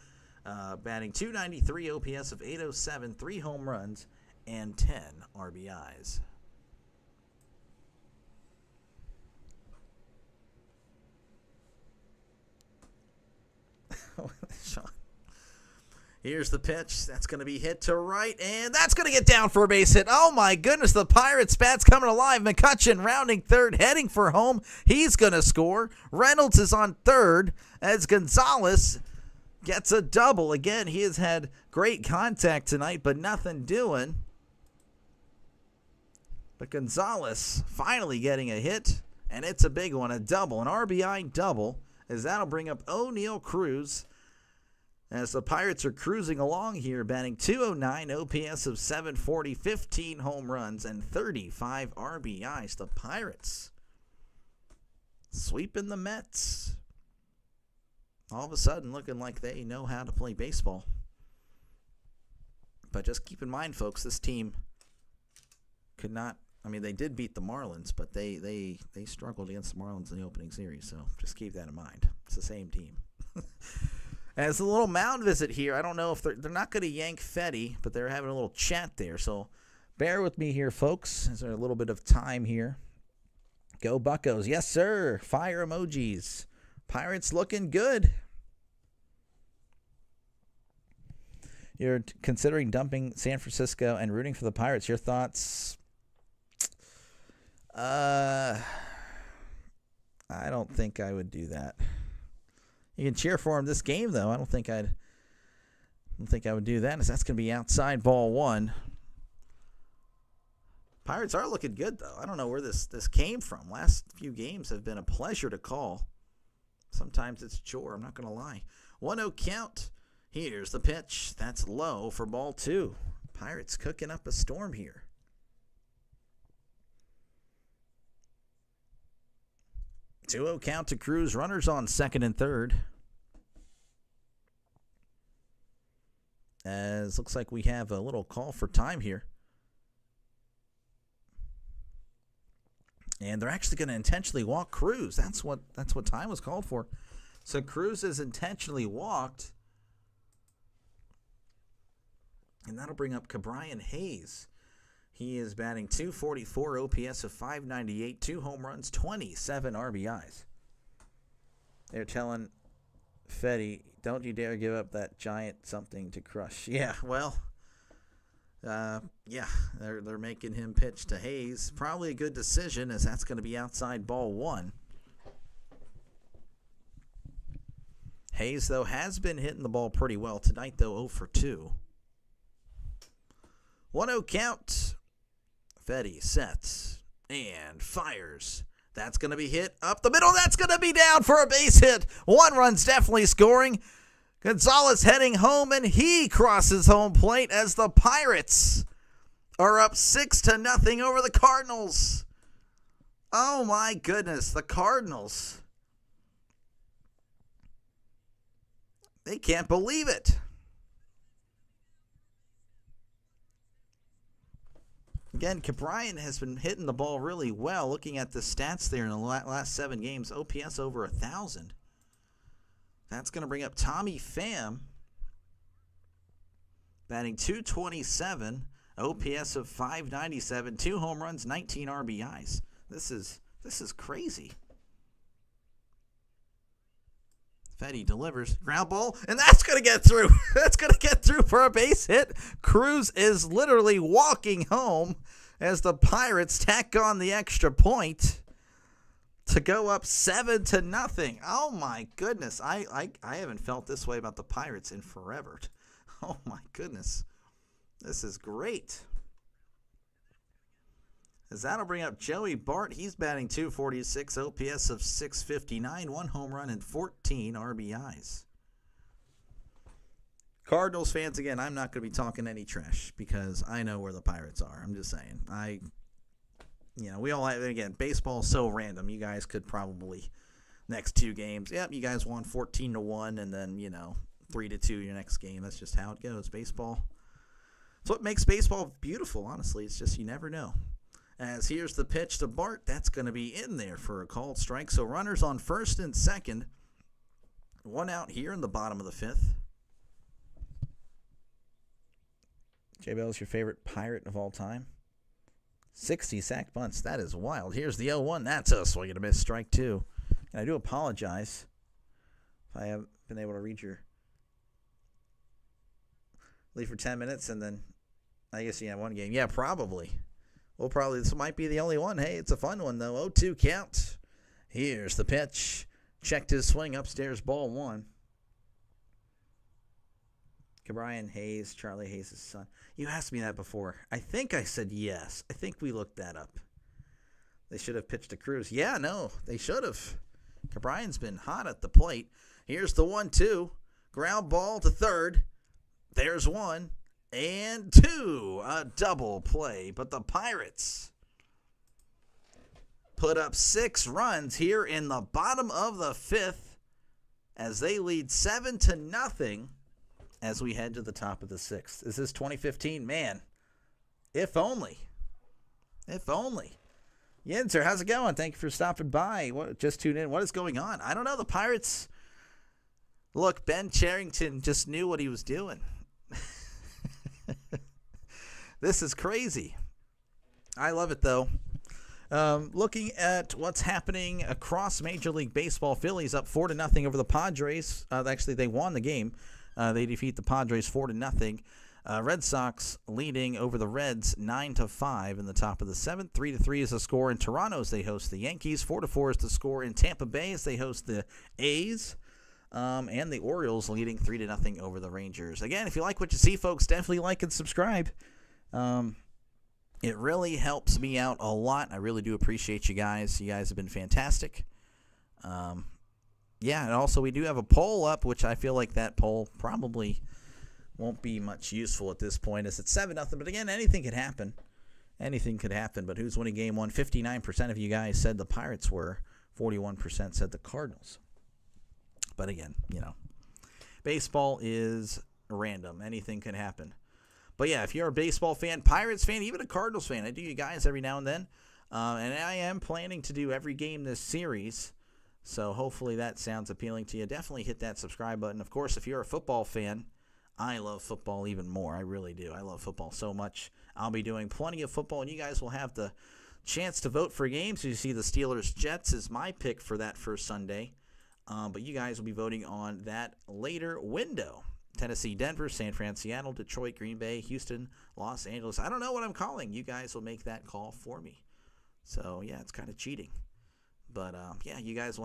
Batting .293, OPS of 807, 3 home runs, and 10 RBIs. Here's the pitch. That's going to be hit to right, and that's going to get down for a base hit. Oh, my goodness, the Pirates' bat's coming alive. McCutchen rounding third, heading for home. He's going to score. Reynolds is on third as Gonzalez gets a double. Again, he has had great contact tonight, but nothing doing. But Gonzalez finally getting a hit, and it's a big one, a double, an RBI double, as that'll bring up O'Neal Cruz. As the Pirates are cruising along here, batting .209, OPS of 740, 15 home runs, and 35 RBIs. The Pirates sweeping the Mets. All of a sudden looking like they know how to play baseball. But just keep in mind, folks, this team could not, I mean, they did beat the Marlins, but they struggled against the Marlins in the opening series. So just keep that in mind. It's the same team. As a little mound visit here, I don't know if they're not going to yank Fetty, but they're having a little chat there. So bear with me here, folks. Is there a little bit of time here? Go Buccos. Yes, sir. Fire emojis. Pirates looking good. You're considering dumping San Francisco and rooting for the Pirates. Your thoughts? I don't think I would do that. You can cheer for him this game, though. I don't think I would do that, as that's going to be outside ball one. Pirates are looking good, though. I don't know where this came from. Last few games have been a pleasure to call. Sometimes it's a chore, I'm not going to lie. 1-0 count. Here's the pitch. That's low for ball two. Pirates cooking up a storm here. Two-0 count to Cruz. Runners on second and third. As looks like we have a little call for time here. And they're actually going to intentionally walk Cruz. That's what time was called for. So Cruz is intentionally walked. And that'll bring up Cabrian Hayes. He is batting .244, OPS of 598, 2 home runs, 27 RBIs. They're telling Fetty, don't you dare give up that giant something to crush. Yeah, well, they're making him pitch to Hayes. Probably a good decision, as that's going to be outside ball one. Hayes, though, has been hitting the ball pretty well tonight, though, 0 for 2. 1-0 count. Fetty sets and fires. That's going to be hit up the middle. That's going to be down for a base hit. One run's definitely scoring. Gonzalez heading home, and he crosses home plate as the Pirates are up 6-0 over the Cardinals. Oh, my goodness. The Cardinals. They can't believe it. Again, Cabrian has been hitting the ball really well. Looking at the stats there in the last 7 games, OPS over 1,000. That's going to bring up Tommy Pham, batting .227, OPS of .597, 2 home runs, 19 RBIs. This is crazy. Fetty delivers, ground ball, and that's going to get through. That's going to get through for a base hit. Cruz is literally walking home as the Pirates tack on the extra point to go up 7-0. Oh my goodness. I haven't felt this way about the Pirates in forever. Oh my goodness. This is great. As that'll bring up Joey Bart. He's batting .246, OPS of .659, 1 home run and 14 RBIs. Cardinals fans, again, I'm not going to be talking any trash because I know where the Pirates are. I'm just saying. We all have, again, baseball's so random. You guys could probably, next 2 games, yep, you guys won 14-1 and then, 3-2 your next game. That's just how it goes. Baseball. It's what makes baseball beautiful, honestly. It's just you never know. As here's the pitch to Bart. That's going to be in there for a called strike. So runners on first and second. 1 out here in the bottom of the 5th. J-Bell is your favorite Pirate of all time? 60 sack bunts. That is wild. Here's the 0-1. That's a swing and a miss. Strike 2. And I do apologize if I haven't been able to read your leave for 10 minutes and then I guess one game. Yeah, probably. This might be the only one. Hey, it's a fun one, though. 0-2 count. Here's the pitch. Checked his swing upstairs, ball 1. Cabrian Hayes, Charlie Hayes' son. You asked me that before. I think I said yes. I think we looked that up. They should have pitched to Cruz. Yeah, no, they should have. Cabrian's been hot at the plate. Here's the 1-2. Ground ball to third. There's 1. And 2, a double play. But the Pirates put up 6 runs here in the bottom of the 5th as they lead 7-0 as we head to the top of the 6th. Is this 2015? Man, if only. If only. Yinzer, how's it going? Thank you for stopping by. Just tuned in. What is going on? I don't know. The Pirates, look, Ben Cherington just knew what he was doing. This is crazy. I love it, though. Looking at what's happening across Major League Baseball, Phillies up 4-0 over the Padres. Actually, they won the game. They defeat the Padres 4-0. Red Sox leading over the Reds 9-5 in the top of the 7th. 3-3 is the score in Toronto as they host the Yankees. 4-4 is the score in Tampa Bay as they host the A's. And the Orioles leading 3-0 over the Rangers. Again, if you like what you see, folks, definitely like and subscribe. It really helps me out a lot. I really do appreciate you guys. You guys have been fantastic. Yeah, and also we do have a poll up, which I feel like that poll probably won't be much useful at this point as it's 7-0. But again, anything could happen. Anything could happen. But who's winning game 1? 59% of you guys said the Pirates were. 41% said the Cardinals. But again, baseball is random. Anything can happen. But yeah, if you're a baseball fan, Pirates fan, even a Cardinals fan, I do you guys every now and then. And I am planning to do every game this series. So hopefully that sounds appealing to you. Definitely hit that subscribe button. Of course, if you're a football fan, I love football even more. I really do. I love football so much. I'll be doing plenty of football, and you guys will have the chance to vote for games. You see the Steelers-Jets is my pick for that first Sunday. But you guys will be voting on that later window. Tennessee, Denver, San Fran, Seattle, Detroit, Green Bay, Houston, Los Angeles. I don't know what I'm calling. You guys will make that call for me. So, yeah, it's kind of cheating. But, yeah, you guys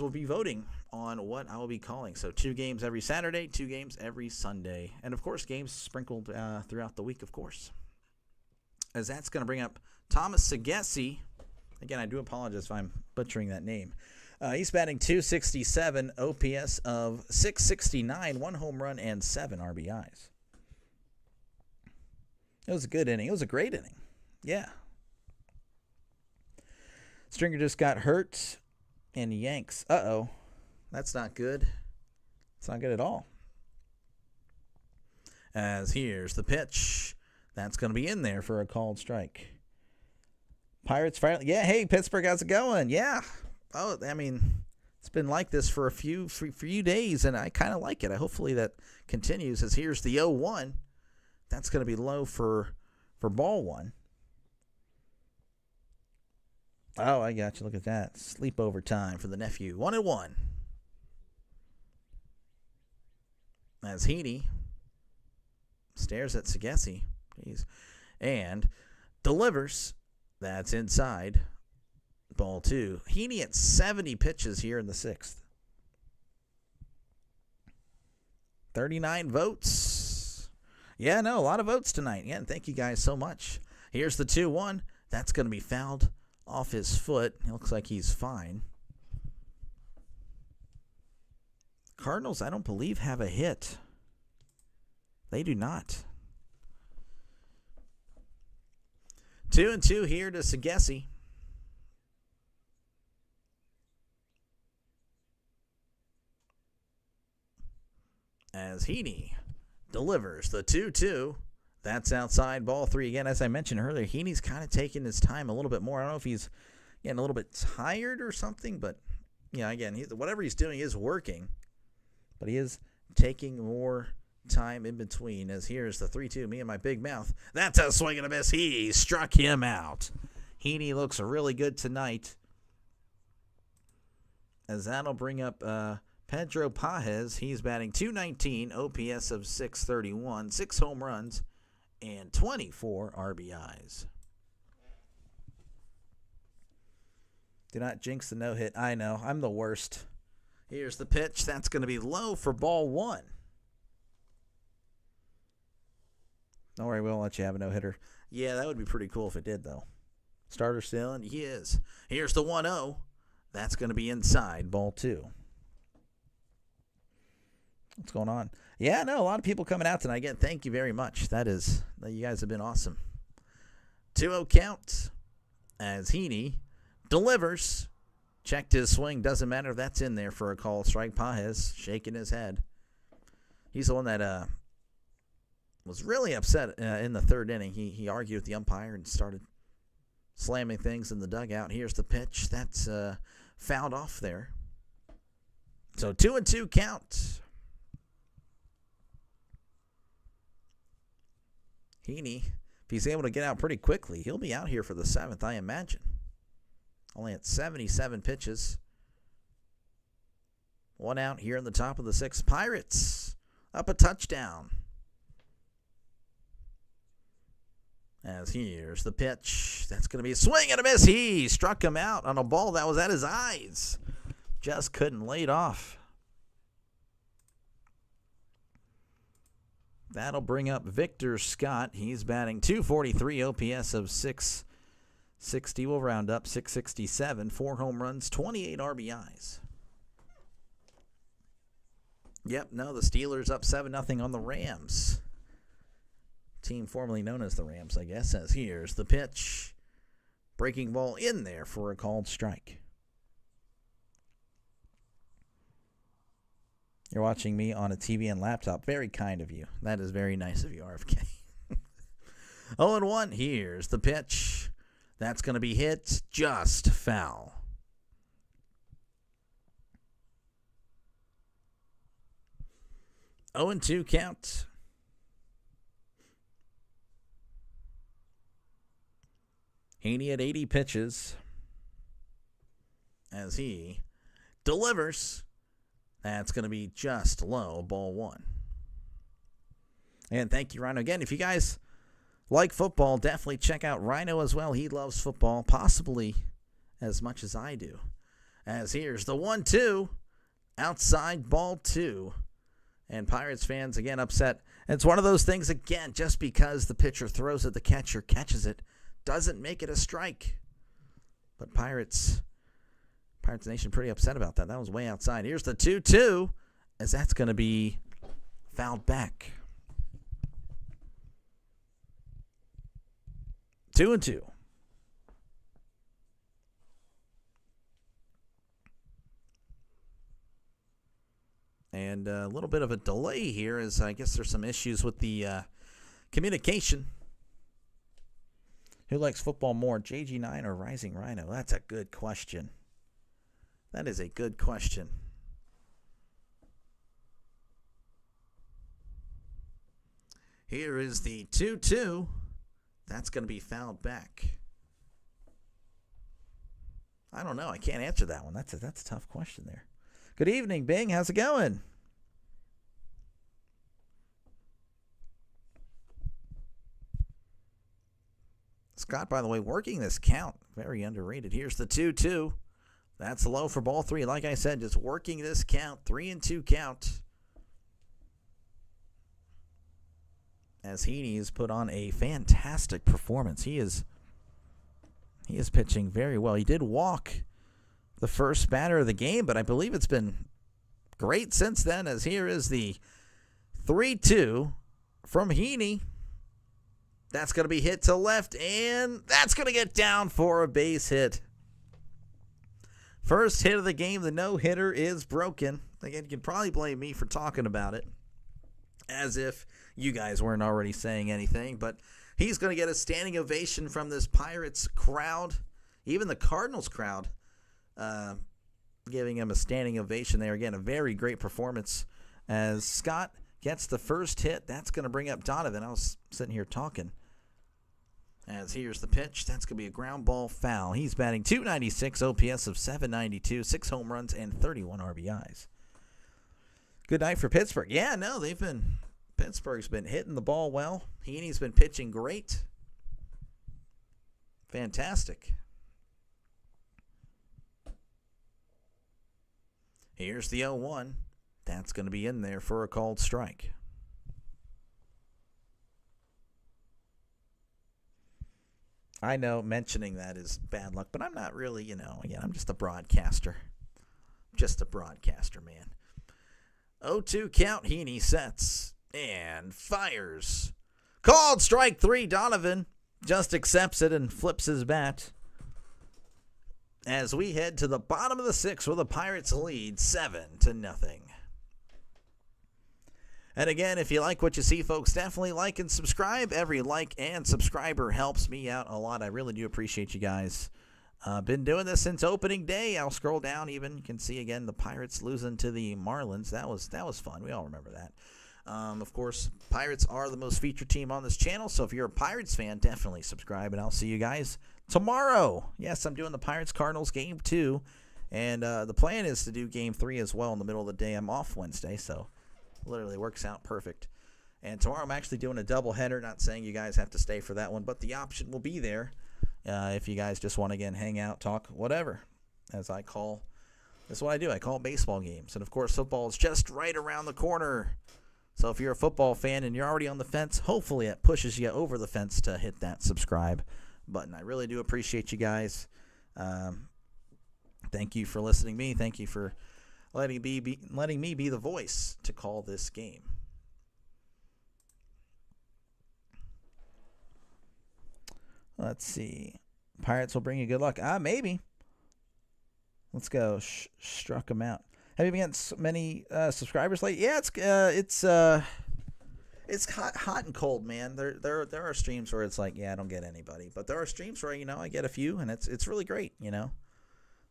will be voting on what I will be calling. So 2 games every Saturday, 2 games every Sunday. And, of course, games sprinkled throughout the week, of course. As that's going to bring up Thomas Segesi. Again, I do apologize if I'm butchering that name. He's batting .267, OPS of .669, 1 home run and 7 RBIs. It was a good inning. It was a great inning. Yeah. Stringer just got hurt and yanks. Uh-oh. That's not good. It's not good at all. As here's the pitch That's going to be in there for a called strike. Pirates finally. Yeah, hey, Pittsburgh, how's it going? Yeah. Oh, I mean, it's been like this for a few days, and I kind of like it. Hopefully that continues, as here's the 0-1. That's going to be low for ball one. Oh, I got you. Look at that. Sleepover time for the nephew. 1-1. As Heaney stares at Sagesi. And delivers. That's inside. Ball two. Heaney at 70 pitches here in the sixth. 39 votes. Yeah, no, a lot of votes tonight. Yeah, and thank you guys so much. Here's the 2-1. That's going to be fouled off his foot. It looks like he's fine. Cardinals, I don't believe, have a hit. They do not. 2-2 here to Sagesi. As Heaney delivers the 2-2. That's outside, ball three. Again, as I mentioned earlier, Heaney's kind of taking his time a little bit more. I don't know if he's getting a little bit tired or something, but yeah, again, whatever he's doing is working. But he is taking more time in between, as here's the 3-2. Me and my big mouth. That's a swing and a miss. He struck him out. Heaney looks really good tonight, as that'll bring up Pedro Pajes. He's batting .219, OPS of .631, 6 home runs, and 24 RBIs. Do not jinx the no-hit. I know, I'm the worst. Here's the pitch. That's going to be low for ball one. Don't worry, we'll let you have a no-hitter. Yeah, that would be pretty cool if it did, though. Starter still, and he is. Here's the 1-0. That's going to be inside, ball two. What's going on? Yeah, no, a lot of people coming out tonight. Again, thank you very much. You guys have been awesome. 2-0 count as Heaney delivers. Checked his swing. Doesn't matter if that's in there for a call strike. Pajes shaking his head. He's the one that was really upset in the third inning. He argued with the umpire and started slamming things in the dugout. Here's the pitch. That's fouled off there. So 2-2 count. Heaney, if he's able to get out pretty quickly, he'll be out here for the seventh, I imagine. Only at 77 pitches. One out here in the top of the sixth. Pirates up a touchdown. As here's the pitch. That's going to be a swing and a miss. He struck him out on a ball that was at his eyes. Just couldn't lay it off. That'll bring up Victor Scott. He's batting .243, OPS of .660. We'll round up .667. 4 home runs, 28 RBIs. Yep, no, the Steelers up 7-0 on the Rams. Team formerly known as the Rams, I guess, as here's the pitch. Breaking ball in there for a called strike. You're watching me on a TV and laptop. Very kind of you. That is very nice of you, RFK. 0-1. Here's the pitch. That's going to be hit. Just foul. Oh, 0-2 count. Heaney at 80 pitches as he delivers. That's going to be just low, ball one. And thank you, Rhino. Again, if you guys like football, definitely check out Rhino as well. He loves football, possibly as much as I do. As here's the 1-2, outside, ball two. And Pirates fans, again, upset. And it's one of those things, again, just because the pitcher throws it, the catcher catches it, doesn't make it a strike. But Pirates Nation pretty upset about that. That was way outside. Here's the 2-2, as that's going to be fouled back. 2-2. And a little bit of a delay here, as I guess there's some issues with the communication Who likes football more, JG9 or Rising Rhino? That's a good question. That is a good question. Here is the 2-2. That's going to be fouled back. I don't know. I can't answer that one. That's a tough question there. Good evening, Bing. How's it going? Scott, by the way, working this count. Very underrated. Here's the 2-2. That's low for ball three. Like I said, just working this count. 3-2 count. As Heaney has put on a fantastic performance. He is pitching very well. He did walk the first batter of the game, but I believe it's been great since then, as here is the 3-2 from Heaney. That's going to be hit to left, and that's going to get down for a base hit. First hit of the game, the no-hitter is broken. Again, you can probably blame me for talking about it, as if you guys weren't already saying anything, but he's going to get a standing ovation from this Pirates crowd. Even the Cardinals crowd giving him a standing ovation there. Again, a very great performance as Scott gets the first hit. That's going to bring up Donovan. I was sitting here talking. As here's the pitch. That's going to be a ground ball foul. He's batting .296, OPS of .792, 6 home runs, and 31 RBIs. Good night for Pittsburgh. Yeah, no, Pittsburgh's been hitting the ball well. Heaney's been pitching great. Fantastic. Here's the 0-1. That's going to be in there for a called strike. I know mentioning that is bad luck, but I'm not really, again, I'm just a broadcaster. Just a broadcaster, man. 0-2 count, Heaney sets and fires. Called strike 3, Donovan just accepts it and flips his bat. As we head to the bottom of the 6th where the Pirates lead 7-0. And again, if you like what you see, folks, definitely like and subscribe. Every like and subscriber helps me out a lot. I really do appreciate you guys. Been doing this since opening day. I'll scroll down even. You can see again the Pirates losing to the Marlins. That was fun. We all remember that. Of course, Pirates are the most featured team on this channel, so if you're a Pirates fan, definitely subscribe, and I'll see you guys tomorrow. Yes, I'm doing the Pirates-Cardinals Game 2, and the plan is to do Game 3 as well in the middle of the day. I'm off Wednesday, so literally works out perfect. And tomorrow I'm actually doing a doubleheader, not saying you guys have to stay for that one, but the option will be there if you guys just want to, again, hang out, talk, whatever, as I call. That's what I do. I call baseball games. And, of course, football is just right around the corner. So if you're a football fan and you're already on the fence, hopefully it pushes you over the fence to hit that subscribe button. I really do appreciate you guys. Thank you for listening to me. Thank you for letting me be the voice to call this game. Let's see. Pirates will bring you good luck. Maybe. Let's go. Struck them out. Have you been getting many subscribers lately? Yeah, it's hot and cold, man. There are streams where it's like, yeah, I don't get anybody, but there are streams where I get a few, and it's really great.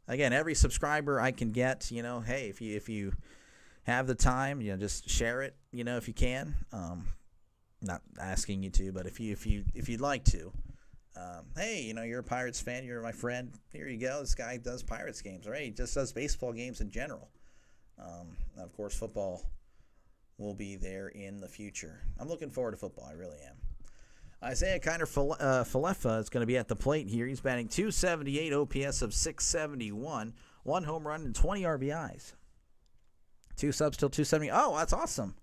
Again, every subscriber I can get, hey, if you have the time, just share it, if you can. Not asking you to, but if you'd like to. Hey, you're a Pirates fan, you're my friend. Here you go. This guy does Pirates games, right? He just does baseball games in general. Of course, football will be there in the future. I'm looking forward to football. I really am. Isaiah Falefa is going to be at the plate here. He's batting .278, OPS of .671, 1 home run and 20 RBIs. 2 subs till .270. Oh, that's awesome.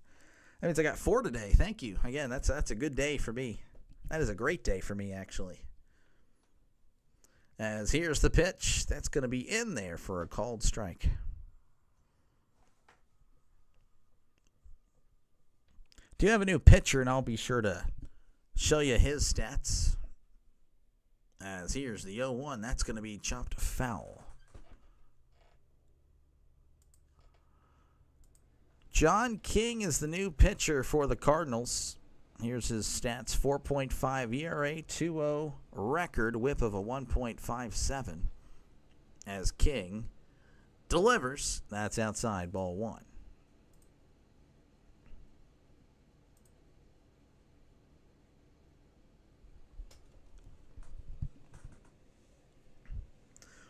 That means I got 4 today. Thank you. Again, that's a good day for me. That is a great day for me, actually. As here's the pitch. That's going to be in there for a called strike. Do you have a new pitcher? And I'll be sure to show you his stats. As here's the 0-1. That's going to be chopped foul. John King is the new pitcher for the Cardinals. Here's his stats. 4.5 ERA, 2.0 record, whip of a 1.57. As King delivers. That's outside, ball 1.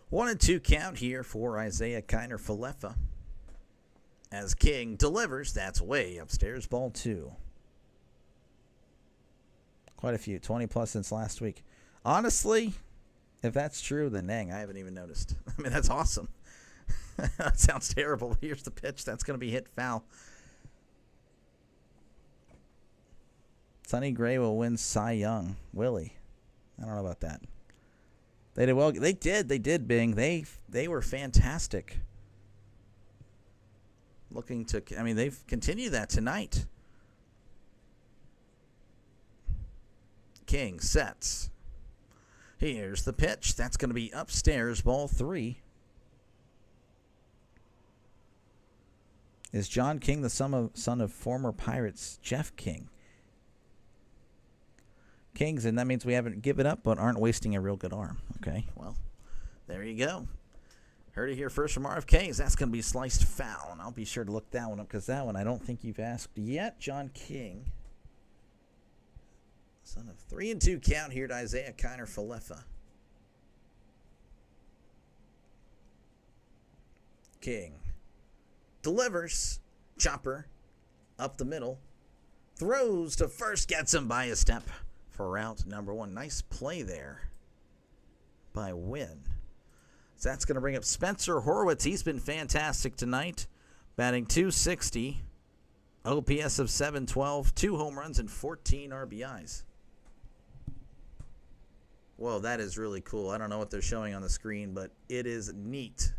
One and two count here for Isaiah Kiner-Falefa. As King delivers, that's way upstairs, ball 2. Quite a few, 20 plus since last week. Honestly, if that's true, then dang, I haven't even noticed. I mean, that's awesome. That sounds terrible. Here's the pitch. That's going to be hit foul. Sonny Gray will win Cy Young. Willie. I don't know about that. They did well. They did, Bing. They were fantastic. Looking to, I mean, they've continued that tonight. King sets. Here's the pitch. That's going to be upstairs, ball 3. Is John King the son of former Pirates Jeff King? Kings, and that means we haven't given up but aren't wasting a real good arm. Okay, well, there you go. Heard it here first from RFKs. That's going to be sliced foul, and I'll be sure to look that one up because that one I don't think you've asked yet. John King, son of 3 and 2 count here to Isaiah Kiner-Falefa. King delivers. Chopper up the middle. Throws to first. Gets him by a step for out number 1. Nice play there by Wynn. So that's going to bring up Spencer Horwitz. He's been fantastic tonight. Batting .260. OPS of .712. 2 home runs and 14 RBIs. Whoa, that is really cool. I don't know what they're showing on the screen, but it is neat.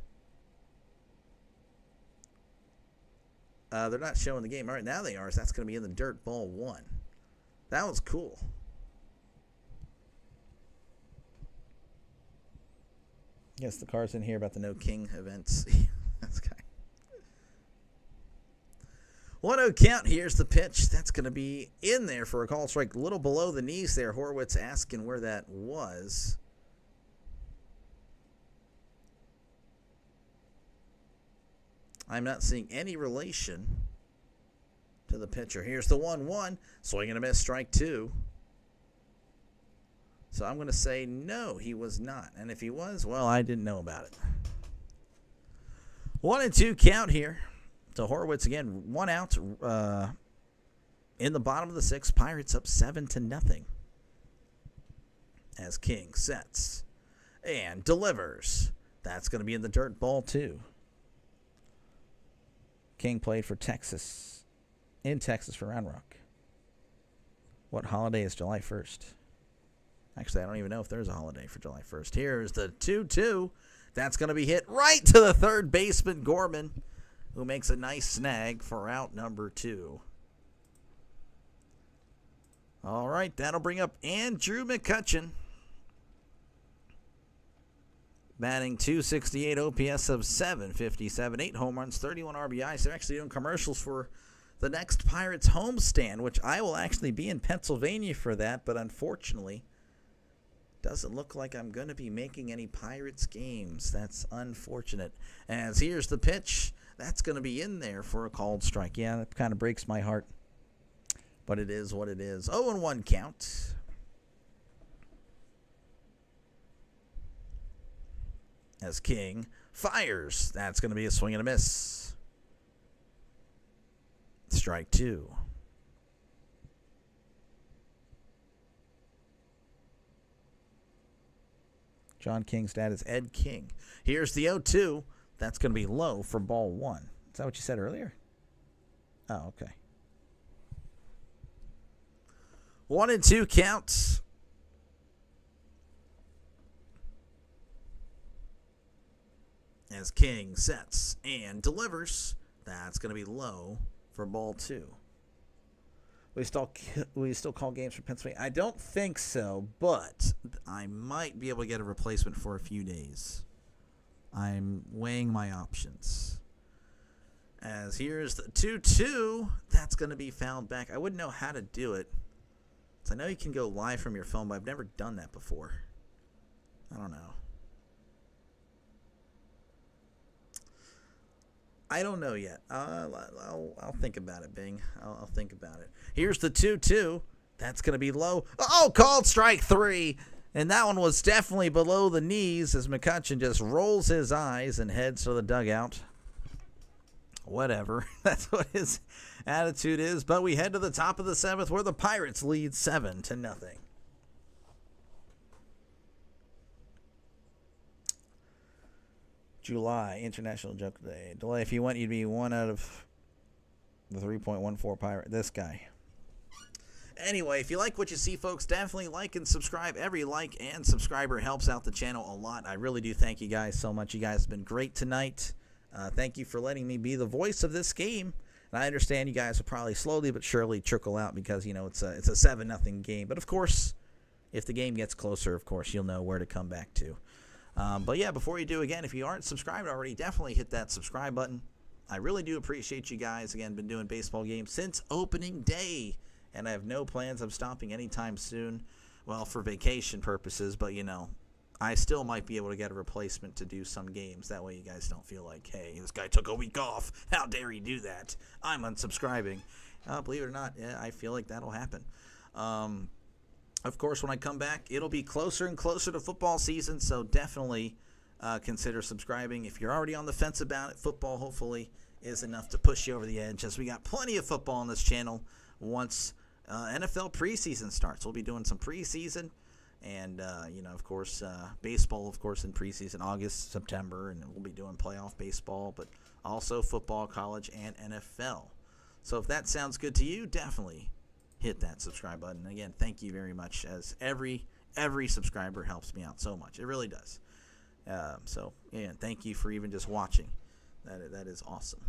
They're not showing the game. All right, now they are. So that's going to be in the dirt, ball 1. That was cool. Yes, the card's in here about the No King events. That's guy. 1-0 count. Here's the pitch. That's going to be in there for a call strike. A little below the knees there. Horwitz asking where that was. I'm not seeing any relation to the pitcher. Here's the 1-1. Swing and a miss, strike 2. So I'm going to say no, he was not. And if he was, well, I didn't know about it. 1-2 count here to Horwitz again. 1 out in the bottom of the 6th. Pirates up 7-0. As King sets and delivers. That's going to be in the dirt, ball 2. King played for Texas, in Texas for Round Rock. What holiday is July 1st? Actually, I don't even know if there's a holiday for July 1st. Here's the 2-2. That's going to be hit right to the third baseman, Gorman, who makes a nice snag for out number 2. All right, that'll bring up Andrew McCutchen. Batting .268, OPS of .757, 8 home runs, 31 RBIs. They're actually doing commercials for the next Pirates homestand, which I will actually be in Pennsylvania for that, but unfortunately, doesn't look like I'm going to be making any Pirates games. That's unfortunate. As here's the pitch. That's going to be in there for a called strike. Yeah, that kind of breaks my heart, but it is what it is. 0-1 count. As King fires. That's going to be a swing and a miss. Strike 2. John King's dad is Ed King. Here's the 0-2. That's going to be low for ball 1. Is that what you said earlier? Oh, okay. 1-2 counts. As King sets and delivers. That's going to be low for ball 2. We still call games for Pennsylvania? I don't think so, but I might be able to get a replacement for a few days. I'm weighing my options. As here's the 2-2. That's going to be fouled back. I wouldn't know how to do it. So I know you can go live from your phone, but I've never done that before. I don't know. I don't know yet. I'll think about it, Bing. I'll think about it. Here's the 2-2. That's going to be low. Oh, called strike 3. And that one was definitely below the knees as McCutchen just rolls his eyes and heads to the dugout. Whatever. That's what his attitude is. But we head to the top of the 7th where the Pirates lead 7-0. July, International Joke Day. Delay, if you went, you'd be 1 out of the 3.14 Pirate. This guy. Anyway, if you like what you see, folks, definitely like and subscribe. Every like and subscriber helps out the channel a lot. I really do thank you guys so much. You guys have been great tonight. Thank you for letting me be the voice of this game. And I understand you guys will probably slowly but surely trickle out because, you know, it's a 7-0 game. But, of course, if the game gets closer, of course, you'll know where to come back to. But, yeah, before you do, again, if you aren't subscribed already, definitely hit that subscribe button. I really do appreciate you guys. Again, been doing baseball games since opening day. And I have no plans of stopping anytime soon. Well, for vacation purposes, but, you know, I still might be able to get a replacement to do some games. That way you guys don't feel like, hey, this guy took a week off. How dare he do that? I'm unsubscribing. Believe it or not, yeah, I feel like that'll happen. Of course, when I come back, it'll be closer and closer to football season, so definitely consider subscribing. If you're already on the fence about it, football hopefully is enough to push you over the edge, as we got plenty of football on this channel once NFL preseason starts. We'll be doing some preseason. And, you know, of course, baseball, of course, in preseason, August, September, and we'll be doing playoff baseball, but also football, college, and NFL. So if that sounds good to you, definitely hit that subscribe button. Again, thank you very much, as every subscriber helps me out so much. It really does. So, yeah, thank you for even just watching. That is awesome.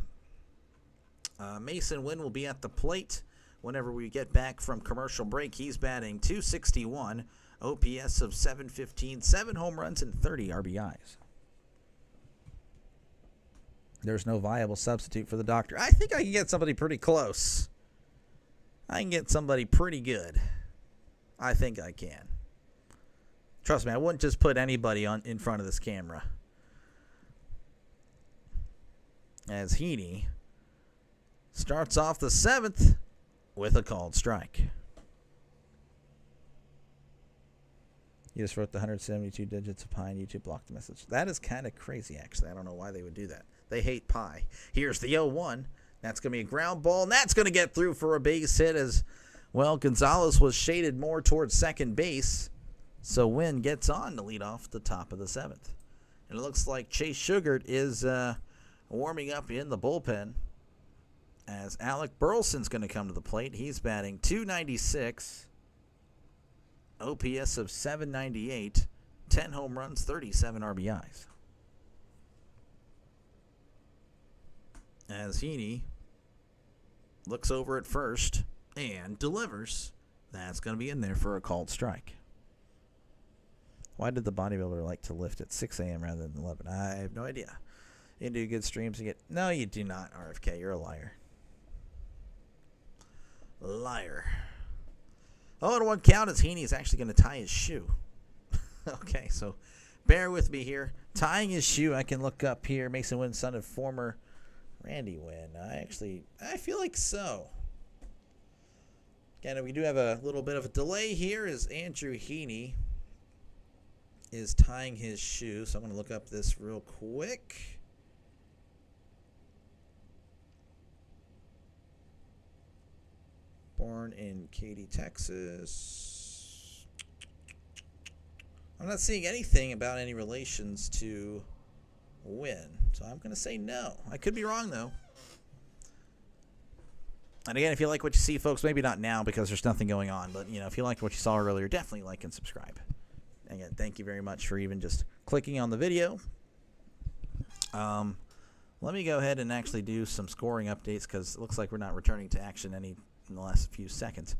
Mason Wynn will be at the plate whenever we get back from commercial break. He's batting .261. OPS of .715, 7 home runs, and 30 RBIs. There's no viable substitute for the doctor. I think I can get somebody pretty close. I can get somebody pretty good. I think I can. Trust me, I wouldn't just put anybody in front of this camera. As Heaney starts off the 7th with a called strike. You just wrote the 172 digits of pi and YouTube blocked the message. That is kind of crazy, actually. I don't know why they would do that. They hate pi. Here's the 0-1. That's going to be a ground ball, and that's going to get through for a base hit as, well, Gonzalez was shaded more towards second base. So Wynn gets on to lead off the top of the 7th. And it looks like Chase Sugart is warming up in the bullpen as Alec Burleson's going to come to the plate. He's batting .296. OPS of .798, 10 home runs, 37 RBIs. As Heaney looks over at first and delivers. That's going to be in there for a called strike. Why did the bodybuilder like to lift at 6 a.m. rather than 11? I have no idea. You do good streams to get... No, you do not, RFK. You're a liar. Liar. 0-1 count as Heaney's actually going to tie his shoe. Okay, so bear with me here. Tying his shoe, I can look up here. Mason Wynn, son of former Randy Wynn. I feel like so. Again, we do have a little bit of a delay here as Andrew Heaney is tying his shoe. So I'm going to look up this real quick. Born in Katy, Texas. I'm not seeing anything about any relations to Wynn, so I'm going to say no. I could be wrong, though. And again, if you like what you see, folks, maybe not now because there's nothing going on, but you know, if you liked what you saw earlier, definitely like and subscribe. Again, thank you very much for even just clicking on the video. Let me go ahead and actually do some scoring updates because it looks like we're not returning to action any in the last few seconds.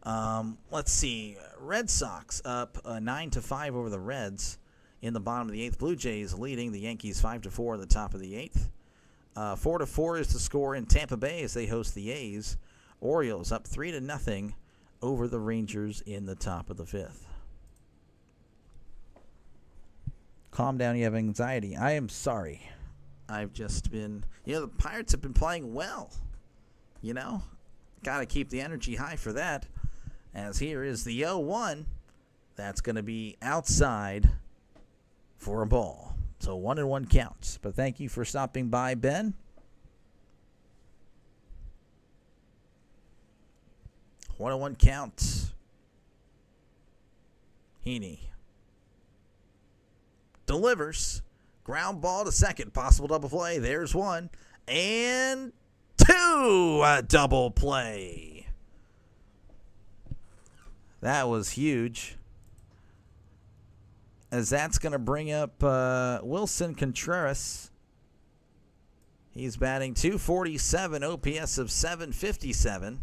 Let's see. Red Sox up 9-5 over the Reds in the bottom of the 8th. Blue Jays leading the Yankees 5-4 in the top of the 8th. 4-4 is the score in Tampa Bay as they host the A's. Orioles up 3-0 over the Rangers in the top of the 5th. Calm down, you have anxiety. I am sorry. I've just been, the Pirates have been playing well. Got to keep the energy high for that. As here is the 0-1. That's going to be outside for a ball. So 1-1 counts. But thank you for stopping by, Ben. 1-1 counts. Heaney delivers. Ground ball to second. Possible double play. There's 1. And 2. A double play. That was huge. As that's going to bring up Wilson Contreras. He's batting .247, OPS of .757.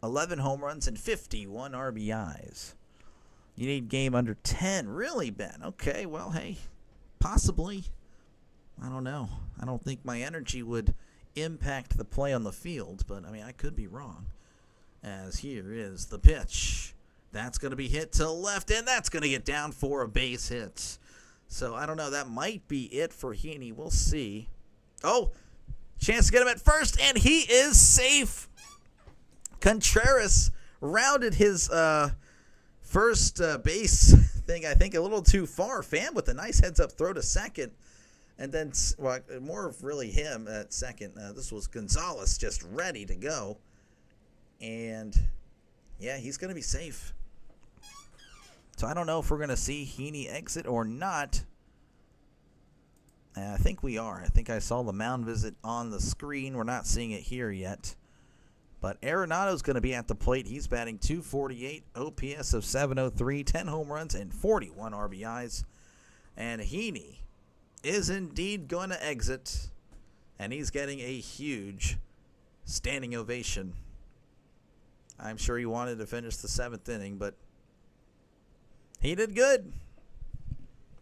11 home runs and 51 RBIs. You need game under 10. Really, Ben? Okay, well, hey, possibly. I don't know. I don't think my energy would impact the play on the field, but, I could be wrong. As here is the pitch. That's going to be hit to left, and that's going to get down for a base hit. So, I don't know. That might be it for Heaney. We'll see. Oh, chance to get him at first, and he is safe. Contreras rounded his first base thing, I think, a little too far. Pham with a nice heads-up throw to second. And then, more of really him at second. This was Gonzalez just ready to go. And, yeah, he's going to be safe. So I don't know if we're going to see Heaney exit or not. I think we are. I think I saw the mound visit on the screen. We're not seeing it here yet. But Arenado's going to be at the plate. He's batting .248, OPS of .703, 10 home runs, and 41 RBIs. And Heaney is indeed going to exit. And he's getting a huge standing ovation. I'm sure he wanted to finish the 7th inning, but he did good.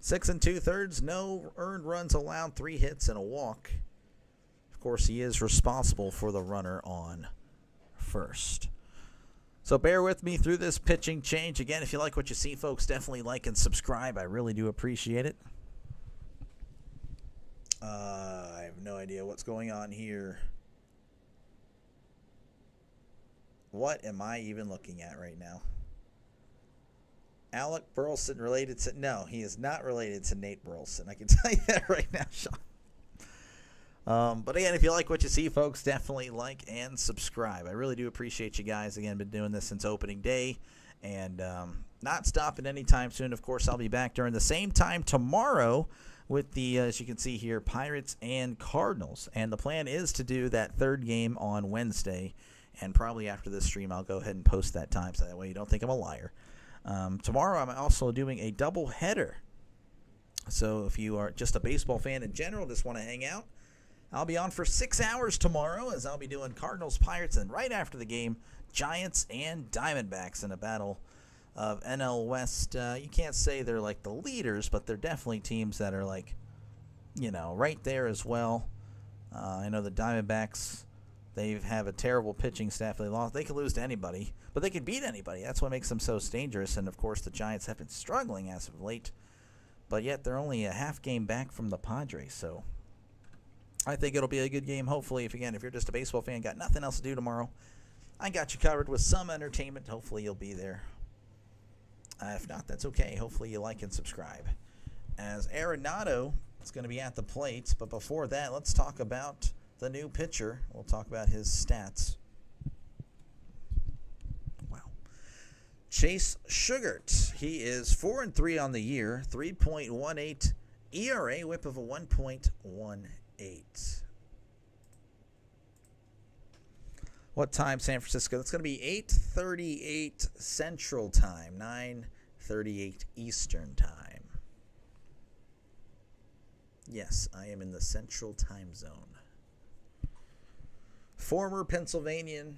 6 2/3, no earned runs allowed, 3 hits and a walk. Of course, he is responsible for the runner on first. So bear with me through this pitching change. Again, if you like what you see, folks, definitely like and subscribe. I really do appreciate it. I have no idea what's going on here. What am I even looking at right now? Alec Burleson related to... No, he is not related to Nate Burleson. I can tell you that right now, Sean. But again, if you like what you see, folks, definitely like and subscribe. I really do appreciate you guys. Again, been doing this since opening day and not stopping anytime soon. Of course, I'll be back during the same time tomorrow with the, as you can see here, Pirates and Cardinals. And the plan is to do that third game on Wednesday. And probably after this stream, I'll go ahead and post that time so that way you don't think I'm a liar. Tomorrow, I'm also doing a double header. So if you are just a baseball fan in general, just want to hang out, I'll be on for 6 hours tomorrow as I'll be doing Cardinals, Pirates, and right after the game, Giants and Diamondbacks in a battle of NL West. You can't say they're like the leaders, but they're definitely teams that are like, right there as well. I know the Diamondbacks, they have a terrible pitching staff. They could lose to anybody, but they could beat anybody. That's what makes them so dangerous. And, of course, the Giants have been struggling as of late, but yet they're only a half game back from the Padres, so I think it'll be a good game. Hopefully, if you're just a baseball fan, got nothing else to do tomorrow, I got you covered with some entertainment. Hopefully, you'll be there. If not, that's okay. Hopefully, you like and subscribe. As Arenado is going to be at the plate, but before that, let's talk about the new pitcher. We'll talk about his stats. Wow. Chase Sugart. He is 4-3 on the year, 3.18 ERA, whip of a 1.18. What time, San Francisco? That's going to be 8:38 Central Time, 9:38 Eastern Time. Yes, I am in the Central Time Zone. Former Pennsylvanian,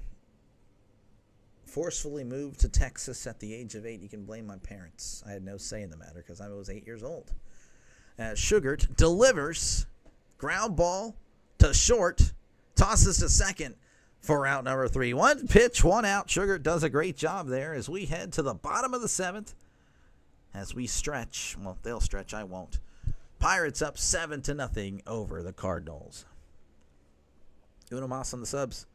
forcefully moved to Texas at the age of 8. You can blame my parents. I had no say in the matter because I was 8 years old. Sugart delivers, ground ball to short, tosses to second. for out number 3. 1 pitch, 1 out. Sugar does a great job there as we head to the bottom of the 7th. As we stretch, well, they'll stretch, I won't. Pirates up 7-0 over the Cardinals. Uno Mas on the subs.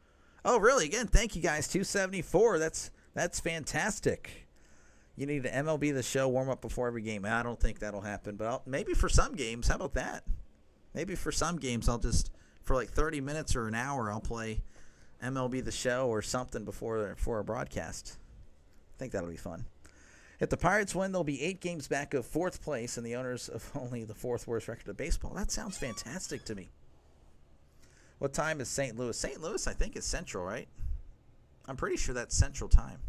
Oh, really? Again, thank you guys. 274. That's fantastic. You need an MLB The Show warm up before every game. I don't think that'll happen, but maybe for some games. How about that? Maybe for some games, I'll just, for like 30 minutes or an hour, I'll play MLB The Show or something before a broadcast. I think that'll be fun. If the Pirates win, they'll be 8 games back of 4th place and the owners of only the 4th worst record of baseball. That sounds fantastic to me. What time is St. Louis? St. Louis, I think, is Central, right? I'm pretty sure that's Central time.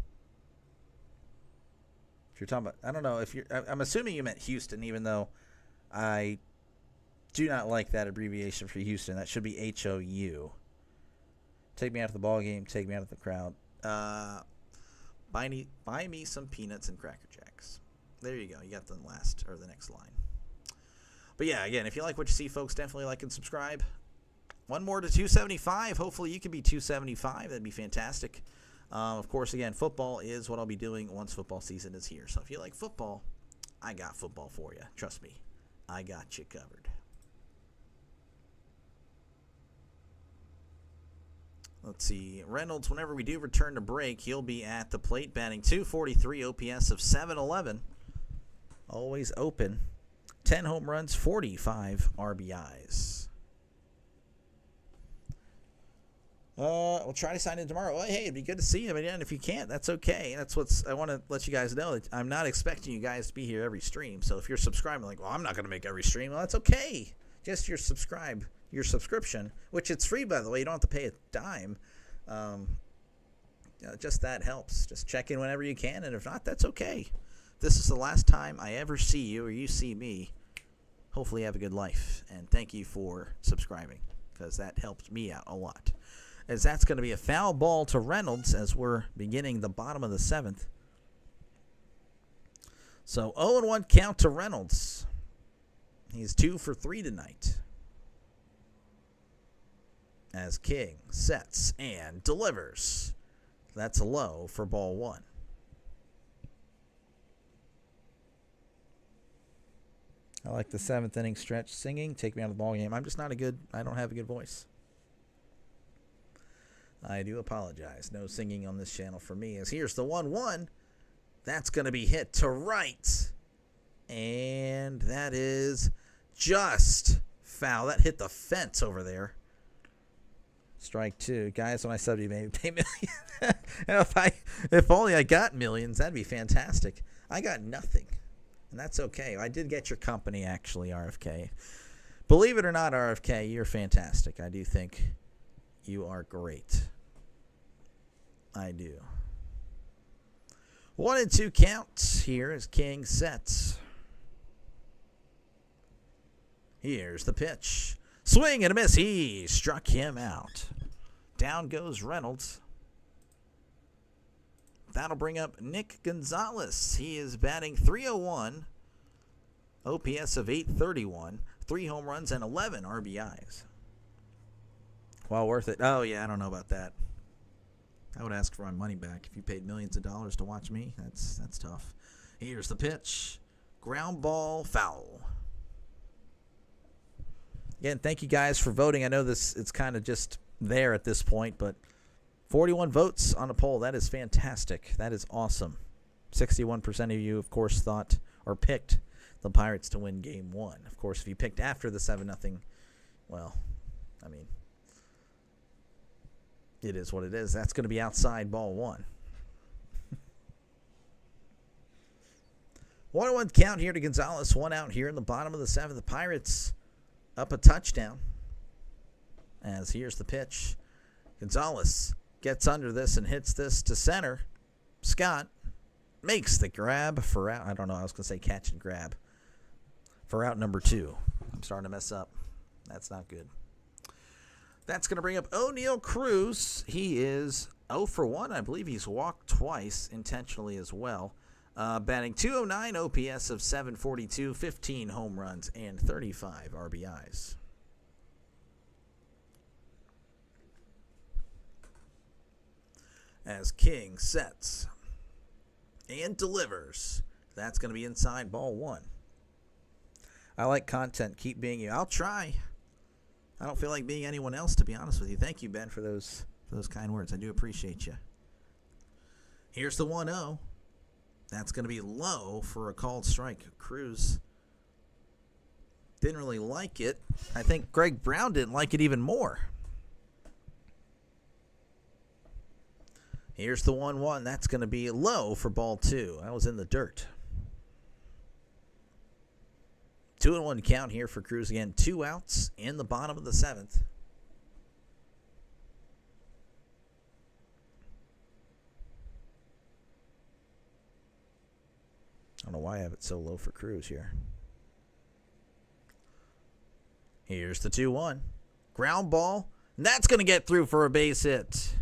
If you're talking about, I don't know if you're, I'm assuming you meant Houston, even though I do not like that abbreviation for Houston. That should be HOU. Take me out of the ball game. Take me out of the crowd. Buy me some peanuts and Cracker Jacks. There you go. You got the next line. But yeah, again, if you like what you see, folks, definitely like and subscribe. One more to 275. Hopefully you can be 275. That'd be fantastic. Of course, again, football is what I'll be doing once football season is here. So if you like football, I got football for you. Trust me, I got you covered. Let's see. Reynolds, whenever we do return to break, he'll be at the plate batting .243 OPS of 711. Always open. 10 home runs, 45 RBIs. We'll try to sign in tomorrow. Well, hey, it'd be good to see you. But if you can't, that's okay. I want to let you guys know that I'm not expecting you guys to be here every stream. So if you're subscribing, like, well, I'm not going to make every stream. Well, that's okay. Just your subscription, which it's free, by the way. You don't have to pay a dime. Just that helps. Just check in whenever you can, and if not, that's okay. If this is the last time I ever see you or you see me, hopefully you have a good life, and thank you for subscribing because that helped me out a lot. As that's going to be a foul ball to Reynolds as we're beginning the bottom of the 7th. So 0-1 count to Reynolds. He's 2 for 3 tonight. As King sets and delivers. That's a low for ball 1. I like the 7th inning stretch singing. Take me out of the ball game. I'm just not I don't have a good voice. I do apologize. No singing on this channel for me. As here's the 1-1. That's going to be hit to right. And that is just foul. That hit the fence over there. Strike 2. Guys, when I sub you, maybe pay millions. If only I got millions, that'd be fantastic. I got nothing. And that's okay. I did get your company, actually, RFK. Believe it or not, RFK, you're fantastic. I do think you are great. I do. 1-2 count here as King sets. Here's the pitch. Swing and a miss. He struck him out. Down goes Reynolds. That'll bring up Nick Gonzalez. He is batting .301. OPS of 831. 3 home runs and 11 RBIs. Well worth it. Oh, yeah, I don't know about that. I would ask for my money back if you paid millions of dollars to watch me. That's tough. Here's the pitch. Ground ball, foul. Again, thank you guys for voting. I know it's kind of just there at this point, but 41 votes on a poll. That is fantastic. That is awesome. 61% of you, of course, thought or picked the Pirates to win Game 1. Of course, if you picked after the 7-0, well, I mean, it is what it is. That's going to be outside ball 1. 1-1 count here to Gonzalez. 1 out here in the bottom of the 7th. The Pirates up a touchdown. As here's the pitch. Gonzalez gets under this and hits this to center. Scott makes the grab for out. I don't know. I was going to say catch and grab. For out number 2. I'm starting to mess up. That's not good. That's going to bring up O'Neal Cruz. He is 0 for 1. I believe he's walked twice intentionally as well. Batting .209, OPS of 742, 15 home runs, and 35 RBIs. as King sets and delivers. That's going to be inside ball 1. I like content. Keep being you. I'll try. I don't feel like being anyone else, to be honest with you. Thank you, Ben, for those kind words. I do appreciate you. Here's the 1-0. That's going to be low for a called strike. Cruz didn't really like it. I think Greg Brown didn't like it even more. Here's the 1-1. That's going to be low for ball 2. That was in the dirt. 2-1 count here for Cruz again. 2 outs in the bottom of the 7th. I don't know why I have it so low for Cruz here. Here's the 2-1. Ground ball. And that's going to get through for a base hit.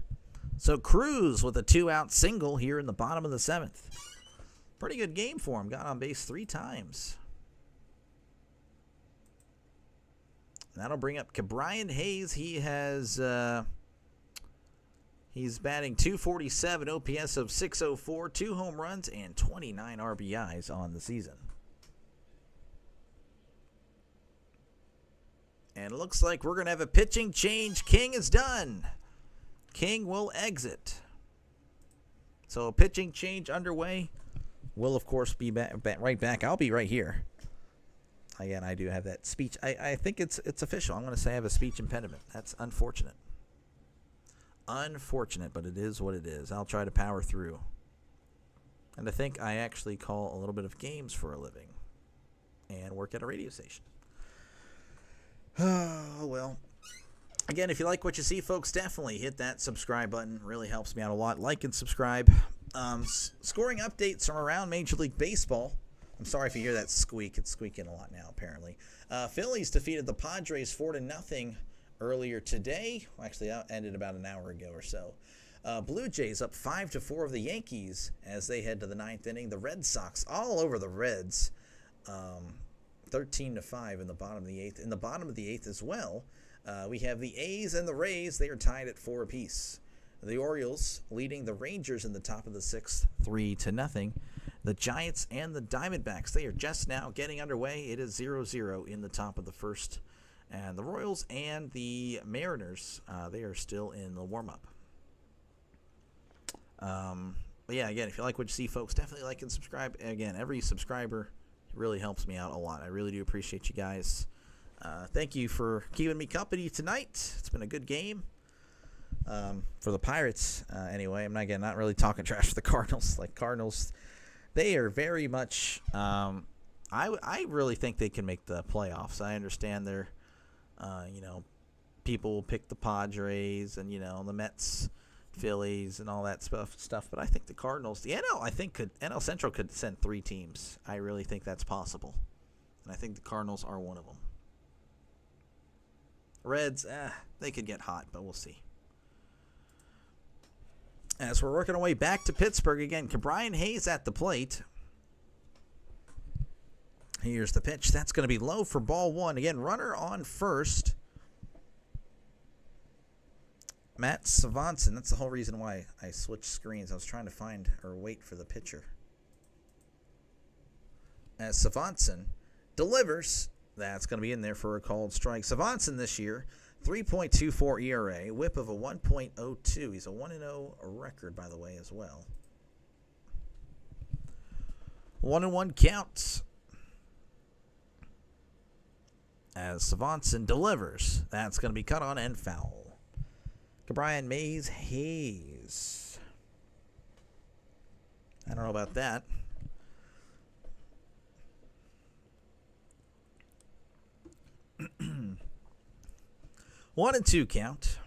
So Cruz with a 2-out single here in the bottom of the 7th. Pretty good game for him. Got on base 3 times. That'll bring up Brian Hayes. He has he's batting .247, OPS of .604, 2 home runs, and 29 RBIs on the season. And it looks like we're going to have a pitching change. King is done. King will exit. So a pitching change underway. We'll, of course, be right back. I'll be right here. Again, I do have that speech. I think it's official. I'm going to say I have a speech impediment. That's unfortunate. Unfortunate, but it is what it is. I'll try to power through. And I think I actually call a little bit of games for a living and work at a radio station. Oh, well. Again, if you like what you see, folks, definitely hit that subscribe button. It really helps me out a lot. Like and subscribe. Scoring updates from around Major League Baseball. I'm sorry if you hear that squeak. It's squeaking a lot now, apparently. Phillies defeated the Padres 4-0 earlier today. Well, actually, that ended about an hour ago or so. Blue Jays up 5-4 of the Yankees as they head to the 9th inning. The Red Sox all over the Reds, 13-5 in the bottom of the 8th. In the bottom of the 8th as well, we have the A's and the Rays. They are tied at 4 apiece. The Orioles leading the Rangers in the top of the 6th, 3-0. The Giants and the Diamondbacks, they are just now getting underway. It is 0-0 in the top of the 1st. And the Royals and the Mariners, they are still in the warm-up. But yeah, again, if you like what you see, folks, definitely like and subscribe. Again, every subscriber really helps me out a lot. I really do appreciate you guys. Thank you for keeping me company tonight. It's been a good game. For the Pirates, anyway. I'm not really talking trash for the Cardinals. Like, Cardinals, they are very much I really think they can make the playoffs. I understand they're people will pick the Padres and the Mets, Phillies, and all that stuff, but I think the Cardinals, the NL Central could send 3 teams. I really think that's possible. And I think the Cardinals are one of them. Reds, they could get hot, but we'll see. As we're working our way back to Pittsburgh again, Brian Hayes at the plate. Here's the pitch. That's going to be low for ball 1. Again, runner on first. Matt Svanson. That's the whole reason why I switched screens. I was trying to find or wait for the pitcher. As Svanson delivers, that's going to be in there for a called strike. Svanson this year, 3.24 ERA, whip of a 1.02. He's a 1-0 record, by the way, as well. 1-1 counts. As Svanson delivers, that's going to be cut on and foul. Brian Mays Hayes. I don't know about that. One and 2 count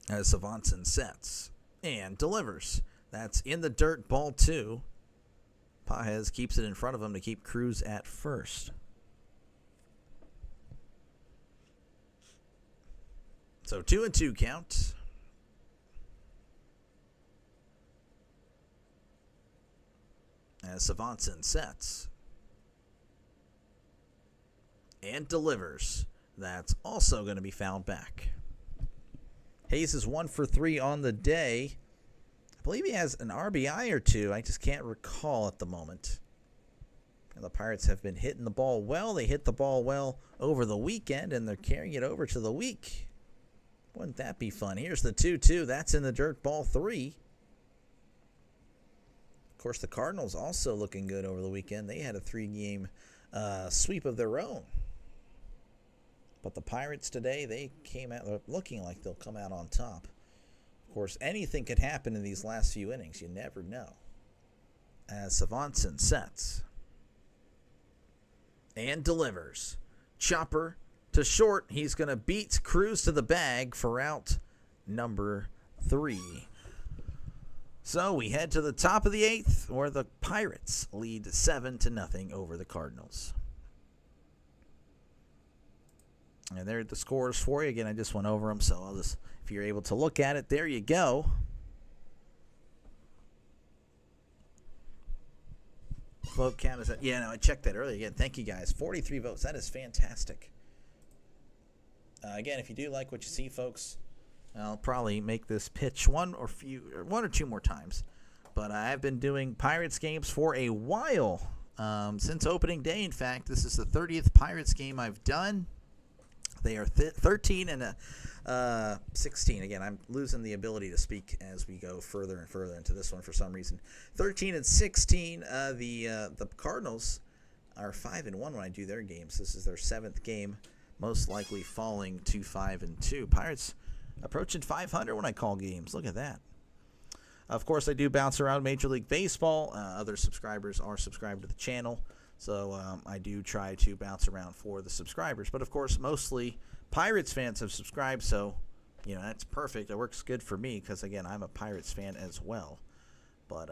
as Svanson sets and delivers. That's in the dirt, ball 2. Pages keeps it in front of him to keep Cruz at first. So 2 and 2 count. As Svanson sets and delivers. That's also going to be fouled back. Hayes is 1 for 3 on the day. believe he has an RBI or two. I just can't recall at the moment. And the Pirates have been hitting the ball well. They hit the ball well over the weekend, and they're carrying it over to the week. Wouldn't that be fun? Here's the 2-2. That's in the dirt, ball 3. Of course, the Cardinals also looking good over the weekend. They had a 3-game sweep of their own. But the Pirates today, they came out looking like they'll come out on top. Of course, anything could happen in these last few innings. You never know. As Swanson sets and delivers. Chopper to short. He's going to beat Cruz to the bag for out number 3. So we head to the top of the 8th, where the Pirates lead 7-0 over the Cardinals. And there are the scores for you. Again, I just went over them, so I'll just, if you're able to look at it, there you go. Vote count is that? Yeah, no, I checked that earlier. Again, thank you guys. 43 votes. That is fantastic. Again, if you do like what you see, folks, I'll probably make this pitch one or two more times. But I've been doing Pirates games for a while. Since opening day, in fact. This is the 30th Pirates game I've done. They are 13 and 16. Again, I'm losing the ability to speak as we go further and further into this one for some reason. 13 and 16. The Cardinals are 5-1 when I do their games. This is their 7th game, most likely falling to 5-2. Pirates approaching 500 when I call games. Look at that. Of course, I do bounce around Major League Baseball. Other subscribers are subscribed to the channel. So I do try to bounce around for the subscribers. But, of course, mostly Pirates fans have subscribed. So, that's perfect. It works good for me because, again, I'm a Pirates fan as well. But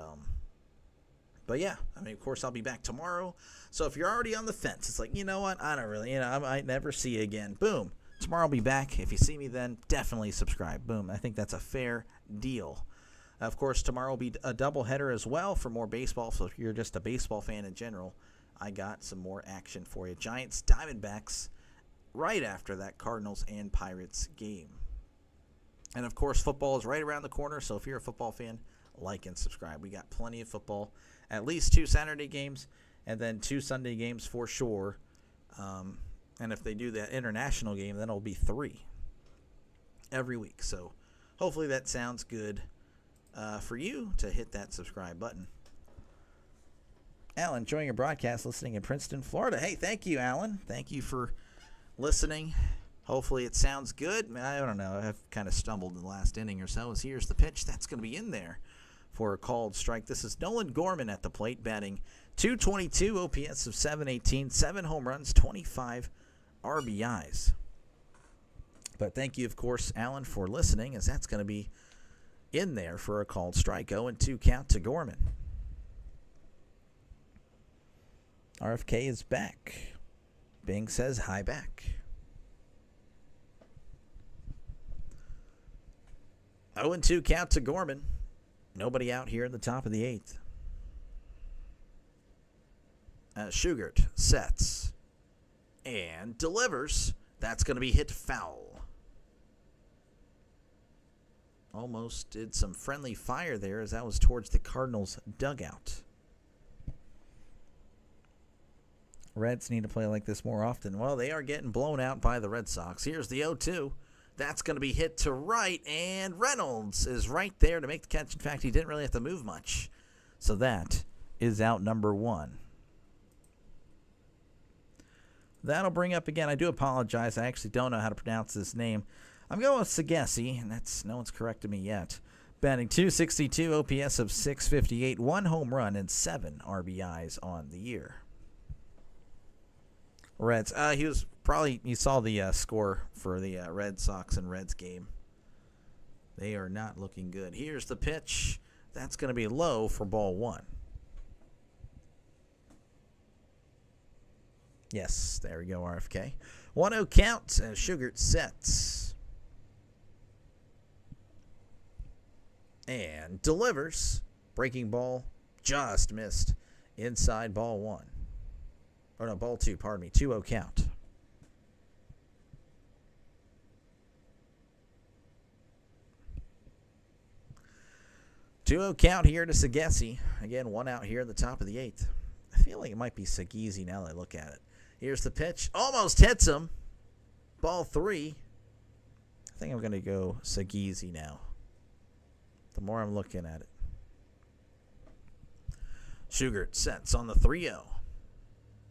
yeah, of course, I'll be back tomorrow. So if you're already on the fence, it's like, you know what? I don't really, I might never see you again. Boom. Tomorrow I'll be back. If you see me then, definitely subscribe. Boom. I think that's a fair deal. Of course, tomorrow will be a doubleheader as well for more baseball. So if you're just a baseball fan in general, I got some more action for you. Giants, Diamondbacks, right after that Cardinals and Pirates game. And, of course, football is right around the corner. So if you're a football fan, like and subscribe. We got plenty of football. At least 2 Saturday games and then 2 Sunday games for sure. And if they do that international game, then it'll be 3 every week. So hopefully that sounds good for you to hit that subscribe button. Alan, enjoying your broadcast, listening in Princeton, Florida. Hey, thank you, Alan. Thank you for listening. Hopefully it sounds good. I don't know. I've kind of stumbled in the last inning or so. Here's the pitch. That's going to be in there for a called strike. This is Nolan Gorman at the plate, batting .222, OPS of .718, 7 home runs, 25 RBIs. But thank you, of course, Alan, for listening, as that's going to be in there for a called strike. 0-2 count to Gorman. RFK is back. Bing says hi back. 0-2 count to Gorman. Nobody out here in the top of the 8th. Shugart sets and delivers. That's going to be hit foul. Almost did some friendly fire there, as that was towards the Cardinals' dugout. Reds need to play like this more often. Well, they are getting blown out by the Red Sox. Here's the 0-2. That's going to be hit to right, and Reynolds is right there to make the catch. In fact, he didn't really have to move much. So that is out number 1. That'll bring up again. I do apologize. I actually don't know how to pronounce this name. I'm going with Sagesi, and no one's corrected me yet. Batting .262, OPS of .658, 1 home run, and 7 RBIs on the year. Reds. He was probably, you saw the score for the Red Sox and Reds game. They are not looking good. Here's the pitch. That's going to be low for ball 1. Yes, there we go, RFK. 1-0 count as Shugart sets. And delivers. Breaking ball just missed inside ball 1. Or no, ball 2, pardon me. 2-0 count. 2-0 count here to Sagesi. Again, 1 out here in the top of the 8th. I feel like it might be Sagesi now that I look at it. Here's the pitch. Almost hits him. Ball 3. I think I'm going to go Sagesi now. The more I'm looking at it. Shugart sets on the 3-0.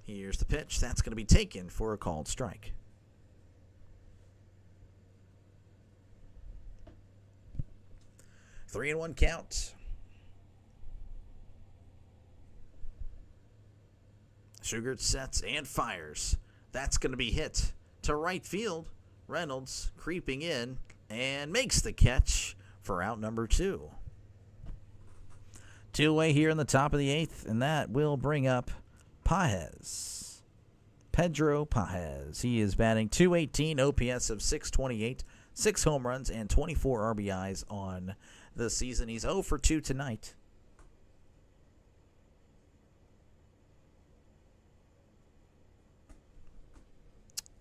Here's the pitch. That's going to be taken for a called strike. Three and 1 count. Shugart sets and fires. That's going to be hit to right field. Reynolds creeping in and makes the catch for out number 2. 2-away here in the top of the 8th, and that will bring up Pages. Pedro Pages. He is batting .218, OPS of .628, 6 home runs, and 24 RBIs on the season. He's 0 for 2 tonight.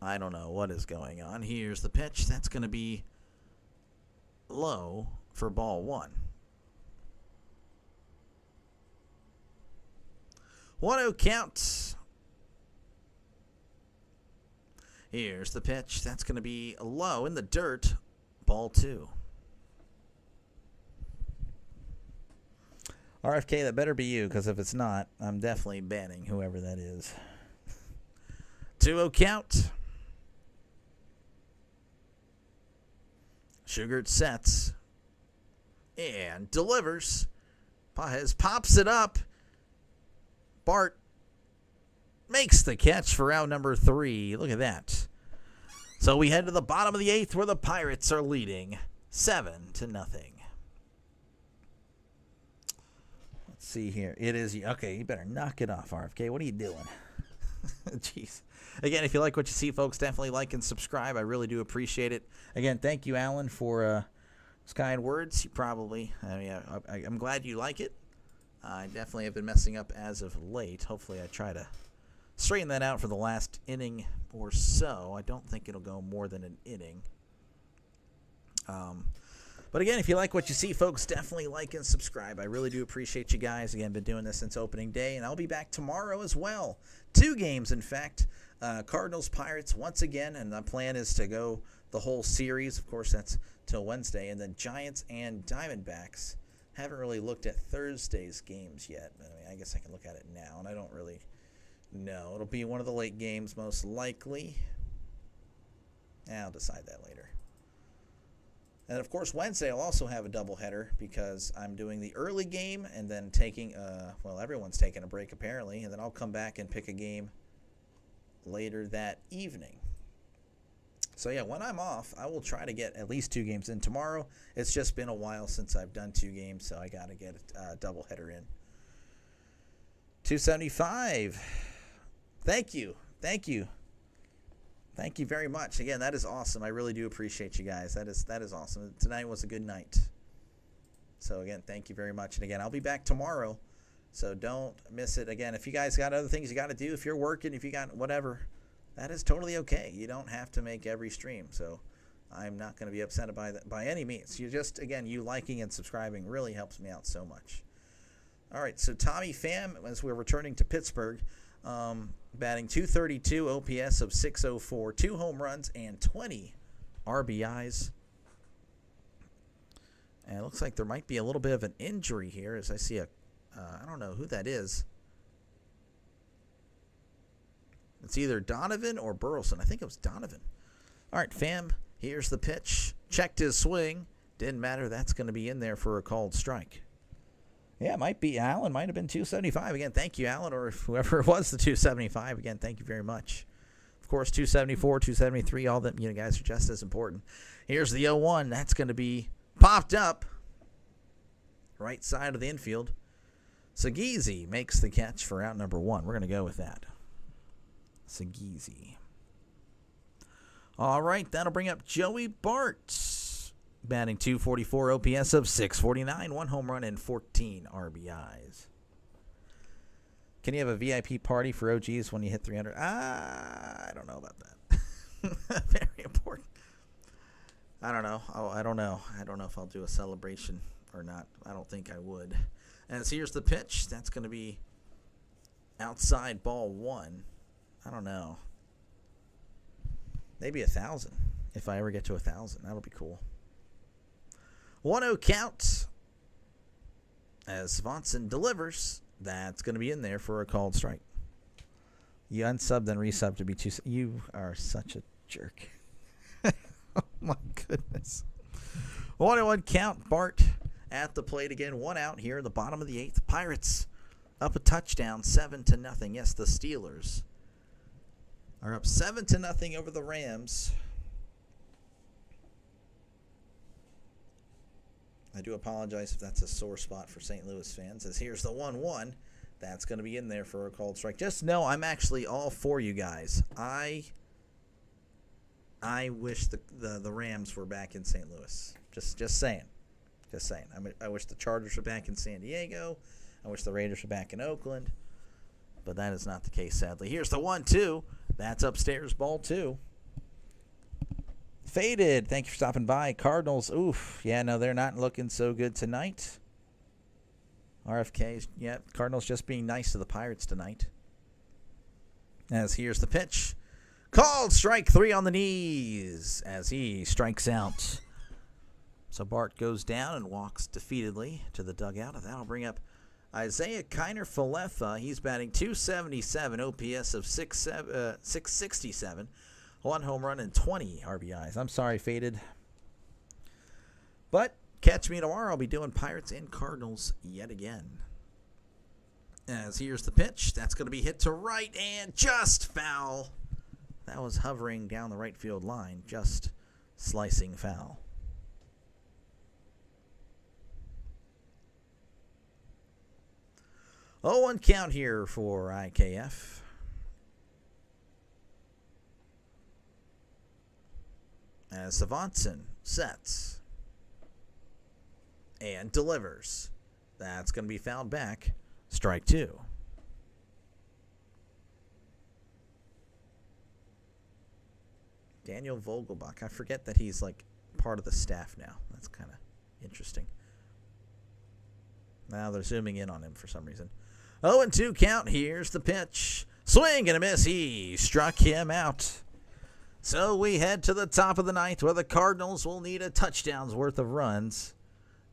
I don't know what is going on. Here's the pitch. That's going to be low for ball 1. 1-0 count. Here's the pitch. That's going to be low in the dirt. Ball 2. RFK, that better be you, because if it's not, I'm definitely banning whoever that is. 2-0 count. Shugart sets and delivers. Pages pops it up. Bart makes the catch for out number 3. Look at that. So we head to the bottom of the 8th where the Pirates are leading 7-0. Let's see here. It is, okay, you better knock it off, RFK. What are you doing? Jeez. Again, if you like what you see, folks, definitely like and subscribe. I really do appreciate it. Again, thank you, Alan, for his kind words. You probably, I'm glad you like it. I definitely have been messing up as of late. Hopefully I try to straighten that out for the last inning or so. I don't think it'll go more than an inning. But again, if you like what you see, folks, definitely like and subscribe. I really do appreciate you guys. Again, been doing this since opening day, and I'll be back tomorrow as well. 2 games, in fact. Cardinals, Pirates once again, and the plan is to go the whole series. Of course, that's till Wednesday. And then Giants and Diamondbacks. Haven't really looked at Thursday's games yet. I guess I can look at it now, and I don't really know. It'll be one of the late games, most likely. I'll decide that later. And, of course, Wednesday I'll also have a doubleheader because I'm doing the early game and then taking, everyone's taking a break apparently, and then I'll come back and pick a game later that evening. So, yeah, when I'm off, I will try to get at least 2 games in tomorrow. It's just been a while since I've done 2 games, so I got to get a doubleheader in. 275. Thank you. Thank you. Thank you very much. Again, that is awesome. I really do appreciate you guys. That is awesome. Tonight was a good night. So, again, thank you very much. And, again, I'll be back tomorrow, so don't miss it. Again, if you guys got other things you got to do, if you're working, if you got whatever, that is totally okay. You don't have to make every stream, so I'm not going to be upset by that by any means. You just, again, you liking and subscribing really helps me out so much. All right, so Tommy Pham, as we're returning to Pittsburgh, batting .232, OPS of .604, 2 home runs, and 20 RBIs. And it looks like there might be a little bit of an injury here as I see I don't know who that is. It's either Donovan or Burleson. I think it was Donovan. All right, Pham, here's the pitch. Checked his swing. Didn't matter. That's going to be in there for a called strike. Yeah, it might be. Alan might have been 275. Again, thank you, Alan, or whoever it was, the 275. Again, thank you very much. Of course, 274, 273, all that, guys are just as important. Here's the 0-1. That's going to be popped up. Right side of the infield. Sagesi makes the catch for out number 1. We're going to go with that. Sagesi. All right, that'll bring up Joey Bart. Batting .244, OPS of .649, 1 home run and 14 RBIs. Can you have a VIP party for OGs when you hit 300? I don't know about that. Very important. I don't know. I don't know if I'll do a celebration or not. I don't think I would. As here's the pitch. That's going to be outside ball 1. I don't know. Maybe 1,000. If I ever get to 1,000, that'll be cool. 1-0 count. As Swanson delivers, that's going to be in there for a called strike. You unsubbed and resubbed to be too. You are such a jerk. Oh my goodness. 1-1 count. Bart at the plate again. 1 out here in the bottom of the 8th. Pirates up a touchdown, 7-0. Yes, the Steelers are up 7-0 over the Rams. I do apologize if that's a sore spot for St. Louis fans. As here's the 1-1. That's going to be in there for a called strike. Just know I'm actually all for you guys. I wish the Rams were back in St. Louis. Just saying. Just saying. I wish the Chargers were back in San Diego. I wish the Raiders were back in Oakland. But that is not the case, sadly. Here's the 1-2. That's upstairs, ball 2. Faded. Thank you for stopping by. Cardinals. Oof. Yeah, no, they're not looking so good tonight. RFK. Yeah, Cardinals just being nice to the Pirates tonight. As here's the pitch. Called strike 3 on the knees as he strikes out. So Bart goes down and walks defeatedly to the dugout. And that'll bring up Isaiah Kiner-Falefa. He's batting .277, OPS of 667. 1 home run and 20 RBIs. I'm sorry, Faded. But catch me tomorrow. I'll be doing Pirates and Cardinals yet again. As here's the pitch. That's going to be hit to right and just foul. That was hovering down the right field line. Just slicing foul. Oh, 1 count here for IKF. As Swanson sets and delivers. That's going to be fouled back. Strike 2. Daniel Vogelbach. I forget that he's like part of the staff now. That's kind of interesting. Now they're zooming in on him for some reason. 0-2 count. Here's the pitch. Swing and a miss. He struck him out. So we head to the top of the 9th where the Cardinals will need a touchdown's worth of runs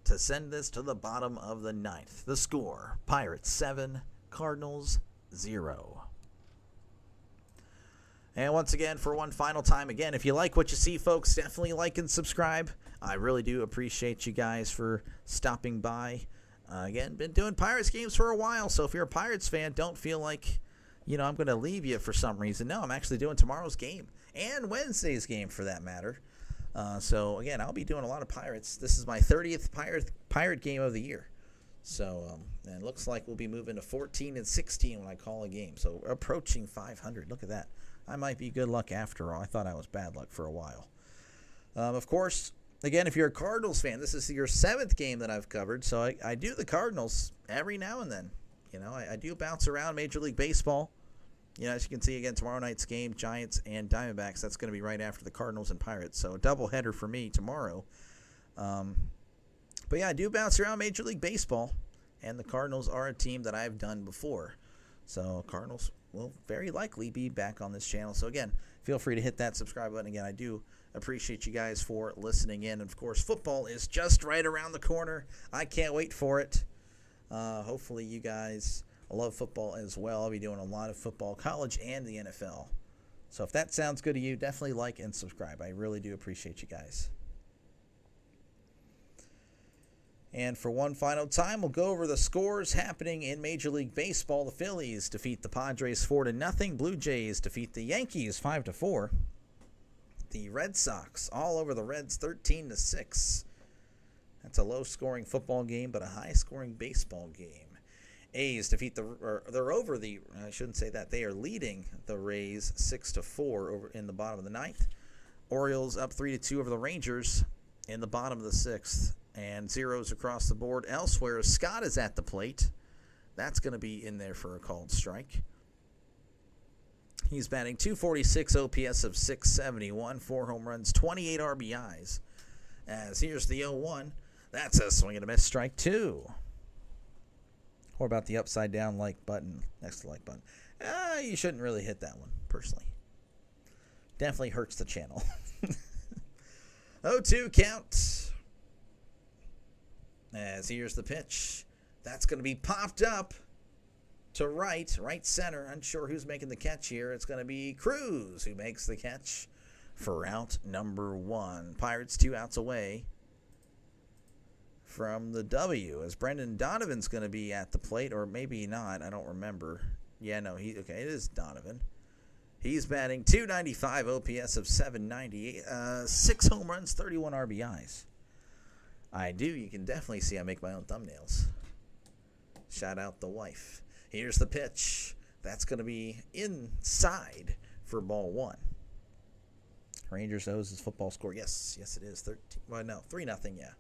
to send this to the bottom of the 9th. The score, Pirates 7, Cardinals 0. And once again, for one final time, again, if you like what you see, folks, definitely like and subscribe. I really do appreciate you guys for stopping by. Again, been doing Pirates games for a while, so if you're a Pirates fan, don't feel like, I'm going to leave you for some reason. No, I'm actually doing tomorrow's game and Wednesday's game for that matter. So, again, I'll be doing a lot of Pirates. This is my 30th Pirate game of the year. So, and it looks like we'll be moving to 14 and 16 when I call a game. So, we're approaching 500. Look at that. I might be good luck after all. I thought I was bad luck for a while. Of course, again, if you're a Cardinals fan, this is your 7th game that I've covered. So, I do the Cardinals every now and then. I do bounce around Major League Baseball. As you can see, again, tomorrow night's game, Giants and Diamondbacks. That's going to be right after the Cardinals and Pirates. So a doubleheader for me tomorrow. But, yeah, I do bounce around Major League Baseball. And the Cardinals are a team that I've done before. So Cardinals will very likely be back on this channel. So, again, feel free to hit that subscribe button. Again, I do appreciate you guys for listening in. And, of course, football is just right around the corner. I can't wait for it. Hopefully you guys love football as well. I'll be doing a lot of football, college and the NFL. So if that sounds good to you, definitely like and subscribe. I really do appreciate you guys. And for one final time, we'll go over the scores happening in Major League Baseball. The Phillies defeat the Padres 4-0. Blue Jays defeat the Yankees 5-4. The Red Sox all over the Reds 13-6. That's a low-scoring football game, but a high-scoring baseball game. A's defeat they're over the, I shouldn't say that, they are leading the Rays 6-4 over in the bottom of the 9th. Orioles up 3-2 over the Rangers in the bottom of the 6th. And zeros across the board. Elsewhere, Scott is at the plate. That's going to be in there for a called strike. He's batting .246, OPS of 671, 4 home runs, 28 RBIs. As here's the 0-1. That's a swing and a miss, strike 2. What about the upside down like button next to like button? You shouldn't really hit that one, personally. Definitely hurts the channel. 0-2 count. As here's the pitch. That's going to be popped up to right center. Unsure who's making the catch here. It's going to be Cruz who makes the catch for out number 1. Pirates 2 outs away from the W, as Brendan Donovan's going to be at the plate, or maybe not. I don't remember. Yeah, no, it is Donovan. He's batting .295, OPS of .790, 6 home runs, 31 RBIs. You can definitely see I make my own thumbnails. Shout out the wife. Here's the pitch. That's going to be inside for ball 1. Rangers O's football score. Yes, it is. 3-0, yeah.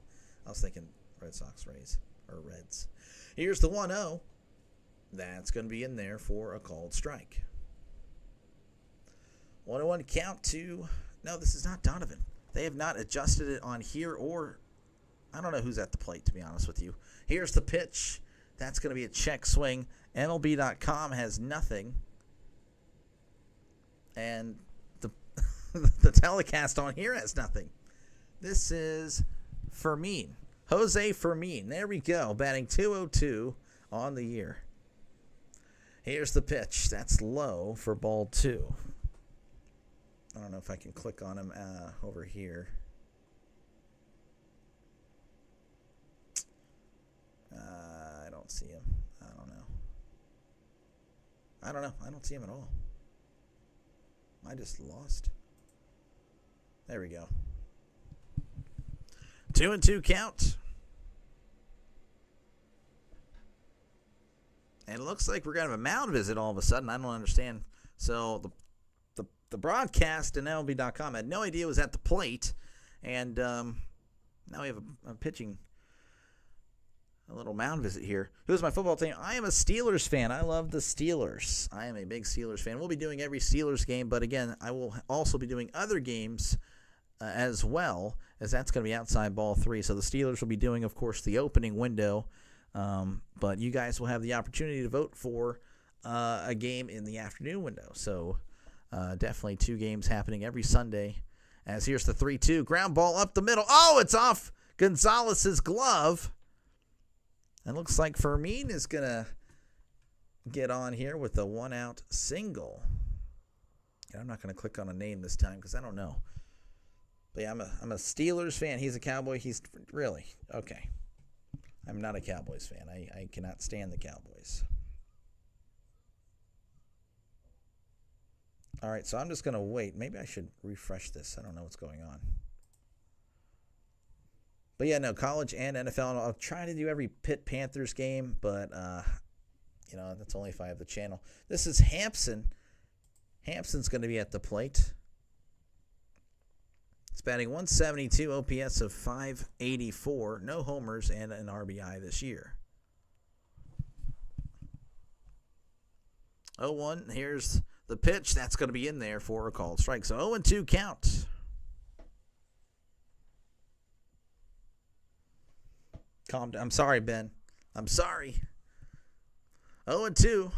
I was thinking Red Sox, Rays, or Reds. Here's the 1-0. That's going to be in there for a called strike. 1-1 count to... No, this is not Donovan. They have not adjusted it on here, or... I don't know who's at the plate, to be honest with you. Here's the pitch. That's going to be a check swing. MLB.com has nothing. And the telecast on here has nothing. This is Fermin. Jose Fermin. There we go. Batting .202 on the year. Here's the pitch. That's low for ball 2. I don't know if I can click on him over here. I don't see him. I don't know. I don't see him at all. I just lost. There we go. 2-2 count. And it looks like we're going to have a mound visit all of a sudden. I don't understand. So the broadcast and MLB.com had no idea it was at the plate. And now we have a pitching, a little mound visit here. Who's my football team? I am a Steelers fan. I love the Steelers. I am a big Steelers fan. We'll be doing every Steelers game, but again, I will also be doing other games as well, as that's going to be outside ball 3. So the Steelers will be doing, of course, the opening window, but you guys will have the opportunity to vote for a game in the afternoon window. So definitely 2 games happening every Sunday. As here's the 3-2 ground ball up the middle. Oh, it's off Gonzalez's glove. And looks like Fermin is going to get on here with a 1-out single. And I'm not going to click on a name this time because I don't know. But yeah, I'm a Steelers fan. He's a Cowboy. He's really okay. I'm not a Cowboys fan. I cannot stand the Cowboys. All right, so I'm just going to wait. Maybe I should refresh this. I don't know what's going on. But yeah, no, college and NFL. I'll try to do every Pitt Panthers game, but that's only if I have the channel. This is Hampson. Hampson's going to be at the plate. It's batting .172, OPS of .584, no homers, and an RBI this year. 0-1, here's the pitch. That's going to be in there for a called strike. So 0-2 count. Calm down. I'm sorry, Ben. I'm sorry. 0-2.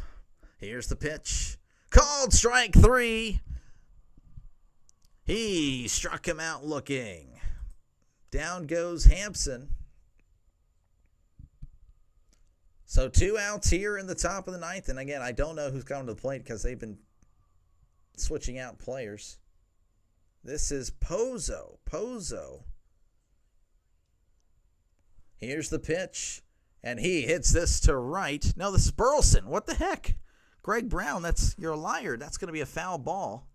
Here's the pitch. Called strike 3. He struck him out looking. Down goes Hampson. So 2 outs here in the top of the 9th. And again, I don't know who's coming to the plate because they've been switching out players. This is Pozo. Here's the pitch. And he hits this to right. No, this is Burleson. What the heck? Greg Brown, you're a liar. That's going to be a foul ball.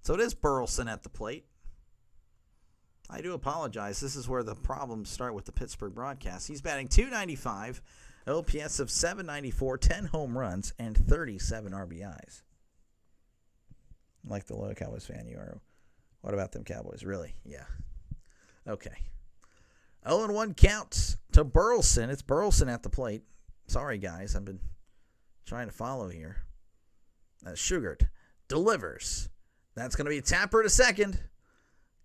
So it is Burleson at the plate. I do apologize. This is where the problems start with the Pittsburgh broadcast. He's batting .295, OPS of .794, 10 home runs, and 37 RBIs. Like the loyal Cowboys fan you are. What about them Cowboys? Really? Yeah. Okay. 0-1 count to Burleson. It's Burleson at the plate. Sorry, guys. I've been trying to follow here. Sugart delivers. That's going to be Tapper to second.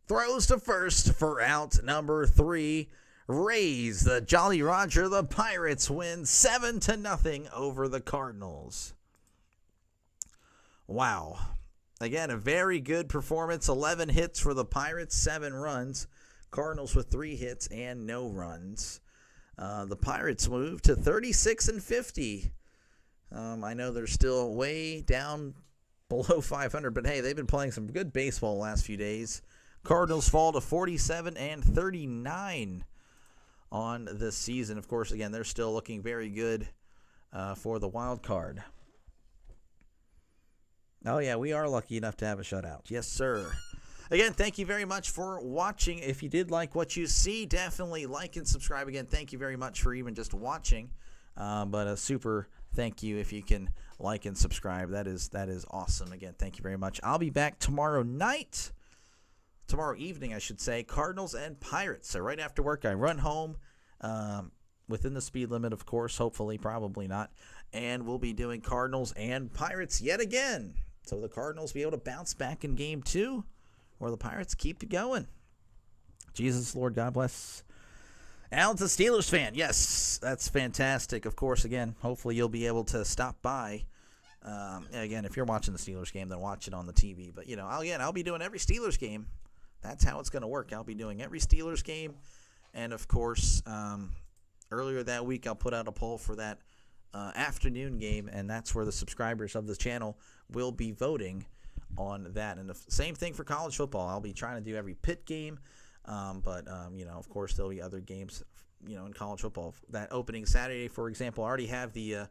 throws to first for out number 3. Rays, the Jolly Roger, the Pirates win 7-0 over the Cardinals. Wow. Again, a very good performance. 11 hits for the Pirates, 7 runs. Cardinals with 3 hits and no runs. The Pirates move to 36-50. I know they're still way down below 500, but hey, they've been playing some good baseball the last few days. Cardinals fall to 47-39 on the season. Of course, again, they're still looking very good for the wild card. Oh, yeah, we are lucky enough to have a shutout. Yes, sir. Again, thank you very much for watching. If you did like what you see, definitely like and subscribe. Again, thank you very much for even just watching. But a super thank you if you can like and subscribe. That is awesome. Again, thank you very much. I'll be back tomorrow evening, I should say. Cardinals and Pirates. So right after work, I run home within the speed limit, of course. Hopefully, probably not. And we'll be doing Cardinals and Pirates yet again. So the Cardinals be able to bounce back in game 2, or the Pirates keep it going. Jesus, Lord, God bless. Alan's a Steelers fan. Yes, that's fantastic. Of course, again, hopefully you'll be able to stop by. Again, if you're watching the Steelers game, then watch it on the TV. But, I'll be doing every Steelers game. That's how it's going to work. I'll be doing every Steelers game. And, of course, earlier that week, I'll put out a poll for that afternoon game, and that's where the subscribers of the channel will be voting on that. And the same thing for college football. I'll be trying to do every Pitt game, but of course there'll be other games in college football. That opening Saturday, for example, I already have the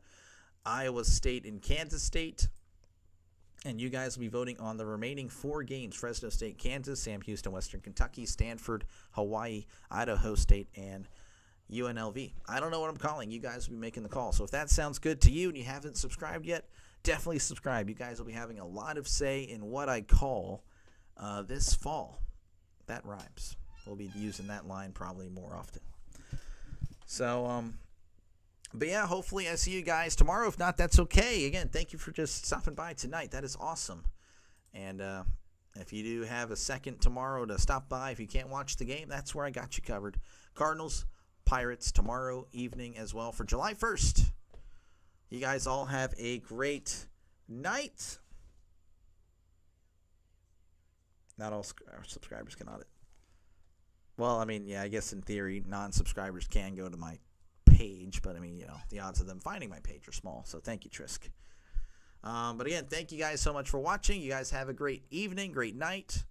Iowa State and Kansas State, and you guys will be voting on the remaining 4 games: Fresno State, Kansas, Sam Houston, Western Kentucky, Stanford, Hawaii, Idaho State, and UNLV. I don't know what I'm calling. You guys will be making the call. So if that sounds good to you and you haven't subscribed yet, definitely subscribe. You guys will be having a lot of say in what I call this fall. That rhymes. We'll be using that line probably more often. So, but yeah, hopefully I see you guys tomorrow. If not, that's okay. Again, thank you for just stopping by tonight. That is awesome. And if you do have a second tomorrow to stop by, if you can't watch the game, that's where I got you covered. Cardinals, Pirates tomorrow evening as well for July 1st. You guys all have a great night. Not all subscribers can audit. Well, I guess in theory, non-subscribers can go to my page, but the odds of them finding my page are small. So thank you, Trisk. But again, thank you guys so much for watching. You guys have a great evening, great night,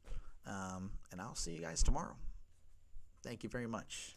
and I'll see you guys tomorrow. Thank you very much.